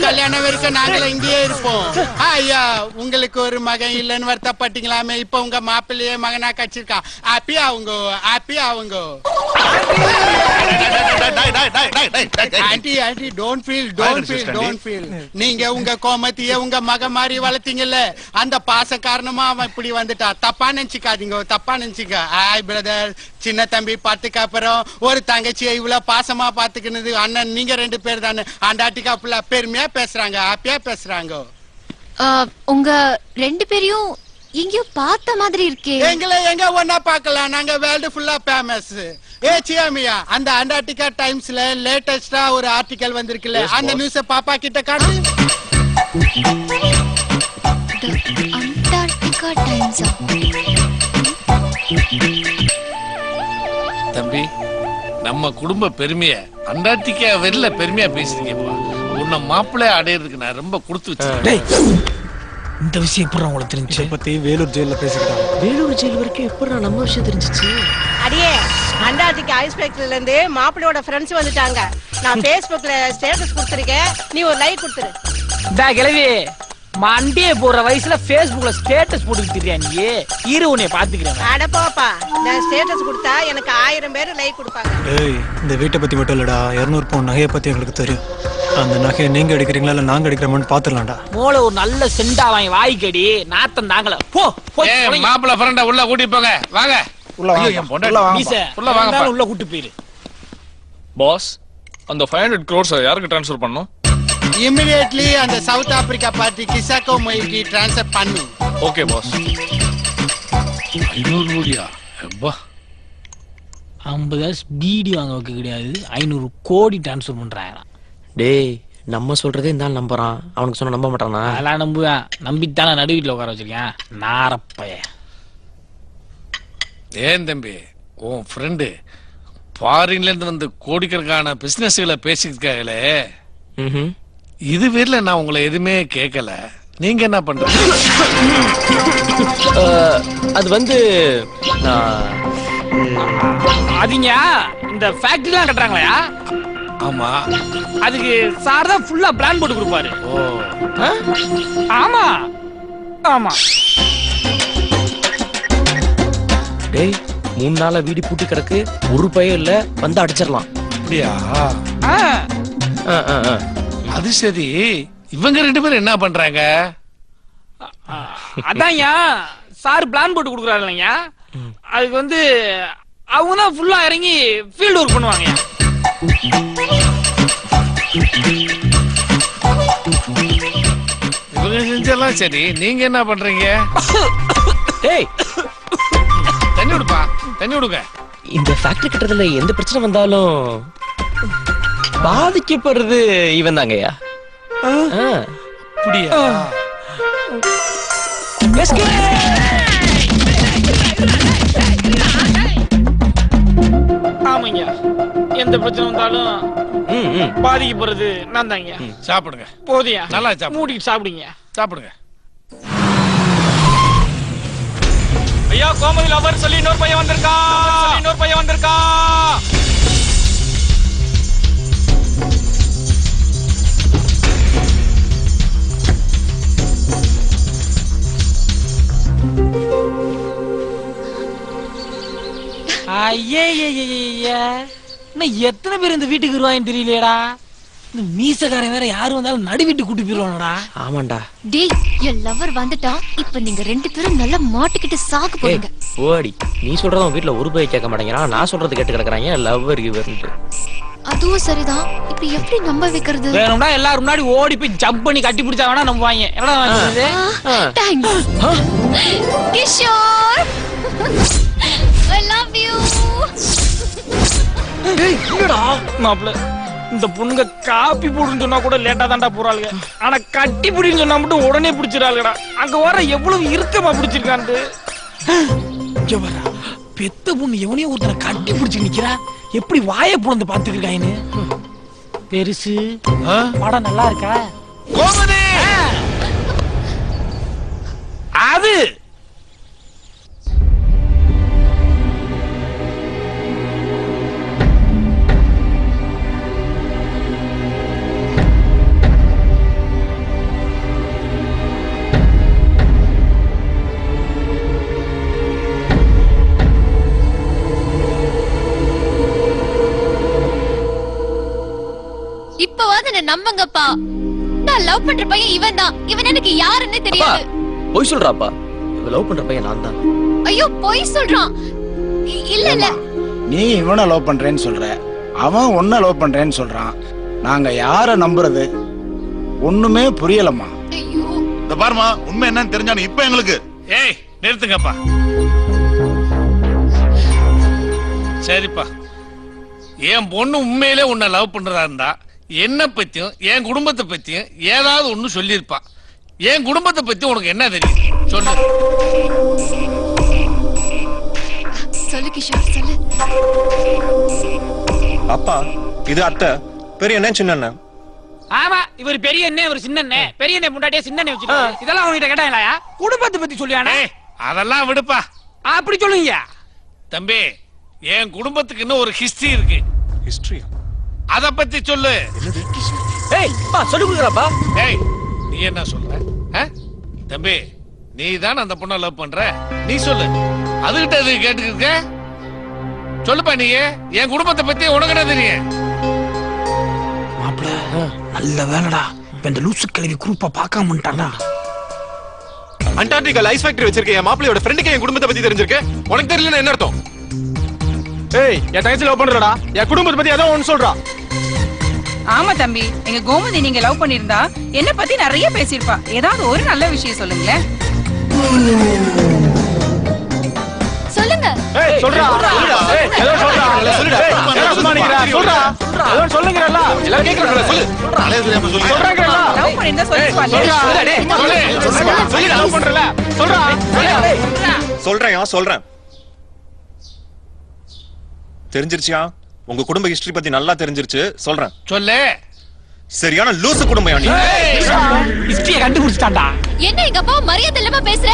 கல்யாணம் வரைக்கும் நாங்களும் இங்கேயே இருப்போம். ஐயா, உங்களுக்கு ஒரு மகன் இல்லன்னு வருத்தப்பட்டீங்களாமே. இப்ப உங்க மாப்பிள்ளையே மகனா கச்சிருக்கான். ஹாப்பி ஆவுங்க, ஹாப்பி ஆவுங்க. ஆண்டி ஆண்டி டோன்ட் ஃபீல் நீங்க உங்க கோமத்திய உங்க மக மாதிரி வளர்த்தீங்கல்ல, அந்த பாச காரணமா அவன் இப்படி வந்துட்டா. தப்பா நினைச்சுக்க. ஹாய் பிரதர், சின்ன தம்பி பத்துக்கு அப்புறம் ஒரு தங்கச்சியை இவ்வளவு பாசமா பாத்துக்கினது அண்ணன் நீங்க 2 பேர் தானே. அண்டாட்டிக்கா ஃபுல்லா பெருமையா பேசுறாங்க, ஹாப்பியா பேசுறாங்க. உங்க 2 பேரையும் எங்கேயோ பார்த்த மாதிரி இருக்கே. எங்களை எங்க ஒன்னா பார்க்கலாம், நாங்க வேர்ல்டு ஃபுல்லா ஃபேமஸ். சியாமியா, அந்த அண்டார்டிகா டைம்ஸ்ல லேட்டஸ்டா ஒரு ஆர்டிகல் வந்திருக்குல்ல, அந்த நியூஸ பாப்பா கிட்ட காட்டு. அண்டார்டிகா டைம்ஸா? தம்பி, நம்ம குடும்ப பெருமைய அண்டார்டிகா வெளில பெருமையா பேசுறீங்கப்பா. உன்னை மாப்பிள்ளை அடையிறதுக்கு நான் ரொம்ப கொடுத்து வச்சேன். இந்த விஷயம் எப்படி உங்களுக்கு தெரிஞ்சு? பத்தி வேலூர் ஜெயில பேசிக்கிட்டாங்க. வேலூர் ஜெயில் வரைக்கும் எப்படி நம்ம விஷயம் தெரிஞ்சிச்சு? அடியே, அண்டார்டிகா ஐஸ் ஃபேக்டரியில இருந்து மாப்பிள்ளையோட ஃப்ரெண்ட்ஸ் வந்துட்டாங்க. நான் Facebookல ஸ்டேட்டஸ் கொடுத்திருக்கேன், நீ ஒரு லைக் கொடுத்துரு. டா கிளவி, மண்டே போற வயசுல Facebookல ஸ்டேட்டஸ் போட்டுக்கிட்டியா நீ? இரு உன்னை பாத்துக்கிறேன். அட போப்பா, நான் ஸ்டேட்டஸ் கொடுத்தா எனக்கு 1000 பேர் லைக் கொடுப்பாங்க. ஏய், இந்த வீட்டை பத்தி மட்டும் இல்லடா, 200 பவுன் நகையை பத்தி எங்களுக்கு தெரியும். அந்த நகையை நீங்க எடுக்கிறீங்களா இல்ல நாங்க எடுக்கிறோம்னு பாத்துடலாம்டா. மோள ஒரு நல்ல செண்டா வாங்கி வாய்க்கடி, நாத்தம் தாங்கல. போ மாப்பிள்ளை ஃப்ரெண்ட உள்ள கூட்டி போங்க. வாங்க உள்ள வாங்க. உள்ள கூட்டி போயிரு. பாஸ், அந்த 500 crores யாருக்கு ட்ரான்ஸ்ஃபர் பண்ணனும்? இமிடியேட்லி அந்த சவுத் ஆப்பிரிக்கா பார்ட்டி கிசாக்கோ மொய்க்கு ட்ரான்ஸ்ஃபர் பண்ணு. Okay boss. 500 கோடியா? அப்பா, 50 பீடி வாங்க வைக்க கிடையாது, 500 கோடி ட்ரான்ஸ்ஃபர் பண்றாங்க. டேய், நம்ம சொல்றதே இந்த ஆள் நம்புறான், அவனுக்கு சொன்ன நம்ப மாட்டானா? அதெல்லாம் நம்புவேன். நம்பித்தானே நடுவீட்டுல உட்கார வச்சிருக்கேன் நாரப்பைய. ஏன் தம்பி, உன் ஃப்ரெண்டு ஃபாரின்ல இருந்து வந்து கோடிக்கணக்கான பிசினஸ்களை பேசியிருக்காங்களே, இது வீட்ல நான் உங்களை எதுவுமே கேட்கல. நீங்க என்ன பண்றீங்க? அது வந்து அதிங்க இந்த ஃபேக்டரிலாம் கட்டுறாங்களா? ஆமா, அதுக்கு சார் தான் ஃபுல்லா பிளான் போட்டு கொடுப்பாரு. ஆமா ஆமா. டேய், 3 நாளா வீடு பூட்டி கிடக்கு, ஒரு பயம் இல்ல, வந்து அடிச்சிடலாம். அப்படியா? அது சரி, இவங்க 2 பேரும் என்ன பண்றாங்க? அதான்யா சார் பிளான் போட்டு கொடுக்குறாரு இல்லைங்க, அதுக்கு வந்து அவங்க தான் ஃபுல்லா இறங்கி ஃபீல்ட் ஒர்க் பண்ணுவாங்க. இவங்க செஞ்செல்லாம் சரி, நீங்க என்ன பண்றீங்க? டேய், தண்ணி விடுப்பா, தண்ணி விடுங்க. இந்த ஃபேக்டரி கட்டுறதுல எந்த பிரச்சனை வந்தாலும் பாதிக்கப்படுறது இவன் தாங்கய்யா. அப்படியா? ஆமாங்க, எந்த பிரச்சனை வந்தாலும் பாதிக்கப்படுறது நான் தாங்க. சாப்பிடுங்க. போதியா? நல்லா சாப்பிடுங்க. மூடிட்டு சாப்பிடுங்க. சாப்பிடுங்க. ஐயா, கோமதி லவர் சொல்லி இன்னொரு பையன் வந்திருக்கா. ஐயே, இன்னும் எத்தனை பேர் இந்த வீட்டுக்கு வருவாங்கன்னு தெரியலையடா. இந்த மீசக்காரன் வேற யாரு வந்தாலும் நடு வீட்டு கூட்டி போயிருவானடா. ஆமாண்டா. டேய், என் லவர் வந்துட்டான். இப்ப நீங்க 2 பேரும் நல்லா மாட்டிக்கிட்டு சாக்கு போடுங்க. ஓடி, நீ சொல்றதும் வீட்டுல ஒரு பை கேட்க மாட்டேங்கிறான், நான் சொல்றது கேட்டு கிடக்குறாங்க. லவ்வர் கிவர்ன்ட்டு. அதுவும் சரிதான். இப்ப எப்படி நம்ப வைக்கிறது? வேணும்னா எல்லாரும் முன்னாடி ஓடி போய் ஜம்ப் பண்ணி கட்டி பிடிச்சா வேணா நம்புவாங்க. என்னடா வாங்குறது? Thanks Kishore. I love you. டேய், என்னடா மாப்ள, இந்த பொண்ணுங்க காப்பி போடுன்னு சொன்னா கூட லேட்டா தான்டா போறாளுங்க. ஆனா கட்டி பிடின்னு சொன்னா மட்டும் உடனே பிடிச்சிடாளுங்கடா. அங்க வர எவ்வளவு இறுக்கமா பிடிச்சிருக்கான்ட்டு. இங்க வர பெத்த பொண்ணு எவனையும் ஒருத்தனை கட்டி பிடிச்சு நிக்கிறா. எப்படி வாயை புலந்து பாத்துக்கிட்டாயின்னு. பெருசு படம் நல்லா இருக்கா? கோமதி, அது இப்பவாது என்ன நம்புங்கப்பா. நான் லவ் பண்ற பையன் இவன் தான். இவன் எனக்கு யாருன்னு தெரியாது. பொய் சொல்றாப்பா. இவ லவ் பண்ற பையன் நான் தான். ஐயோ பொய் சொல்றான். இல்ல இல்ல. நீ இவனை லவ் பண்றேன்னு சொல்ற, அவன் உன்னை லவ் பண்றேன்னு சொல்றான். நாங்க யார நம்புறது? ஒண்ணுமே புரியலம்மா. ஐயோ இந்த பாருமா, உண்மை என்னன்னு தெரிஞ்சானு இப்ப எங்களுக்கு. ஏய் நிறுத்துங்கப்பா. சரிப்பா, என் பொண்ணு உண்மையிலே உன்னை லவ் பண்றதா இருந்தா என்ன பத்தியும் என் குடும்பத்தை பத்தியும் ஏதாவது ஒண்ணு சொல்லியிருப்பா. என் குடும்பத்தை பத்தி உனக்கு என்ன தெரியும் சொல்லு. சொல்லு கிஷோர் சொல்லு. அப்பா இது அத்தை, பெரிய அண்ணன் சின்ன அண்ணன். ஆமா, இவர் பெரிய அண்ணே, இவர் சின்ன அண்ணே. பெரிய அண்ணே முன்னாடியே சின்ன அண்ணே வச்சுட்டாரு. இதெல்லாம் உங்ககிட்ட கேட்டாங்களா? குடும்பத்தை பத்தி சொல்லியானே. அதெல்லாம் விடுப்பா. அப்படி சொல்லுங்க தம்பி. என் குடும்பத்துக்கு இன்னும் ஒரு ஹிஸ்டரி இருக்கு. ஹிஸ்டரியா? அத பத்தி சொல்லு. ஏய் பா சொல்லு குடுறப்பா. ஏய் நீ என்ன சொல்ற? தம்பி நீ தான் அந்த பொண்ணை லவ் பண்ற, நீ சொல்லு. அதுகிட்ட அது கேட்டுக்கிட்ட சொல்லுப்பா. நீ என் குடும்பத்தை பத்தி உனக்கு என்ன தெரியும்? மாப்பிள நல்ல வேலைடா. இப்ப இந்த லூசு கிழவி குரூப்பா பார்க்காம வந்துட்டான்டா. அண்டார்டிகா ஐஸ் ஃபேக்டரி வச்சிருக்கேன் என் மாப்பிளையோட ஃப்ரெண்டுக்கு என் குடும்பத்தை பத்தி தெரிஞ்சிருக்கு. உனக்கு தெரியலன்னா என்ன அர்த்தம்? ஏய் என் தங்கச்சி லவ் பண்றடா, என் குடும்பத்தை பத்தி ஏதோ ஒன்னு சொல்றா. ஆமா தம்பி, எங்க கோமதி நீங்க லவ் பண்ணிருந்தா என்ன பத்தி நிறைய பேசியிருப்பா. ஏதாவது ஒரு நல்ல விஷயம் சொல்லுங்களேன். சொல்லுங்க. ஏய் சொல்றா. ஏய் ஏதோ சொல்றா. சொல்லுடா. என்ன சும்மா நிக்கிறா? சொல்றா. ஏதோ சொல்லுங்கறல்ல. எல்லாரும் கேக்குறாங்கல சொல்லு. சொல்றாங்கல. லவ் பண்ணிருந்தா சொல்லுப்பா. சொல்றா. டேய் சொல்லு. லவ் பண்றல. சொல்றா. சொல்றேன். தெரிஞ்சிருச்சியா? உங்க குடும்ப ஹிஸ்டரி பத்தி நல்லா தெரிஞ்சிருச்சு. சொல்றேன். சொல்லு. சரியான லூசு குடும்பம் நீ. ஹிஸ்டரிய கண்டுபிடிச்சிட்டான்டா. என்ன எங்க அப்பா மரியாதை இல்லாம பேசுற?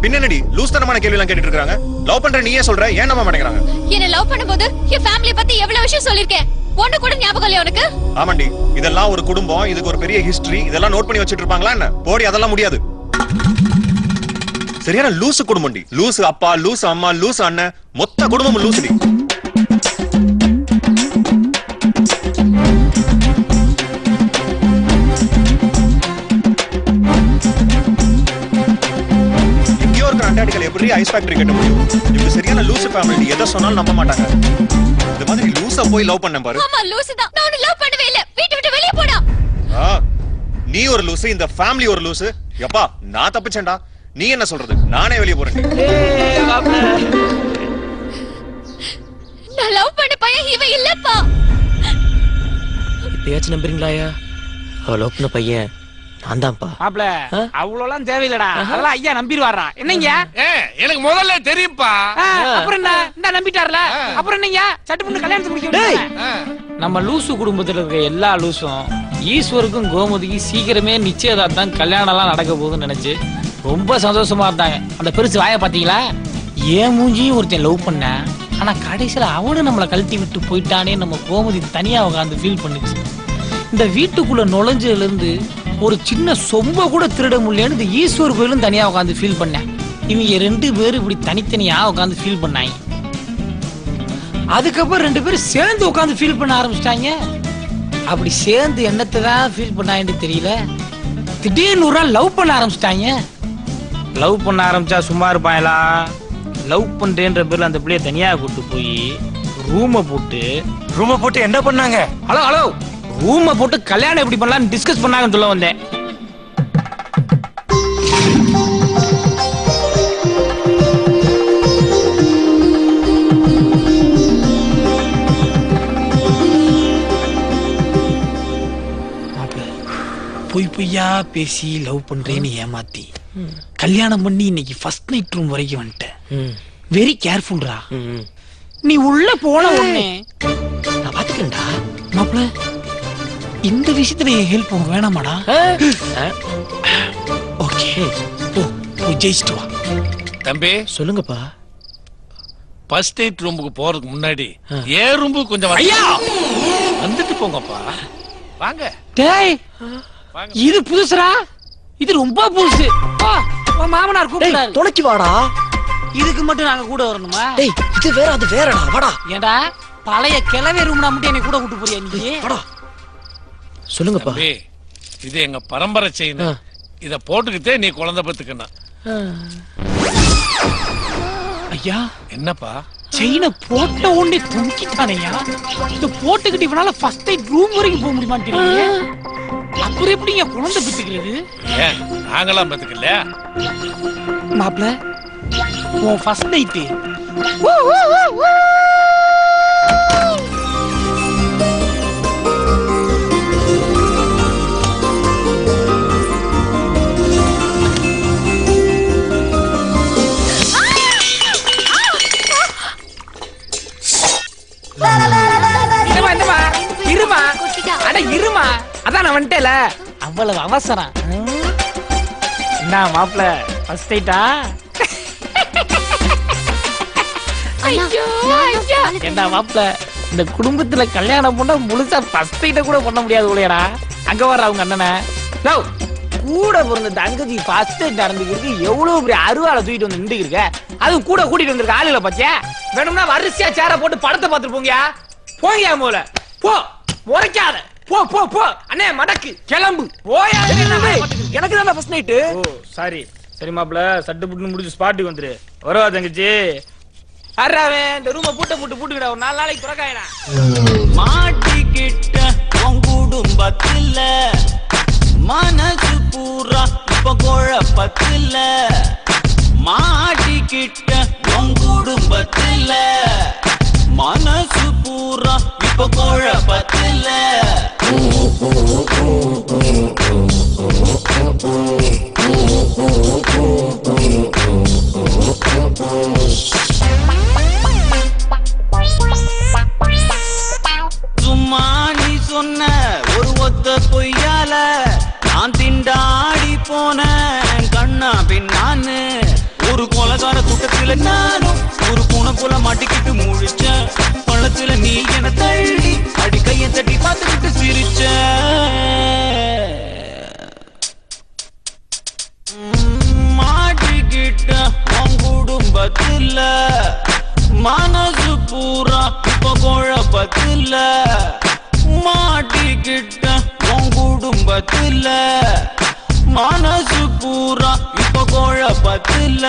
பின்னடி லூஸ்தனமான கேள்வி எல்லாம் கேட்டுட்டு இருக்காங்க. லவ் பண்ற நீயே சொல்ற, ஏன் நம்ப மாட்டேங்கிறாங்க? என்ன லவ் பண்ணும்போது என் ஃபேமிலிய பத்தி எவ்வளவு விஷயம் சொல்லிருக்கேன். ஒண்ணு கூட ஞாபகம் இல்லையா உனக்கு? ஆமாண்டி, இதெல்லாம் ஒரு குடும்பம், இதுக்கு ஒரு பெரிய ஹிஸ்டரி, இதெல்லாம் நோட் பண்ணி வச்சிட்டு இருப்பாங்களா என்ன? போடி, அதெல்லாம் முடியாது. சரியான லூசு குடும்பம்டி. லூசு அப்பா, லூசு அம்மா, லூசு அண்ணன், மொத்த குடும்பம் லூசுடி. எங்கேயோ இருக்கிற அண்டார்டிகால எப்படி ஐஸ் ஃபேக்டரி கட்ட முடியும்? இவங்க சரியான லூசு ஃபேமிலி, எதை சொன்னாலும் நம்ப மாட்டாங்க. இந்த மாதிரி லூசா போய் லவ் பண்ணேன் பாரு. ஆமா லூசு தான். நான் உன்னை லவ் பண்ணவே இல்ல. வீட்டை விட்டு வெளிய போடா. நீ ஒரு லூசு, இந்த ஃபேமிலி ஒரு லூசு. எப்பா நான் தப்பிச்சேன்டா. நீ என்ன சொல்றது? நானே வெளிய போறேன். நான் லவ் பண்ண பையன் இவன் இல்லப்பா. இப்பயாச்சும் நம்புறீங்களாயா? அவ லவ் பண்ண பையன் நான் தான்ப்பா. மாப்பிள அவ்வளோலாம் தேவையில்லடா. அதெல்லாம் ஐயா நம்பிடுவாரா? என்னங்க எனக்கு முதல்ல தெரியும்ப்பா. அப்புறம் என்ன? இந்த நம்பிட்டார்ல, அப்புறம் என்னங்க சட்டு பண்ணி கல்யாணத்தை முடிக்க. நம்ம லூசு குடும்பத்துல இருக்க எல்லா லூசும் ஈஸ்வருக்கும் கோமதிக்கும் சீக்கிரமே நிச்சயதார்த்தம் கல்யாணம் எல்லாம் நடக்க போகுதுன்னு நினைச்சு ரொம்ப சந்தோஷமா இருந்தாங்க. அந்த பெருசு வாய பாத்தீங்களா? ஏன் மூஞ்சியும் ஒருத்தன் லவ் பண்ண, ஆனா கடைசியில அவனு நம்மளை கழட்டி விட்டு போயிட்டானே நம்ம கோமதி தனியா உட்காந்து ஃபீல் பண்ணுச்சு. இந்த வீட்டுக்குள்ள நுழைஞ்சதுல இருந்து ஒரு சின்ன சொம்ப கூட திருட முடியலன்னு இந்த ஈஸ்வர் கோயிலும் தனியா உட்காந்து ஃபீல் பண்ணேன். இவங்க 2 பேரும் இப்படி தனித்தனியா உட்காந்து ஃபீல் பண்ணாங்க. அதுக்கப்புறம் 2 பேரும் சேர்ந்து உட்காந்து ஃபீல் பண்ண ஆரம்பிச்சிட்டாங்க. அப்படி சேர்ந்து என்னத்தை தான் ஃபீல் பண்ணாங்கன்னு தெரியல. திடீர்னு ஒரு நாள் லவ் பண்ண ஆரம்பிச்சிட்டாங்க. லவ் பண்ண ஆரம்பிச்சா சும்மா இருப்பாங்களா? லவ் பண்றேன்ற பேர்ல அந்த பிள்ளைய தனியா கூட்டு போய் ரூமை போட்டு என்ன பண்ணாங்க? ஹலோ ரூமை போட்டு கல்யாணம் எப்படி பண்ணலாம்னு டிஸ்கஸ் பண்ணாங்கன்னு சொல்ல வந்தேன். பொய்யா பேசி லவ் பண்றேன்னு ஏமாத்தி கல்யாணம் பண்ணி இன்னைக்கு ஃபர்ஸ்ட் நைட் ரூம் வரைக்கும் வந்துட்டேன். வெரி கேர்ஃபுல்ரா. நீ உள்ள போன உடனே நான் பாத்துக்கிறேன்டா. மாப்பிள இந்த விஷயத்துல என் ஹெல்ப் உங்க வேணாமாடா? ஓகே ஓ ஜெயிச்சிட்டு வா. தம்பி சொல்லுங்கப்பா. ஃபர்ஸ்ட் நைட் ரூமுக்கு போறதுக்கு முன்னாடி ஏன் ரூமுக்கு கொஞ்சம் ஐயா வந்துட்டு போங்கப்பா. வாங்க. டேய் இது புதுசுடா. இது ரொம்ப புதுசு. மாமனார் கூப்பிட்டாரு. துணைக்கு வாடா. இதுக்கு மட்டும் நாங்க கூட வரணுமா? டேய் இது வேற அது வேறடா. வாடா. ஏண்டா பழைய கிளவே ரூம்னா மட்டும் என்னை கூட கூட்டு போறியா நீ? சொல்லுங்கப்பா. தம்பி, இது எங்க பரம்பரை செயின். இத போட்டுக்கிட்டே நீ குழந்தை பெத்துக்கணும். ஐயா என்னப்பா? செயினை போட்ட உடனே தூக்கிட்டானையா. இத போட்டுக்கிட்டு இவனால ஃபர்ஸ்ட் நைட் ரூம் வரைக்கும் போக முடியுமான்னு தெரியல. அப்புறம் எப்படிங்க குழந்தை பெத்துக்கிறது? ஏன் நாங்களாம் பெத்துக்கல? மாப்ள உன் ஃபர்ஸ்ட் நைட்டு இருமா. அதான் நான் வந்துட்டேல. அவ்வளவு அவசரம். என்ன மாப்ள ஃபர்ஸ்ட் நைட்டா? என்ன மாப்ள இந்த குடும்பத்துல கல்யாணம் பண்ண முழுசா ஃபர்ஸ்ட் நைட்ட கூட பண்ண முடியாது போலயடா. அங்க வர அவங்க அண்ணனை கூட பிறந்த தங்கச்சி ஃபர்ஸ்ட் நைட் நடந்துக்கிறது எவ்வளவு பெரிய அருவாளை தூக்கிட்டு வந்து நின்று இருக்க. அது கூட கூட்டிட்டு வந்திருக்க ஆளுல பாத்தியா? வேணும்னா வரிசையா சேர போட்டு படத்தை பார்த்துட்டு போங்கயா. போங்கயா மூல போ முறைக்காத. போ போ போ அண்ணே மடக்கு கிளம்பு போயா. எனக்கு தான் ஃபர்ஸ்ட் நைட். ஓ சாரி சரி மாப்ள சட்டு புட்டு முடிச்சு ஸ்பாட்டுக்கு வந்துரு. வரவா தங்கச்சி? அறாவே இந்த ரூமை பூட்டுக்கிட ஒரு 4 நாளைக்கு துறக்காயடா. மாட்டிக்கிட்ட உன் குடும்பத்துல மனசு பூரா இப்ப குழப்பத்துல. மாட்டிக்கிட்ட உன் குடும்பத்துல மனசு பூரா இப்ப குழப்பத்துல. சும்மா நீ சொன்ன ஒரு ஒத்த பொய்யால நான் திண்டாடி போன கண்ணா பின்னான்னு. ஒரு கொலகார கூட்டத்துல நானும் ஒரு பூனை போல மாட்டிக்கிட்டு முழிச்ச. பள்ளத்துல நீ என தள்ளி அடி கைய தட்டி பார்த்துக்கிட்டு சிரிச்ச. மாட்டிக்கிட்ட உன் குடும்பத்துல மனசு பூரா இப்ப குழப்பத்துல. மாட்டிக்கிட்ட உன் குடும்பத்துல மனசு பூரா இப்ப குழப்பத்துல.